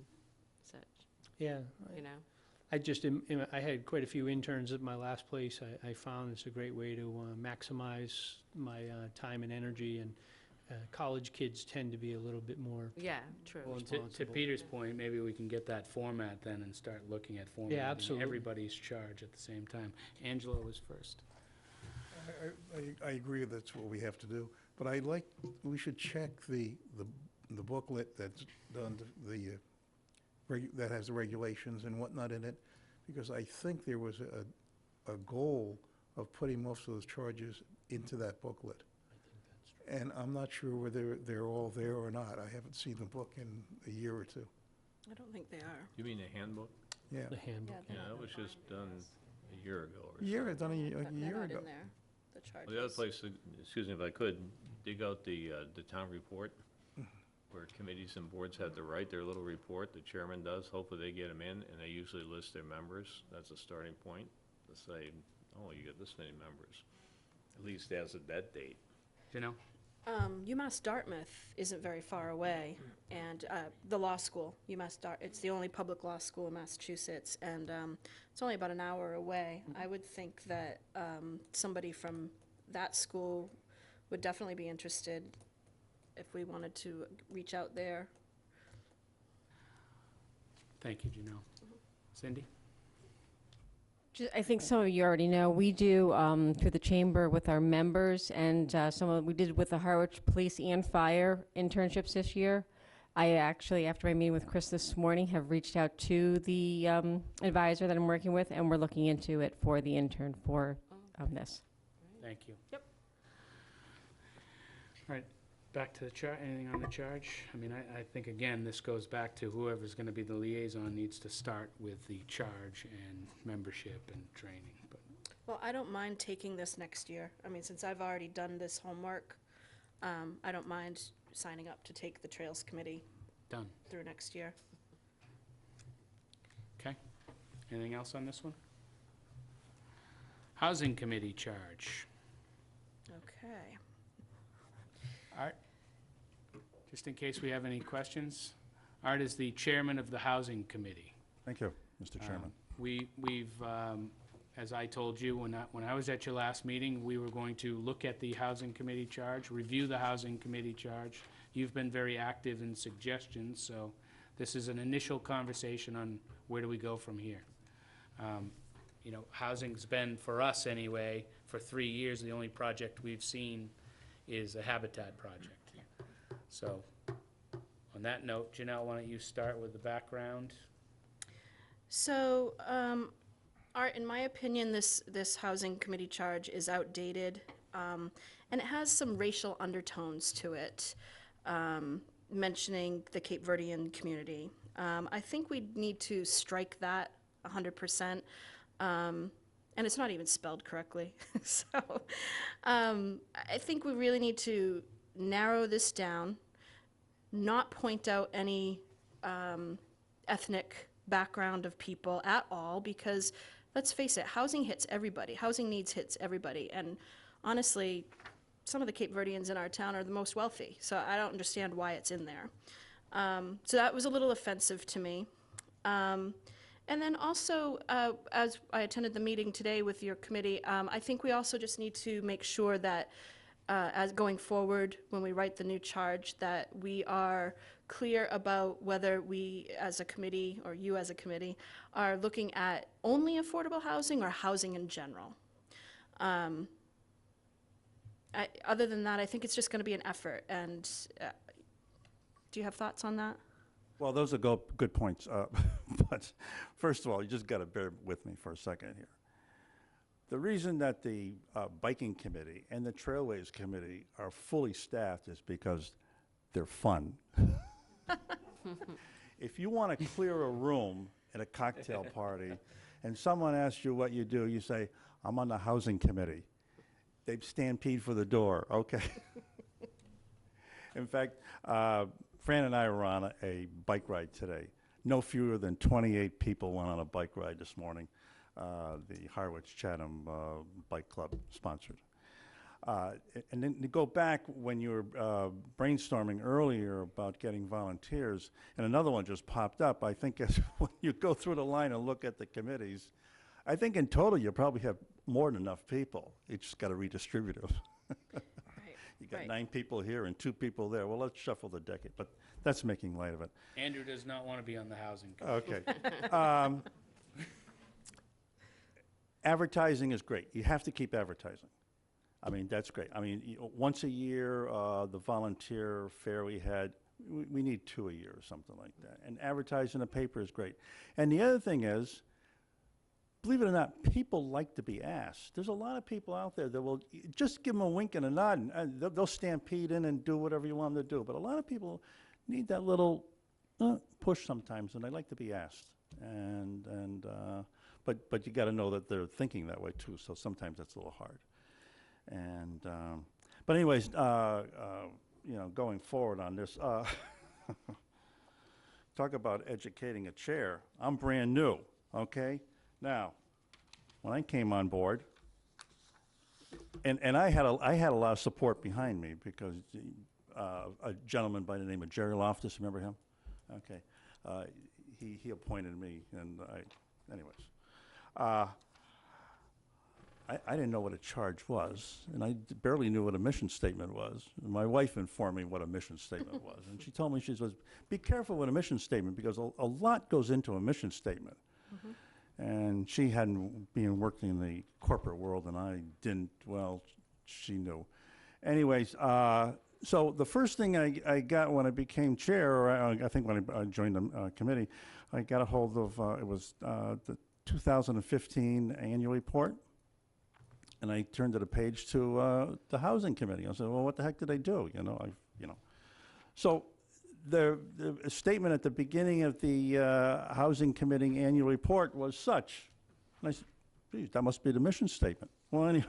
such, Yeah. I just, I had quite a few interns at my last place. I found it's a great way to maximize my time and energy, and college kids tend to be a little bit more yeah, true. Well, to Peter's point, maybe we can get that format then and start looking at formatting absolutely. everybody's charge at the same time. Angela was first. I agree that's what we have to do, but we should check the booklet that's done, that has the regulations and whatnot in it, because I think there was a goal of putting most of those charges into that booklet. And I'm not sure whether they're all there or not. I haven't seen the book in a year or 2. I don't think they are. You mean the handbook? Yeah. the handbook. Yeah, that was just done a year ago or so. Yeah, done a But they're year not ago. in there, the charges. Well, the other place, excuse me if I could, dig out the town report, where committees and boards have to write their little report, the chairman does, hopefully they get them in, and they usually list their members. That's a starting point, to say, oh, you got this many members, at least as of that date. Do you know? UMass Dartmouth isn't very far away, and the law school, it's the only public law school in Massachusetts, and it's only about an hour away. I would think that somebody from that school would definitely be interested if we wanted to reach out there. Thank you, Janelle. Cindy? I think some of you already know, we do through the chamber with our members, and we did with the Harwich Police and Fire internships this year. I actually, after my meeting with Chris this morning, have reached out to the advisor that I'm working with, and we're looking into it for the intern for this. Thank you. Yep. All right, back to the charge. Anything on the charge? I mean, I think, again, this goes back to whoever's going to be the liaison needs to start with the charge and membership and training. But Well, I don't mind taking this next year. Since I've already done this homework, I don't mind signing up to take the Trails Committee Done. through next year. Okay. Anything else on this one? Housing Committee charge. Okay. Art, just in case we have any questions, Art is the chairman of the Housing Committee. Thank you, Mr. Chairman. We've, as I told you, when I was at your last meeting, we were going to look at the Housing Committee charge, review the Housing Committee charge. You've been very active in suggestions, so this is an initial conversation on where do we go from here. You know, housing's been, for us anyway, for 3 years, the only project we've seen is a habitat project. So, on that note, Janelle, why don't you start with the background? So, Art, in my opinion, this Housing Committee charge is outdated, and it has some racial undertones to it, mentioning the Cape Verdean community. I think we need to strike that 100%, and it's not even spelled correctly. So, I think we really need to narrow this down, not point out any ethnic background of people at all, because let's face it, housing hits everybody. Housing needs hits everybody. And honestly, some of the Cape Verdeans in our town are the most wealthy, so I don't understand why it's in there. So that was a little offensive to me. And then also, as I attended the meeting today with your committee, I think we also just need to make sure that as going forward, when we write the new charge, that we are clear about whether we as a committee, or you as a committee, are looking at only affordable housing or housing in general. Other than that, I think it's just going to be an effort. And do you have thoughts on that? Well, those are good points. But first of all, you just got to bear with me for a second here. The reason that the Biking Committee and the Trailways Committee are fully staffed is because they're fun. If you want to clear a room at a cocktail party and someone asks you what you do, you say, I'm on the Housing Committee. They stampede for the door, okay? In fact, Fran and I were on a bike ride today. No fewer than 28 people went on a bike ride this morning. The Harwich Chatham Bike Club sponsored. And then to go back when you were brainstorming earlier about getting volunteers, and another one just popped up, I think as when you go through the line and look at the committees, I think in total you probably have more than enough people. You just got to redistribute them. You got 9 people here and 2 people there. Well, let's shuffle the deck, but that's making light of it. Andrew does not want to be on the Housing Committee. Okay. Advertising is great. You have to keep advertising. I mean, that's great. I mean, once a year, the volunteer fair we had, we need 2 a year or something like that. And advertising in the paper is great. And the other thing is, believe it or not, people like to be asked. There's a lot of people out there that will just give them a wink and a nod, and they'll stampede in and do whatever you want them to do. But a lot of people need that little push sometimes, and they like to be asked. But you got to know that they're thinking that way too. So sometimes that's a little hard. And but anyways, you know, going forward on this, talk about educating a chair. I'm brand new. Okay. Now, when I came on board, and I had a lot of support behind me because a gentleman by the name of Jerry Loftus, remember him? Okay, he appointed me, and anyways, I didn't know what a charge was, and I barely knew what a mission statement was. My wife informed me what a mission statement was, and she told me, she says, be careful with a mission statement because a lot goes into a mission statement. Mm-hmm. And she hadn't been working in the corporate world, and I didn't. Well, she knew. Anyways, so the first thing I got when I became chair, or I think when I joined the committee, I got a hold of, it was the 2015 annual report, and I turned to the page to the Housing Committee. I said, well, what the heck did I do? So the statement at the beginning of the Housing Committee annual report was such. And I said, geez, that must be the mission statement. Well, anyways,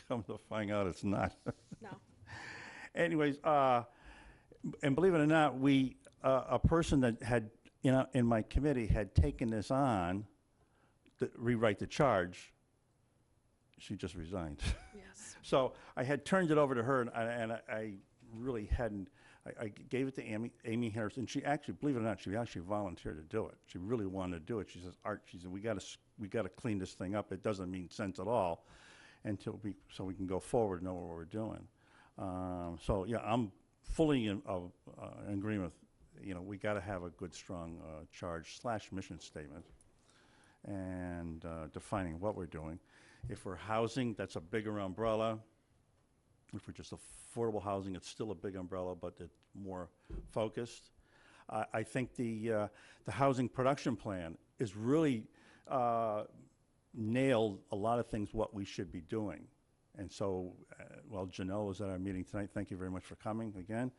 come to find out it's not. No. Anyways, and believe it or not, a person that had, in my committee had taken this on, to rewrite the charge, she just resigned. Yes. So I had turned it over to her, and I really hadn't, I gave it to Amy Harris, and she actually, believe it or not, she actually volunteered to do it. She really wanted to do it. She says, Art, she said, we gotta clean this thing up. It doesn't mean sense at all so we can go forward and know what we're doing. So yeah, I'm fully in agreement. We gotta have a good, strong charge/mission statement, and defining what we're doing. If we're housing, that's a bigger umbrella. If we're just affordable housing, it's still a big umbrella, but it's more focused. I think the housing production plan is really nailed a lot of things what we should be doing. And so, well, Janelle was at our meeting tonight. Thank you very much for coming again.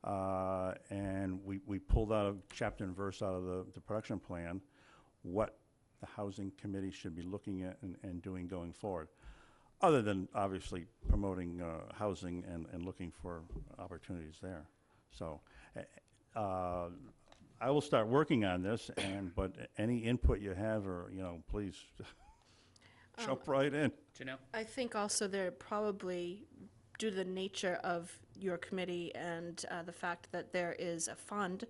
And we pulled out a chapter and verse out of the production plan, what the housing committee should be looking at and doing going forward, other than obviously promoting housing and looking for opportunities there. So I will start working on this, but any input you have, or please jump right in. Janelle? I think also they're probably, due to the nature of your committee and the fact that there is a fund,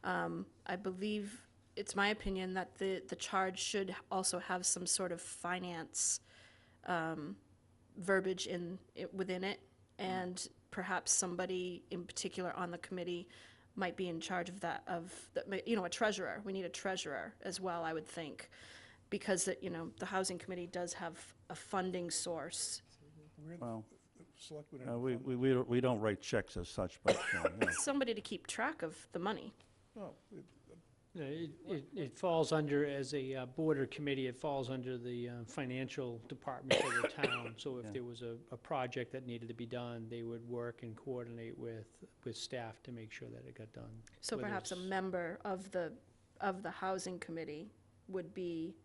I believe, it's my opinion that the charge should also have some sort of finance verbiage within it, and perhaps somebody in particular on the committee might be in charge of that, a treasurer. We need a treasurer as well, I would think, because the housing committee does have a funding source. Well, we don't write checks as such, but Somebody to keep track of the money. It falls under, as a board or committee, it falls under the financial department of the town. So if there was a project that needed to be done, they would work and coordinate with staff to make sure that it got done. So Whether perhaps a it's- member of the housing committee would be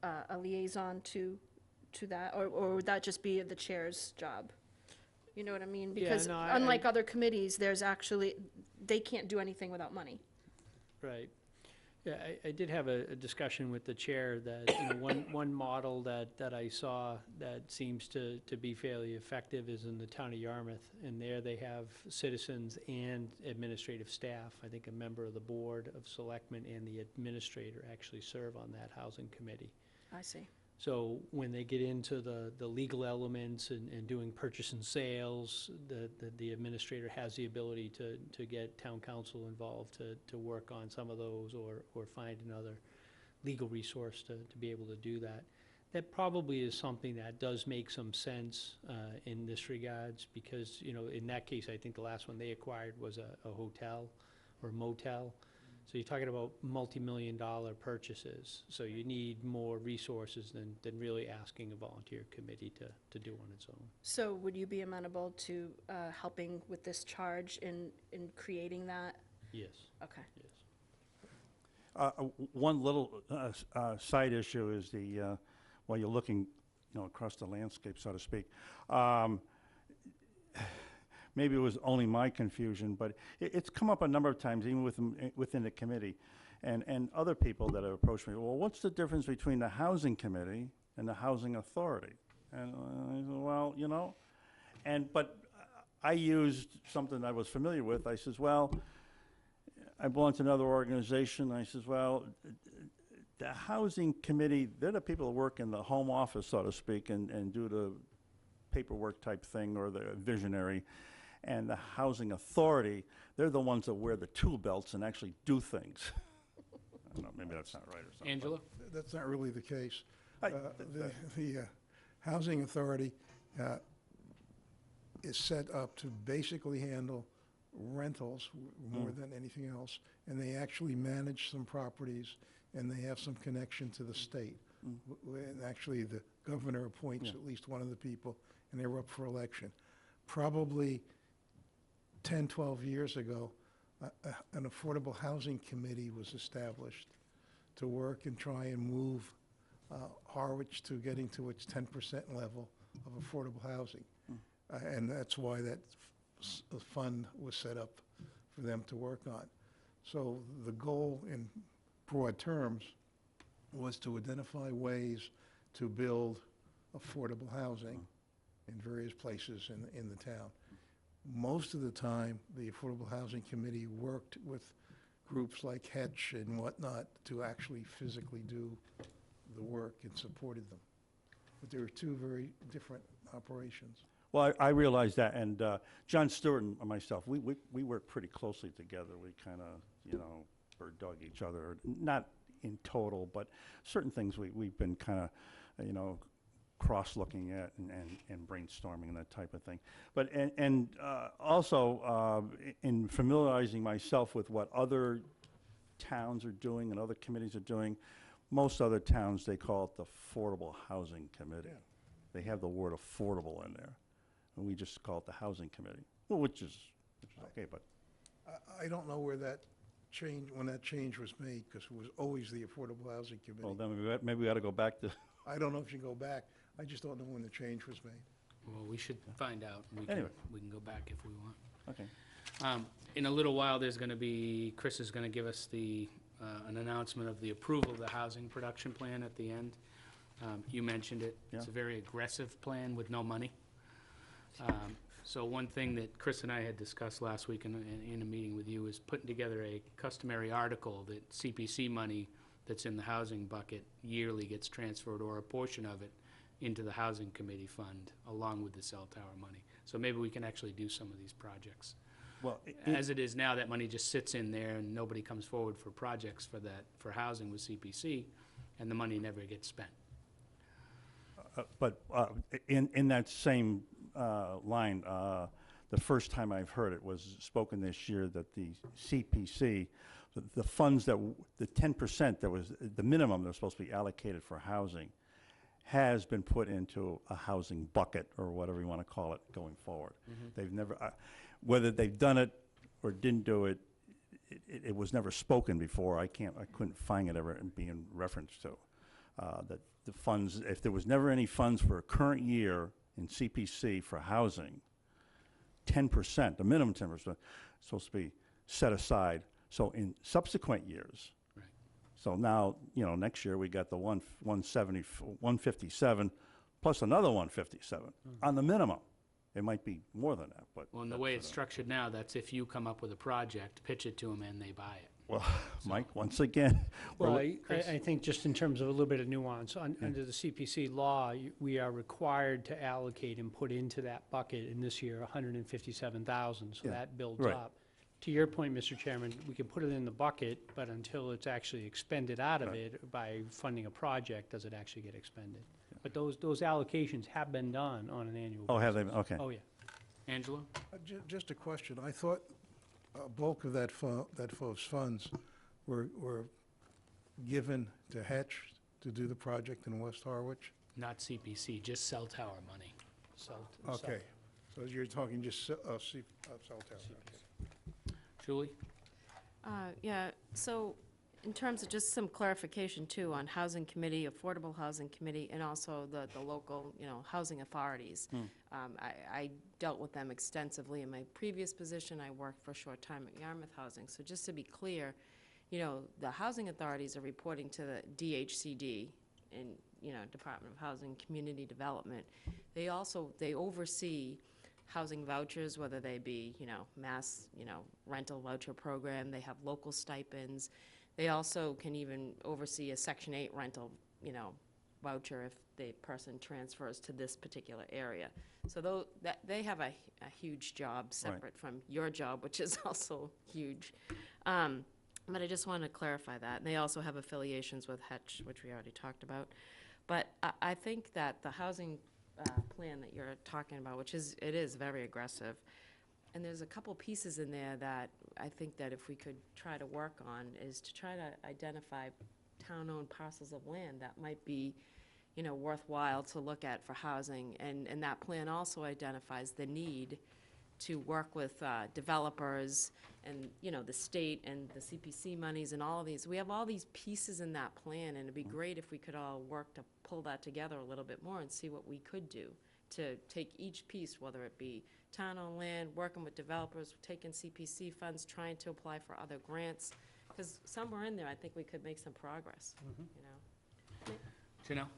a liaison to that, or would that just be the chair's job? You know what I mean? Yeah, Because no, I- unlike other committees, they can't do anything without money. Right. Yeah, I did have a discussion with the chair that, one model that I saw that seems to be fairly effective is in the town of Yarmouth. And there they have citizens and administrative staff. I think a member of the board of selectmen and the administrator actually serve on that housing committee. I see. So when they get into the legal elements and doing purchase and sales, the administrator has the ability to get town council involved to work on some of those, or find another legal resource to be able to do that. That probably is something that does make some sense in this regards, because, in that case, I think the last one they acquired was a hotel or motel. So you're talking about multi-million-dollar purchases. So you need more resources than really asking a volunteer committee to do on its own. So would you be amenable to helping with this charge in creating that? Yes. Okay. Yes. One little side issue is while you're looking, across the landscape, so to speak. Maybe it was only my confusion, but it's come up a number of times, even within the committee, and other people that have approached me. Well, what's the difference between the housing committee and the housing authority? And I said, well, but I used something I was familiar with. I says, well, I belong to another organization. I says, well, the housing committee, they're the people that work in the home office, so to speak, and do the paperwork type thing, or the visionary. And the housing authority, they're the ones that wear the tool belts and actually do things. I don't know, maybe that's not right or something. Angela? That's not really the case. I- The housing authority is set up to basically handle rentals more than anything else, and they actually manage some properties, and they have some connection to the state. And actually, the governor appoints at least one of the people, and they're up for election. Probably 10, 12 years ago, an affordable housing committee was established to work and try and move Harwich to getting to its 10% level of affordable housing. And that's why that fund was set up for them to work on. So the goal in broad terms was to identify ways to build affordable housing in various places in the town. Most of the time, the Affordable Housing Committee worked with groups like Hetch and whatnot to actually physically do the work and supported them. But there were two very different operations. Well, I realize that, and John Stewart and myself, we work pretty closely together. We kind of, you know, bird dog each other, not in total, but certain things we've been kind of, you know, cross-looking at and brainstorming and that type of thing. But, also, in familiarizing myself with what other towns are doing and other committees are doing, most other towns, they call it the Affordable Housing Committee. Yeah. They have the word affordable in there. And we just call it the Housing Committee, well, which is okay, but. I don't know where that change, when that change was made, because it was always the Affordable Housing Committee. Well, then maybe we ought to go back to. I don't know if you go back. I just don't know when the change was made. Well, we should find out. Anyway. We can go back if we want. Okay. In a little while, there's going to be, Chris is going to give us an announcement of the approval of the housing production plan at the end. You mentioned it. It's a very aggressive plan with no money. So one thing that Chris and I had discussed last week in a meeting with you is putting together a customary article that CPC money that's in the housing bucket yearly gets transferred, or a portion of it, into the Housing Committee fund, along with the cell tower money. So maybe we can actually do some of these projects. Well, As it is now, that money just sits in there and nobody comes forward for projects for housing with CPC, and the money never gets spent. But in that same line, the first time I've heard it was spoken this year that the CPC, the funds the 10% that was the minimum that was supposed to be allocated for housing, has been put into a housing bucket, or whatever you want to call it, going forward. They've never, whether they've done it or didn't do it, it was never spoken before. I couldn't find it ever being referenced to. That the funds, if there was never any funds for a current year in CPC for housing, 10%, the minimum 10%, is supposed to be set aside. So in subsequent years, so now, you know, next year we got the 157 plus another 157 on the minimum. It might be more than that, but. Well, and the way it's structured now, that's if you come up with a project, pitch it to them, and they buy it. Well, Mike, once again. Well, I think just in terms of a little bit of nuance, under the CPC law, we are required to allocate and put into that bucket in this year 157,000, so that builds up. To your point, Mr. Chairman, we can put it in the bucket, but until it's actually expended out of it by funding a project, does it actually get expended? But those allocations have been done on an annual basis. Oh, have they been? Okay. Oh, yeah. Angelo? Just a question. I thought a bulk of those funds were given to Hetch to do the project in West Harwich? Not CPC, just cell tower money. Okay. So you're talking just cell tower. Okay. Julie? Yeah, so in terms of just some clarification too on Housing Committee, Affordable Housing Committee, and also the local, you know, housing authorities. I dealt with them extensively in my previous position. I worked for a short time at Yarmouth Housing. So just to be clear, you know, the housing authorities are reporting to the DHCD and, you know, Department of Housing and Community Development. They oversee housing vouchers, whether they be, you know, mass, you know, rental voucher program. They have local stipends. They also can even oversee a Section 8 rental, you know, voucher if the person transfers to this particular area. So they have a huge job separate from your job, which is also huge. But I just wanted to clarify that. And they also have affiliations with Hetch, which we already talked about. But I think that the housing plan that you're talking about, which is very aggressive, and there's a couple pieces in there that I think that if we could try to work on is to try to identify town-owned parcels of land that might be, you know, worthwhile to look at for housing. And that plan also identifies the need to work with developers and, you know, the state and the CPC monies and all of these. We have all these pieces in that plan, and it'd be great if we could all work to pull that together a little bit more and see what we could do to take each piece, whether it be town-owned land, working with developers, taking CPC funds, trying to apply for other grants, because somewhere in there, I think we could make some progress, you know? Janelle?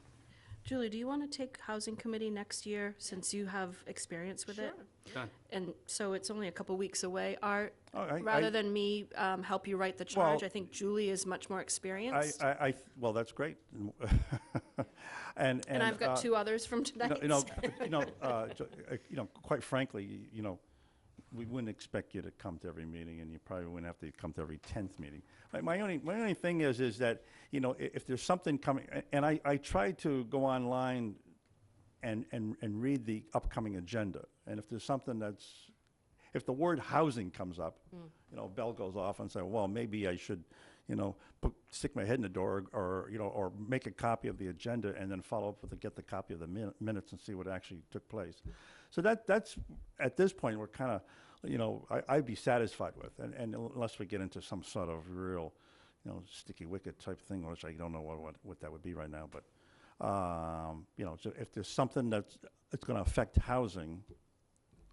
Julie, do you want to take Housing Committee next year, since you have experience with it? Done. And so it's only a couple weeks away. Oh, Rather than me help you write the charge, Well, I think Julie is much more experienced. Well, that's great. And And I've got two others from tonight. Quite frankly, we wouldn't expect you to come to every meeting, and you probably wouldn't have to come to every 10th meeting. My only thing is that, if there's something coming, and I try to go online and read the upcoming agenda, and if there's something if the word housing comes up, a bell goes off and say, well, maybe I should, stick my head in the door, or make a copy of the agenda and then follow up get the copy of the minutes and see what actually took place. So that's, at this point, we're kind of, I'd be satisfied with, and unless we get into some sort of real, sticky wicket type thing, which I don't know what that would be right now, but, so if there's something that's going to affect housing,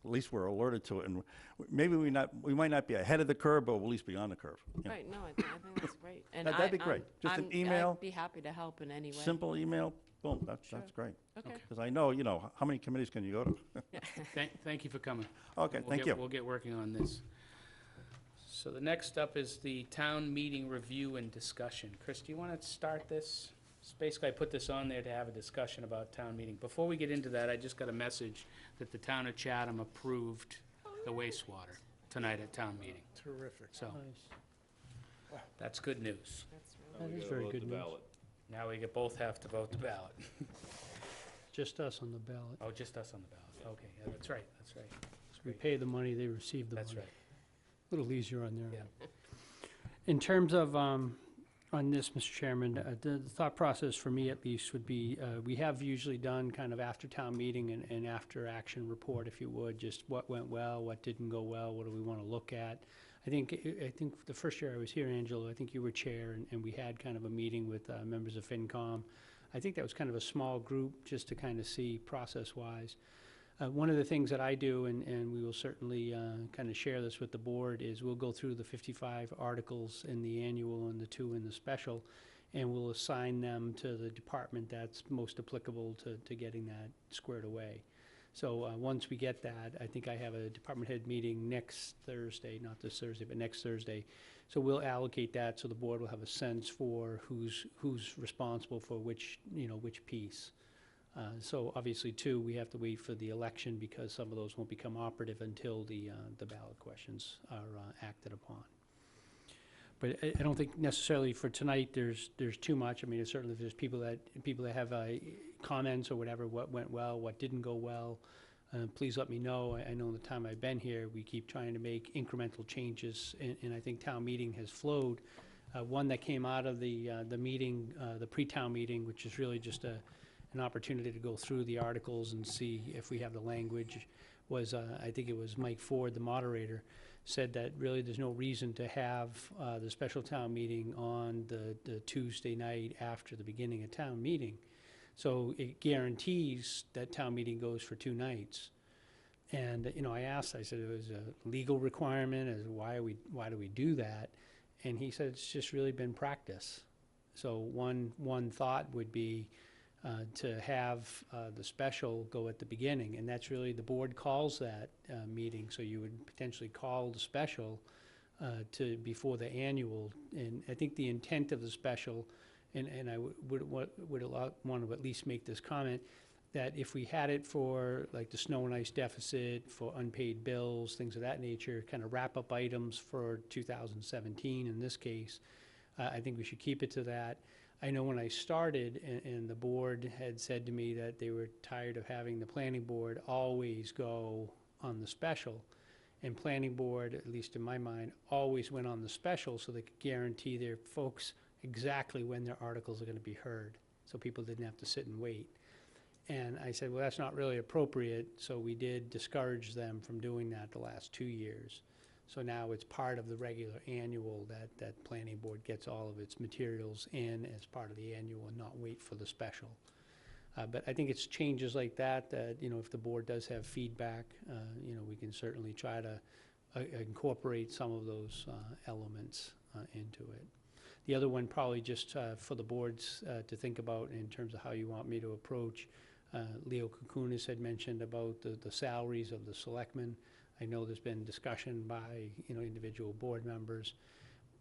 at least we're alerted to it, and maybe we might not be ahead of the curve, but we'll at least be on the curve. Right, no, I think that's great. And That'd be great. Just an email. I'd be happy to help in any way. Simple email, boom, that's great. Okay. Because I know, how many committees can you go to? Thank you for coming. Okay, thank you. We'll get working on this. So the next up is the town meeting review and discussion. Chris, do you want to start this? Basically, I put this on there to have a discussion about town meeting. Before we get into that, I just got a message that the town of Chatham approved the wastewater tonight at town meeting. Terrific. So, that's good news. That is very good news. Now we both have to vote the ballot. Just us on the ballot. Oh, just us on the ballot. Okay, yeah, that's right, that's right. We pay the money, they receive the money. That's right. A little easier on their Yeah. end. In terms of, on this, Mr. Chairman, the thought process for me at least would be, we have usually done kind of after town meeting and after action report, if you would, just what went well, what didn't go well, what do we want to look at. I think the first year I was here, Angela, I think you were chair, and we had kind of a meeting with members of FinCom. I think that was kind of a small group, just to kind of see process-wise. One of the things that I do, and we will certainly kind of share this with the board, is we'll go through the 55 articles in the annual and the 2 in the special, and we'll assign them to the department that's most applicable to getting that squared away. So once we get that, I think I have a department head meeting next Thursday, not this Thursday, but next Thursday. So we'll allocate that so the board will have a sense for who's responsible for which piece. So obviously, too, we have to wait for the election because some of those won't become operative until the ballot questions are acted upon. But I don't think necessarily for tonight there's too much. I mean, certainly if there's people that have comments or whatever, what went well, what didn't go well, please let me know. I know in the time I've been here, we keep trying to make incremental changes, and I think town meeting has flowed. One that came out of the meeting, the pre-town meeting, which is really just an opportunity to go through the articles and see if we have the language, was, I think it was Mike Ford, the moderator, said that really there's no reason to have the special town meeting on the Tuesday night after the beginning of town meeting. So it guarantees that town meeting goes for 2 nights. And, I asked, I said, it was a legal requirement, as why do we do that? And he said, it's just really been practice. So one thought would be, to have the special go at the beginning, and that's really, the board calls that meeting, so you would potentially call the special before the annual. And I think the intent of the special, and I would want to at least make this comment, that if we had it for like the snow and ice deficit, for unpaid bills, things of that nature, kind of wrap up items for 2017 in this case, I think we should keep it to that. I know when I started, and the board had said to me that they were tired of having the planning board always go on the special. And planning board, at least in my mind, always went on the special so they could guarantee their folks exactly when their articles are going to be heard, so people didn't have to sit and wait. And I said, well, that's not really appropriate, so we did discourage them from doing that the last 2 years. So now it's part of the regular annual that planning board gets all of its materials in as part of the annual and not wait for the special. But I think it's changes like that, you know, if the board does have feedback, you know, we can certainly try to incorporate some of those elements into it. The other one, probably just for the boards to think about in terms of how you want me to approach. Leo Kukunis had mentioned about the salaries of the selectmen. I know there's been discussion by, you know, individual board members,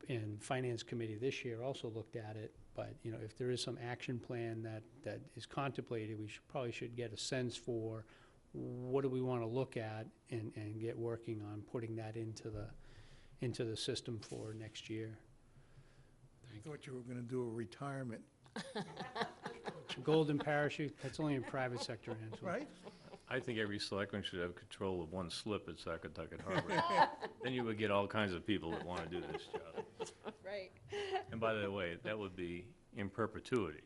and Finance Committee this year also looked at it. But, you know, if there is some action plan that is contemplated, we probably should get a sense for what do we want to look at and get working on putting that into the system for next year. I thought you were going to do a retirement. Golden parachute, that's only in private sector, Angela. Right? I think every selectman should have control of one slip at Saugatuck Harbor. Then you would get all kinds of people that want to do this job. Right. And by the way, that would be in perpetuity.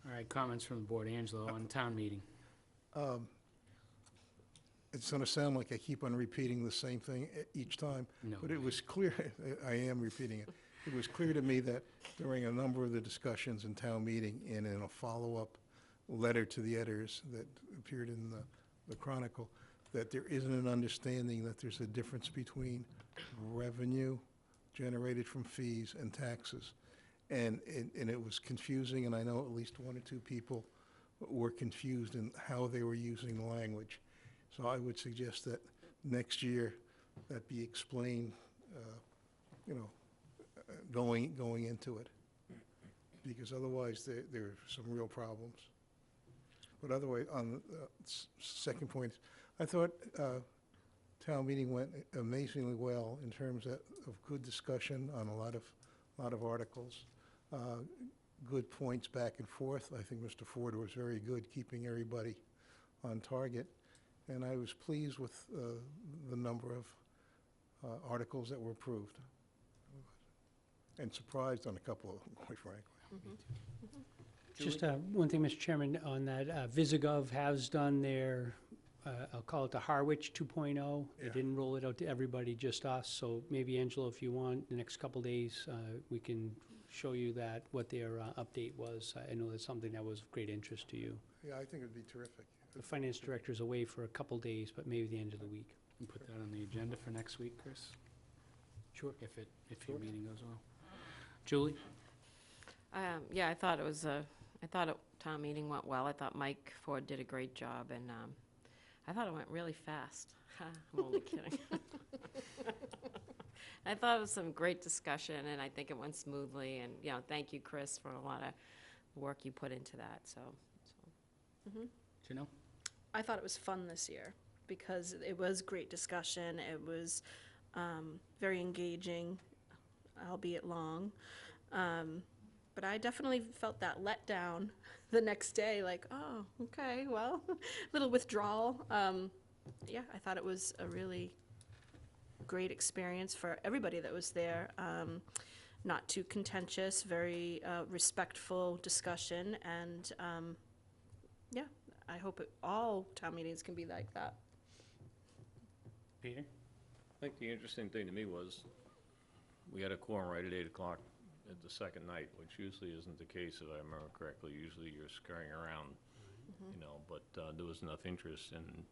All right, comments from the board. Angelo, on town meeting. It's going to sound like I keep on repeating the same thing each time. No But it was clear, I am repeating it. It was clear to me that during a number of the discussions in town meeting and in a follow-up letter to the editors that appeared in the Chronicle, that there isn't an understanding that there's a difference between revenue generated from fees and taxes. And it was confusing, and I know at least one or two people were confused in how they were using the language. So I would suggest that next year that be explained, you know, going into it, because otherwise there are some real problems. But otherwise, on the second point, I thought town meeting went amazingly well in terms of good discussion on a lot of articles, good points back and forth. I think Mr. Ford was very good keeping everybody on target, and I was pleased with the number of articles that were approved, and surprised on a couple of them, quite frankly. Just one thing, Mr. Chairman, on that, Visigov has done their, I'll call it the Harwich 2.0. They Yeah. didn't roll it out to everybody, just us. So maybe, Angelo, if you want, the next couple days, we can show you that, what their update was. I know that's something that was of great interest to you. Yeah, I think it'd be terrific. The finance director's away for a couple days, but maybe the end of the week. And put that on the agenda for next week, Chris? Sure. If your meeting goes well. Julie? Yeah, I thought town meeting went well. I thought Mike Ford did a great job, and I thought it went really fast. I'm only kidding. I thought it was some great discussion, and I think it went smoothly. And, you know, thank you, Chris, for a lot of work you put into that. So. Janelle? I thought it was fun this year because it was great discussion. It was very engaging, albeit long. But I definitely felt that letdown the next day, like, oh, okay, well, little withdrawal. Yeah, I thought it was a really great experience for everybody that was there. Not too contentious, very respectful discussion, and yeah, I hope all town meetings can be like that. Peter? I think the interesting thing to me was, we had a quorum right at 8 o'clock at the second night, which usually isn't the case, if I remember correctly. Usually you're scurrying around, you know, but there was enough interest in,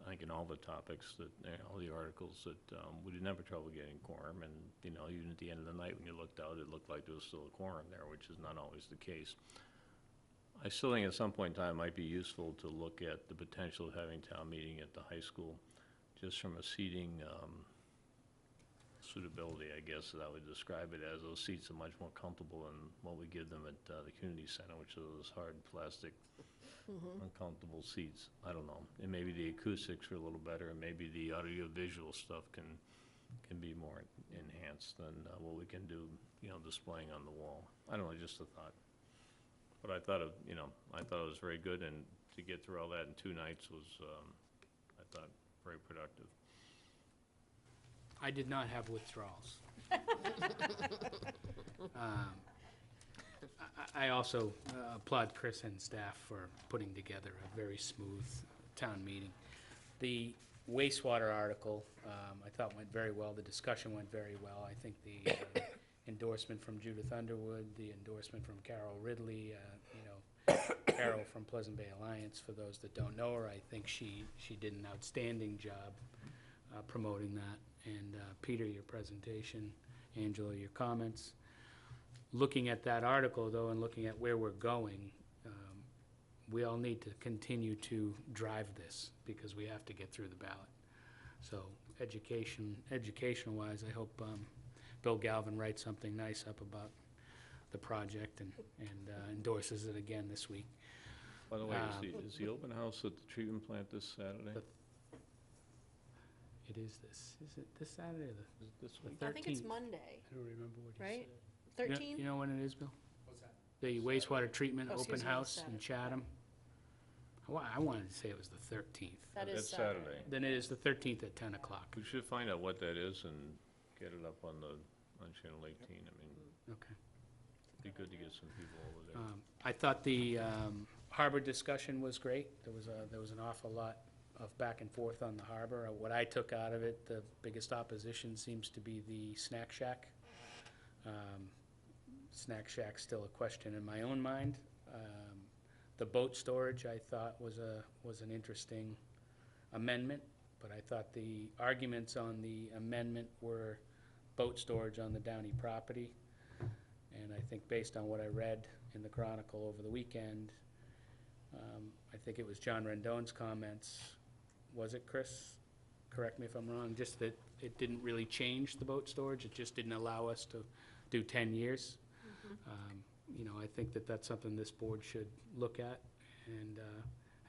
I think, in all the topics, that all the articles, that we didn't have trouble getting quorum. And, you know, even at the end of the night when you looked out, it looked like there was still a quorum there, which is not always the case. I still think at some point in time it might be useful to look at the potential of having town meeting at the high school, just from a seating suitability, I guess, that I would describe it as. Those seats are much more comfortable than what we give them at the community center, which are those hard plastic, uncomfortable seats. I don't know. And maybe the acoustics are a little better, and maybe the audio-visual stuff can be more enhanced than what we can do, you know, displaying on the wall. I don't know, just a thought. But I thought it was very good, and to get through all that in 2 nights was, I thought, very productive. I did not have withdrawals. I also applaud Chris and staff for putting together a very smooth town meeting. The wastewater article, I thought went very well. The discussion went very well. I think the endorsement from Judith Underwood, the endorsement from Carol Ridley, Carol from Pleasant Bay Alliance. For those that don't know her, I think she did an outstanding job promoting that. And Peter, your presentation, Angela, your comments. Looking at that article, though, and looking at where we're going, we all need to continue to drive this because we have to get through the ballot. So educational-wise, I hope Bill Galvin writes something nice up about the project and endorses it again this week. By the way, is the open house at the treatment plant this Saturday? It is this. Is it this Saturday or Is it this the week? 13th? I think it's Monday, I don't remember what you right? said. 13? You know when it is, Bill? What's that? The wastewater treatment Oh, open excuse me, house in Saturday. Chatham? I wanted to say it was the 13th. That is That's Saturday. Then it is the 13th at 10 o'clock. We should find out what that is and get it up on Channel 18. I mean, Okay. it'd be good to get some people over there. I thought the harbor discussion was great. There was an awful lot of back and forth on the harbor. What I took out of it, the biggest opposition seems to be the snack shack. Snack shack's still a question in my own mind. The boat storage, I thought, was an interesting amendment, but I thought the arguments on the amendment were boat storage on the Downey property. And I think based on what I read in the Chronicle over the weekend, I think it was John Rendon's comments. Was it, Chris? Correct me if I'm wrong, just that it didn't really change the boat storage, it just didn't allow us to do 10 years. I think that that's something this board should look at and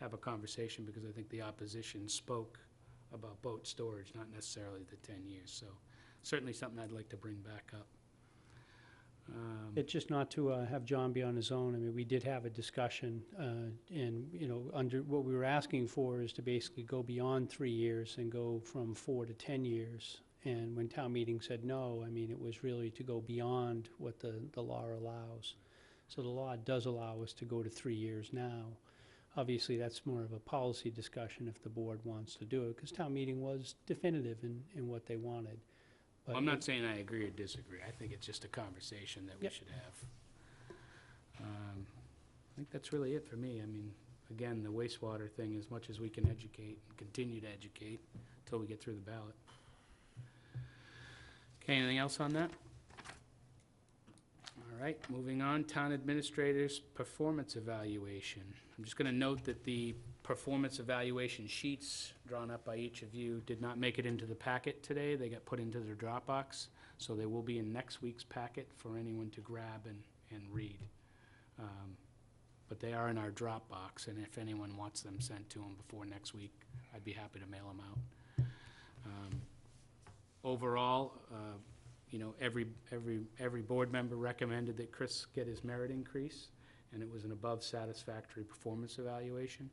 have a conversation, because I think the opposition spoke about boat storage, not necessarily the 10 years. So certainly something I'd like to bring back up. It's just not to have John be on his own. I mean, we did have a discussion, and, under what we were asking for is to basically go beyond 3 years and go from 4 to 10 years. And when town meeting said no, I mean, it was really to go beyond what the law allows. So the law does allow us to go to 3 years now. Obviously, that's more of a policy discussion if the board wants to do it, because town meeting was definitive in what they wanted. But I'm not saying I agree or disagree. I think it's just a conversation that we should have. I think that's really it for me. I mean, again, the wastewater thing, as much as we can educate and continue to educate until we get through the ballot. Okay, anything else on that? All right, moving on, town administrator's performance evaluation. I'm just going to note that the performance evaluation sheets drawn up by each of you did not make it into the packet today. They got put into their Dropbox, so they will be in next week's packet for anyone to grab and read. But they are in our Dropbox, and if anyone wants them sent to them before next week, I'd be happy to mail them out. Overall, every board member recommended that Chris get his merit increase, and it was an above satisfactory performance evaluation.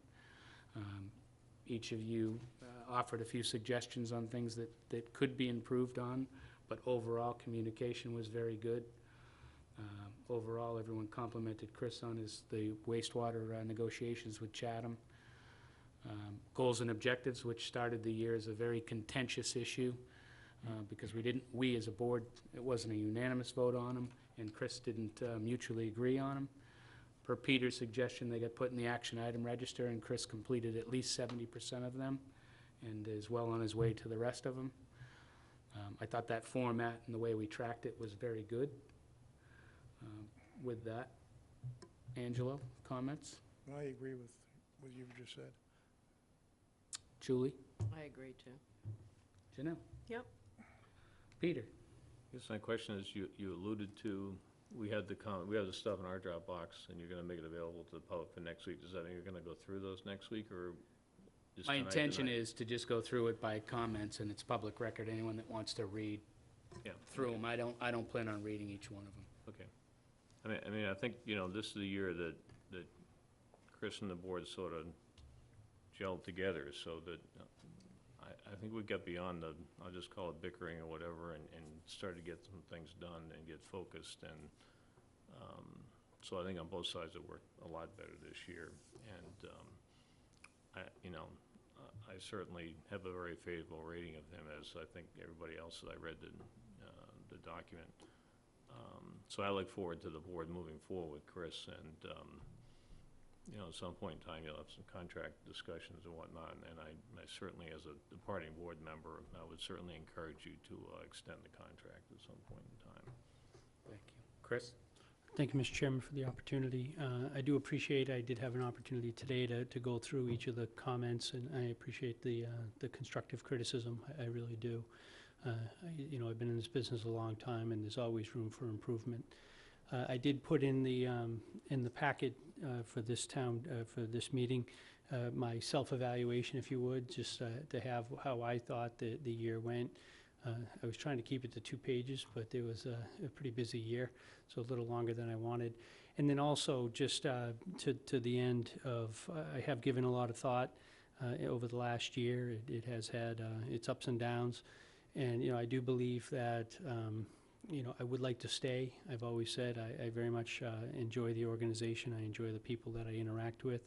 Each of you offered a few suggestions on things that could be improved on, but overall, communication was very good. Overall, everyone complimented Chris on the wastewater negotiations with Chatham. Goals and objectives, which started the year as a very contentious issue, because we as a board, it wasn't a unanimous vote on them, and Chris didn't mutually agree on them. Per Peter's suggestion, they got put in the action item register, and Chris completed at least 70% of them and is well on his way to the rest of them. I thought that format and the way we tracked it was very good. With that, Angelo, comments? I agree with what you've just said. Julie? I agree, too. Janelle? Yep. Peter? I guess my question is, you alluded to, we have the stuff in our Dropbox, and you're gonna make it available to the public for next week. Does that mean you're gonna go through those next week, or just My tonight? intention is to just go through it by comments, and it's public record. Anyone that wants to read through them, I don't plan on reading each one of them. Okay. I think, this is the year that Chris and the board sort of gelled together, so that I think we got beyond I'll just call it bickering or whatever, and started to get some things done and get focused, and so I think on both sides it worked a lot better this year. And I certainly have a very favorable rating of him, as I think everybody else that I read the document. So I look forward to the board moving forward, Chris, and, you know, at some point in time, you'll have some contract discussions and whatnot, and I certainly, as a departing board member, I would certainly encourage you to extend the contract at some point in time. Thank you. Chris? Thank you, Mr. Chairman, for the opportunity. I do appreciate, I did have an opportunity today to go through each of the comments, and I appreciate the constructive criticism. I really do. You know, I've been in this business a long time, and there's always room for improvement. I did put in the packet for this for this meeting, my self-evaluation, if you would, just to have how I thought the year went. I was trying to keep it to 2 pages, but it was a pretty busy year, so a little longer than I wanted. And then also just to the end of, I have given a lot of thought over the last year. It has had its ups and downs. And, you know, I do believe that, you know, I would like to stay. I've always said I very much enjoy the organization. I enjoy the people that I interact with.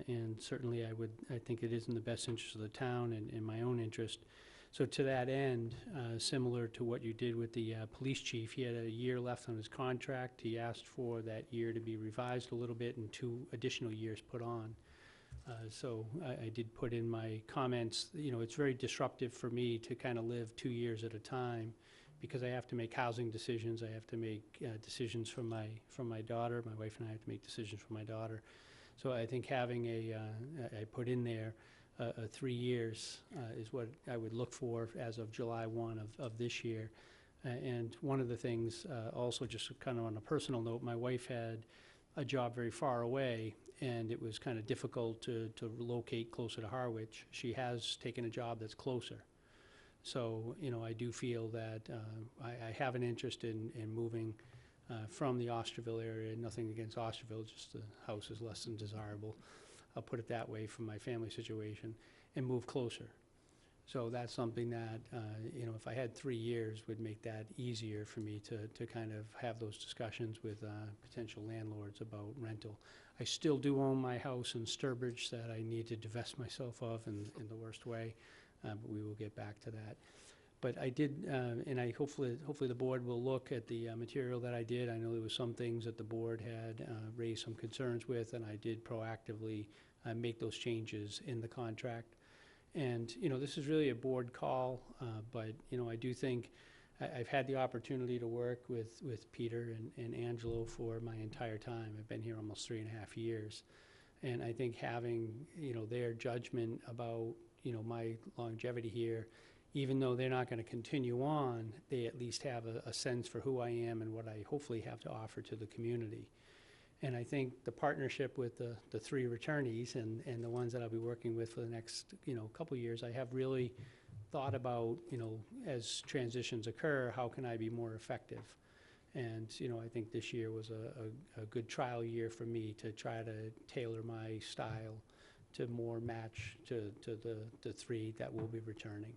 And certainly I think it is in the best interest of the town and in my own interest. So to that end, similar to what you did with the police chief, he had a year left on his contract. He asked for that year to be revised a little bit and 2 additional years put on. So I did put in my comments, you know, it's very disruptive for me to kind of live 2 years at a time because I have to make housing decisions. I have to make decisions from my daughter. My wife and I have to make decisions for my daughter. So I think having I put in there 3 years is what I would look for as of July 1 of this year. And one of the things, also just kind of on a personal note, my wife had a job very far away, and it was kind of difficult to locate closer to Harwich. She has taken a job that's closer. So, you know, I do feel that I have an interest in moving from the Osterville area. Nothing against Osterville, just the house is less than desirable. I'll put it that way from my family situation, and move closer. So that's something that, you know, if I had 3 years, would make that easier for me to kind of have those discussions with potential landlords about rental. I still do own my house in Sturbridge that I need to divest myself of in the worst way, but we will get back to that. But I did, and I hopefully the board will look at the material that I did. I know there was some things that the board had raised some concerns with, and I did proactively make those changes in the contract. And, you know, this is really a board call, but, you know, I do think I've had the opportunity to work with Peter and Angelo for my entire time. I've been here almost 3.5 years. And I think having, you know, their judgment about, you know, my longevity here, even though they're not going to continue on, they at least have a sense for who I am and what I hopefully have to offer to the community. And I think the partnership with the 3 returnees and the ones that I'll be working with for the next, you know, couple years, I have really thought about, you know, as transitions occur, how can I be more effective? And, you know, I think this year was a good trial year for me to try to tailor my style to more match to the 3 that will be returning.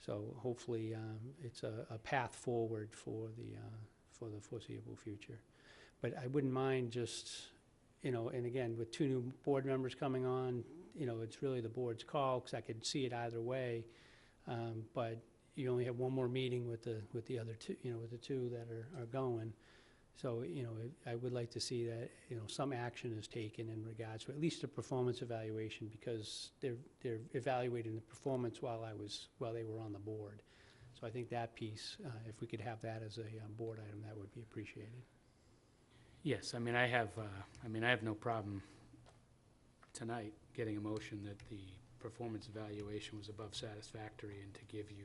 So hopefully it's a path forward for the foreseeable future. But I wouldn't mind just, you know, and again, with 2 new board members coming on, you know, it's really the board's call, because I could see it either way. But you only have 1 more meeting with the other 2, you know, with the 2 that are going. So, you know, I would like to see that, you know, some action is taken in regards to at least a performance evaluation, because they're evaluating the performance while they were on the board. So I think that piece, if we could have that as a board item, that would be appreciated. Yes, I mean, I have no problem tonight getting a motion that the performance evaluation was above satisfactory and to give you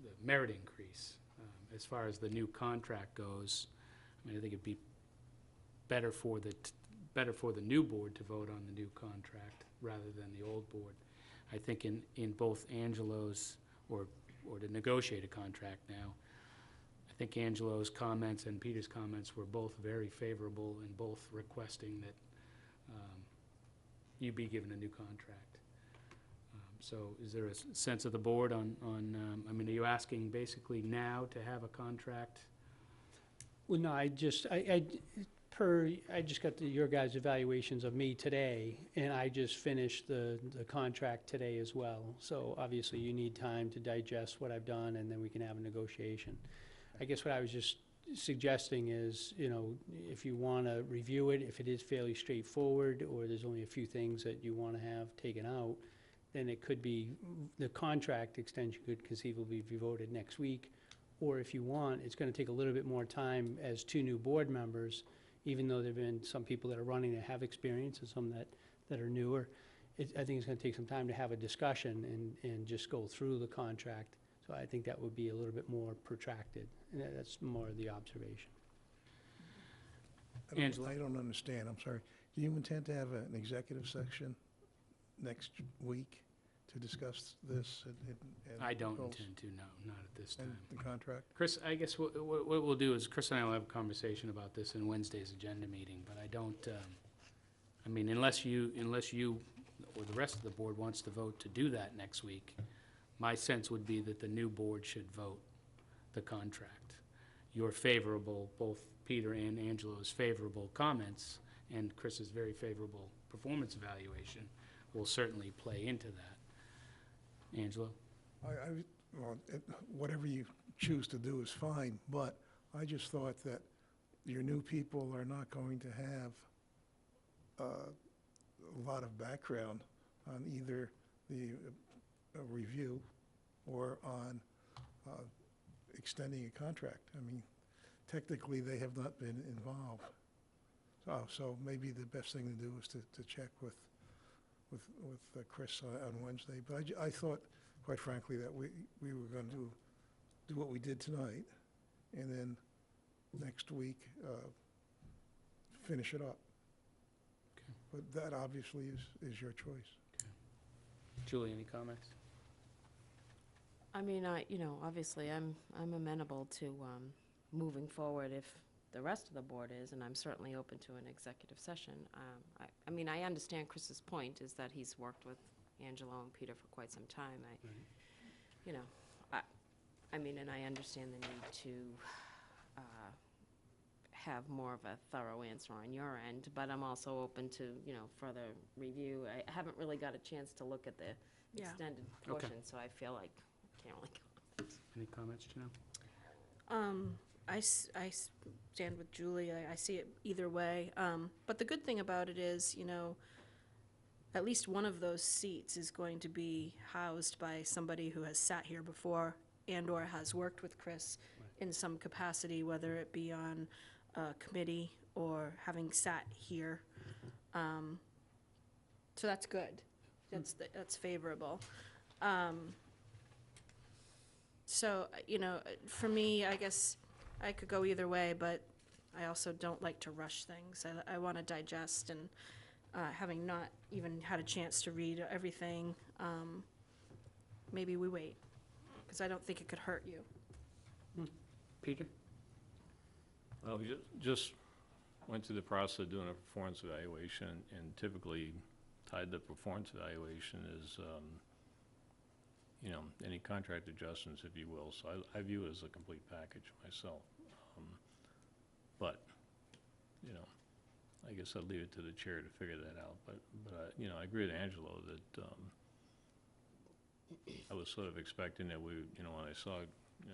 the merit increase. As far as the new contract goes, I mean, I think it'd be better for the new board to vote on the new contract rather than the old board. I think in both Angelo's, or to negotiate a contract now, I think Angelo's comments and Peter's comments were both very favorable and both requesting that you be given a new contract. So is there a sense of the board on I mean, are you asking basically now to have a contract? Well, no, I just got your guys' evaluations of me today, and I just finished the contract today as well. So obviously you need time to digest what I've done, and then we can have a negotiation. I guess what I was just suggesting is, if you want to review it, if it is fairly straightforward, or there's only a few things that you want to have taken out, then it could be, the contract extension could conceivably be voted next week. Or if you want, it's going to take a little bit more time as 2 new board members, even though there've been some people that are running that have experience and some that are newer. I think it's going to take some time to have a discussion and just go through the contract. So I think that would be a little bit more protracted, and that's more the observation. Angela? I don't understand, I'm sorry. Do you intend to have an executive section next week to discuss this and I don't goals intend to, no, not at this and time. the contract? Chris, I guess what we'll do is Chris and I will have a conversation about this in Wednesday's agenda meeting, but I don't, I mean, unless you or the rest of the board wants to vote to do that next week, my sense would be that the new board should vote the contract. Your favorable, both Peter and Angela's favorable comments and Chris's very favorable performance evaluation will certainly play into that. Angela? Well, whatever you choose to do is fine, but I just thought that your new people are not going to have a lot of background on either the review or on extending a contract. I mean, technically, they have not been involved. So maybe the best thing to do is to check with Chris on Wednesday. But I thought, quite frankly, that we were going to do what we did tonight, and then next week, finish it up. Okay. But that obviously is your choice. Julie, any comments? I mean, obviously, I'm amenable to moving forward if the rest of the board is, and I'm certainly open to an executive session. I mean, I understand Chris's point, is that he's worked with Angelo and Peter for quite some time. I mean, and I understand the need to have more of a thorough answer on your end, but I'm also open to, further review. I haven't really got a chance to look at the extended portion, so I feel like I can't really comment. Any comments, Janelle? I stand with Julie. I see it either way. But the good thing about it is, at least one of those seats is going to be housed by somebody who has sat here before and/or has worked with Chris in some capacity, whether it be on a committee or having sat here. So that's good. That's favorable. So, for me, I guess I could go either way, but I also don't like to rush things. I want to digest, and having not even had a chance to read everything, maybe we wait, because I don't think it could hurt you. Peter? Well, we just went through the process of doing a performance evaluation, and typically tied to performance evaluation is, any contract adjustments, if you will. So I view it as a complete package myself. But, I guess I'd leave it to the chair to figure that out. But I agree with Angelo that I was sort of expecting that when I saw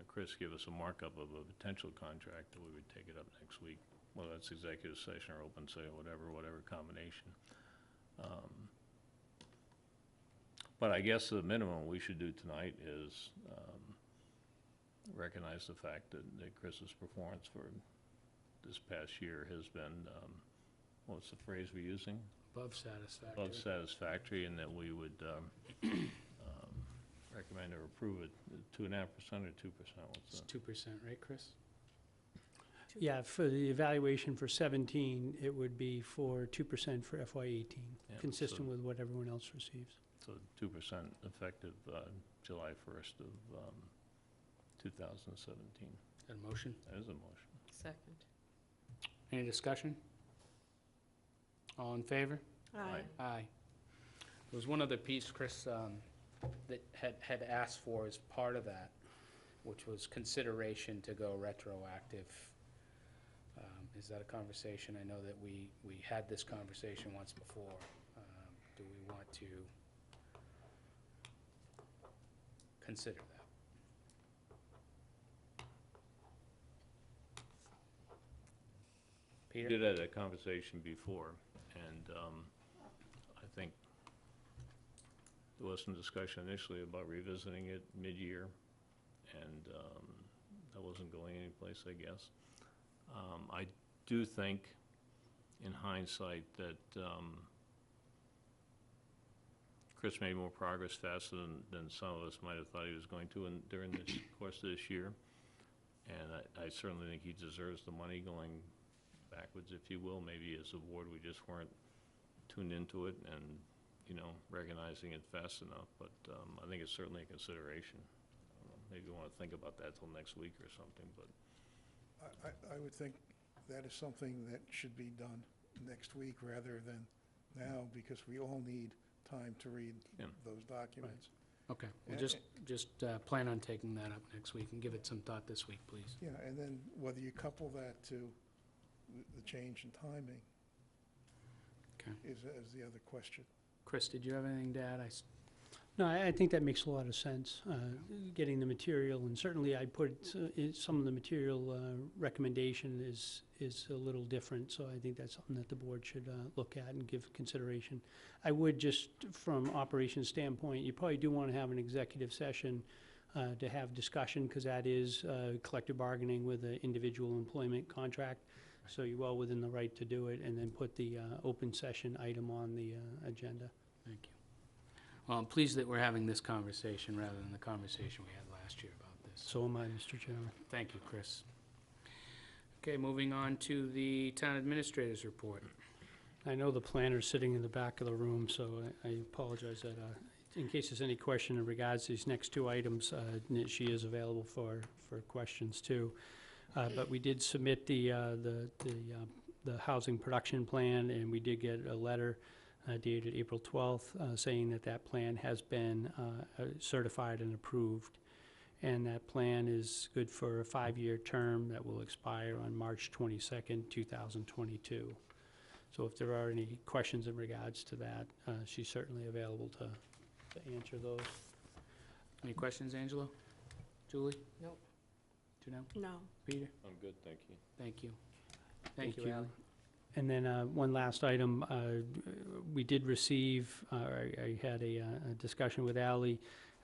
Chris give us a markup of a potential contract, that we would take it up next week, whether that's executive session or open session, whatever combination. But I guess the minimum we should do tonight is recognize the fact that Chris's performance for this past year has been, what's the phrase we're using? Above satisfactory. Above satisfactory, and that we would recommend or approve it 2.5% or 2%? It's 2%, right, Chris? Yeah, for the evaluation for 17, it would be for 2% for FY '18, Yeah, consistent so- with what everyone else receives. So 2% effective July 1st of 2017. Is that a motion? That is a motion. Second. Any discussion? All in favor? Aye. Aye. There was one other piece, Chris, that had asked for as part of that, which was consideration to go retroactive. Is that a conversation? I know that we had this conversation once before. Do we want to consider that? We Peter? did have that conversation before, and I think there was some discussion initially about revisiting it mid-year, and that wasn't going anyplace, I guess. I do think, in hindsight, that Chris made more progress faster than some of us might have thought he was going to during this course of this year. And I certainly think he deserves the money going backwards, if you will. Maybe as a board, we just weren't tuned into it and, you know, recognizing it fast enough. But I think it's certainly a consideration. I don't know, maybe we want to think about that till next week or something, but. I would think that is something that should be done next week rather than now, because we all need time to read those documents. Okay, well, And- just plan on taking that up next week and give it some thought this week, please. Yeah, and then whether you couple that to the change in timing Okay. is the other question. Chris, did you have anything to add? No, I think that makes a lot of sense, getting the material, and certainly I put, some of the material recommendation is a little different, so I think that's something that the board should look at and give consideration. I would just, from operations standpoint, you probably do want to have an executive session to have discussion, because that is collective bargaining with an individual employment contract, so you're well within the right to do it, and then put the open session item on the agenda. Thank you. Well, I'm pleased that we're having this conversation rather than the conversation we had last year about this. So am I, Mr. Chairman. Thank you, Chris. Okay, moving on to the town administrator's report. I know the planner's sitting in the back of the room, so I apologize that, in case there's any question in regards to these next two items, she is available for questions too. But we did submit the housing production plan, and we did get a letter dated April 12th, saying that plan has been certified and approved. And that plan is good for a 5-year term that will expire on March 22nd, 2022. So if there are any questions in regards to that, she's certainly available to answer those. Any questions, Angelo? Julie? Nope. Janelle? No. Peter? I'm good, thank you. Thank you. Thank you, Ally. And then one last item, we did receive, I had a discussion with Ally,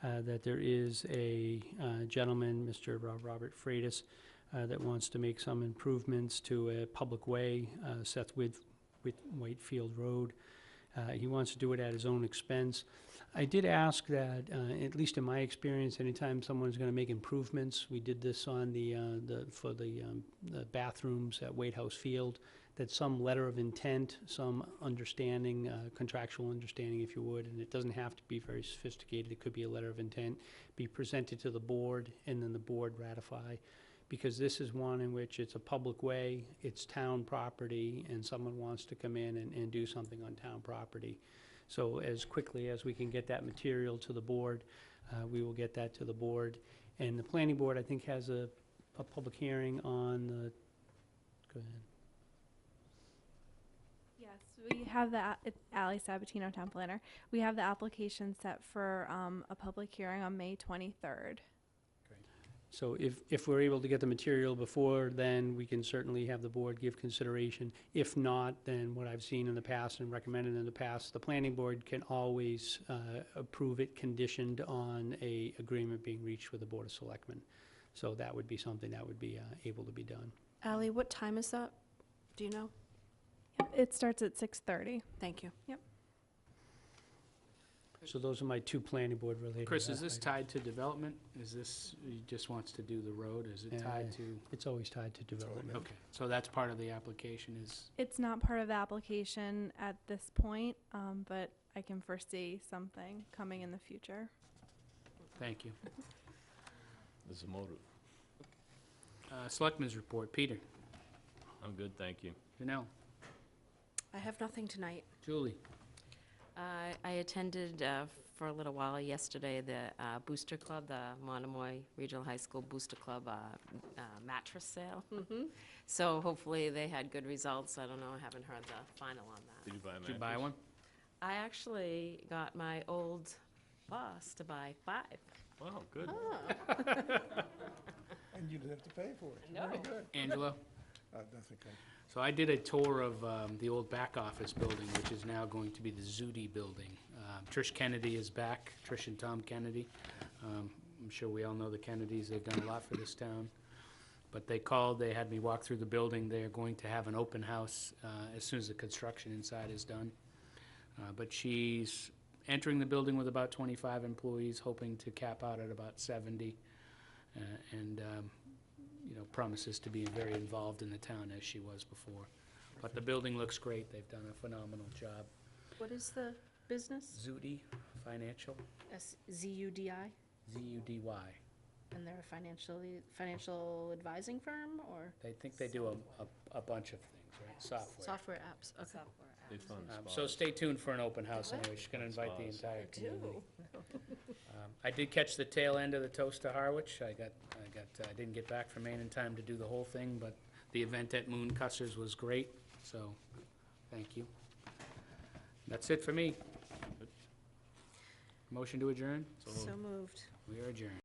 that there is a gentleman, Mr. Robert Freitas, that wants to make some improvements to a public way, Seth Whitefield Road. He wants to do it at his own expense. I did ask that, at least in my experience, anytime someone's going to make improvements, we did this on for the bathrooms at White House Field, that some letter of intent, some understanding, contractual understanding, if you would, and it doesn't have to be very sophisticated, it could be a letter of intent, be presented to the board, and then the board ratify. Because this is one in which it's a public way, it's town property, and someone wants to come in and do something on town property. So as quickly as we can get that material to the board, we will get that to the board. And the planning board, I think, has a public hearing on the, go ahead. Yes, we have it's Ally Sabatino, town planner. We have the application set for a public hearing on May 23rd. So if we're able to get the material before, then we can certainly have the board give consideration. If not, then what I've seen in the past and recommended in the past, the planning board can always approve it conditioned on a agreement being reached with the Board of Selectmen. So that would be something that would be able to be done. Ally, what time is that? Do you know? It starts at 6:30. Thank you. Yep. So those are my two planning board related. Chris, is this items. tied to development? Is this, he just wants to do the road? Is it tied to? It's always tied to development. Okay, so that's part of the application is, It's not part of the application at this point, but I can foresee something coming in the future. thank you. There's a motive. Selectmen's report, Peter. I'm good, thank you. Janelle? I have nothing tonight. Julie? I attended for a little while yesterday the Booster Club, the Monomoy Regional High School Booster Club mattress sale. So hopefully they had good results. I don't know, I haven't heard the final on that. Did you buy a Did you buy one? I actually got my old boss to buy 5. Wow, good. And you didn't have to pay for it. No. Very good. Angelo? Nothing. So I did a tour of the old back office building, which is now going to be the Zudi building. Trish Kennedy is back, Trish and Tom Kennedy. I'm sure we all know the Kennedys. They've done a lot for this town. But they called, they had me walk through the building. They're going to have an open house as soon as the construction inside is done. But she's entering the building with about 25 employees, hoping to cap out at about 70. And you know, promises to be very involved in the town as she was before. But the building looks great. They've done a phenomenal job. What is the business? Zudi Financial, Z-U-D-I? Z-U-D-Y. And they're a financial advising firm, or? They think they do a bunch of things, right? Software. Software apps, okay. They fund So spas. stay tuned for an open house anyway. She's gonna invite the Spas. entire community. I did catch the tail end of the Toast to Harwich. I didn't get back from Maine in time to do the whole thing, but the event at Moon Cussers was great, so thank you. That's it for me. Motion to adjourn? So moved. We are adjourned.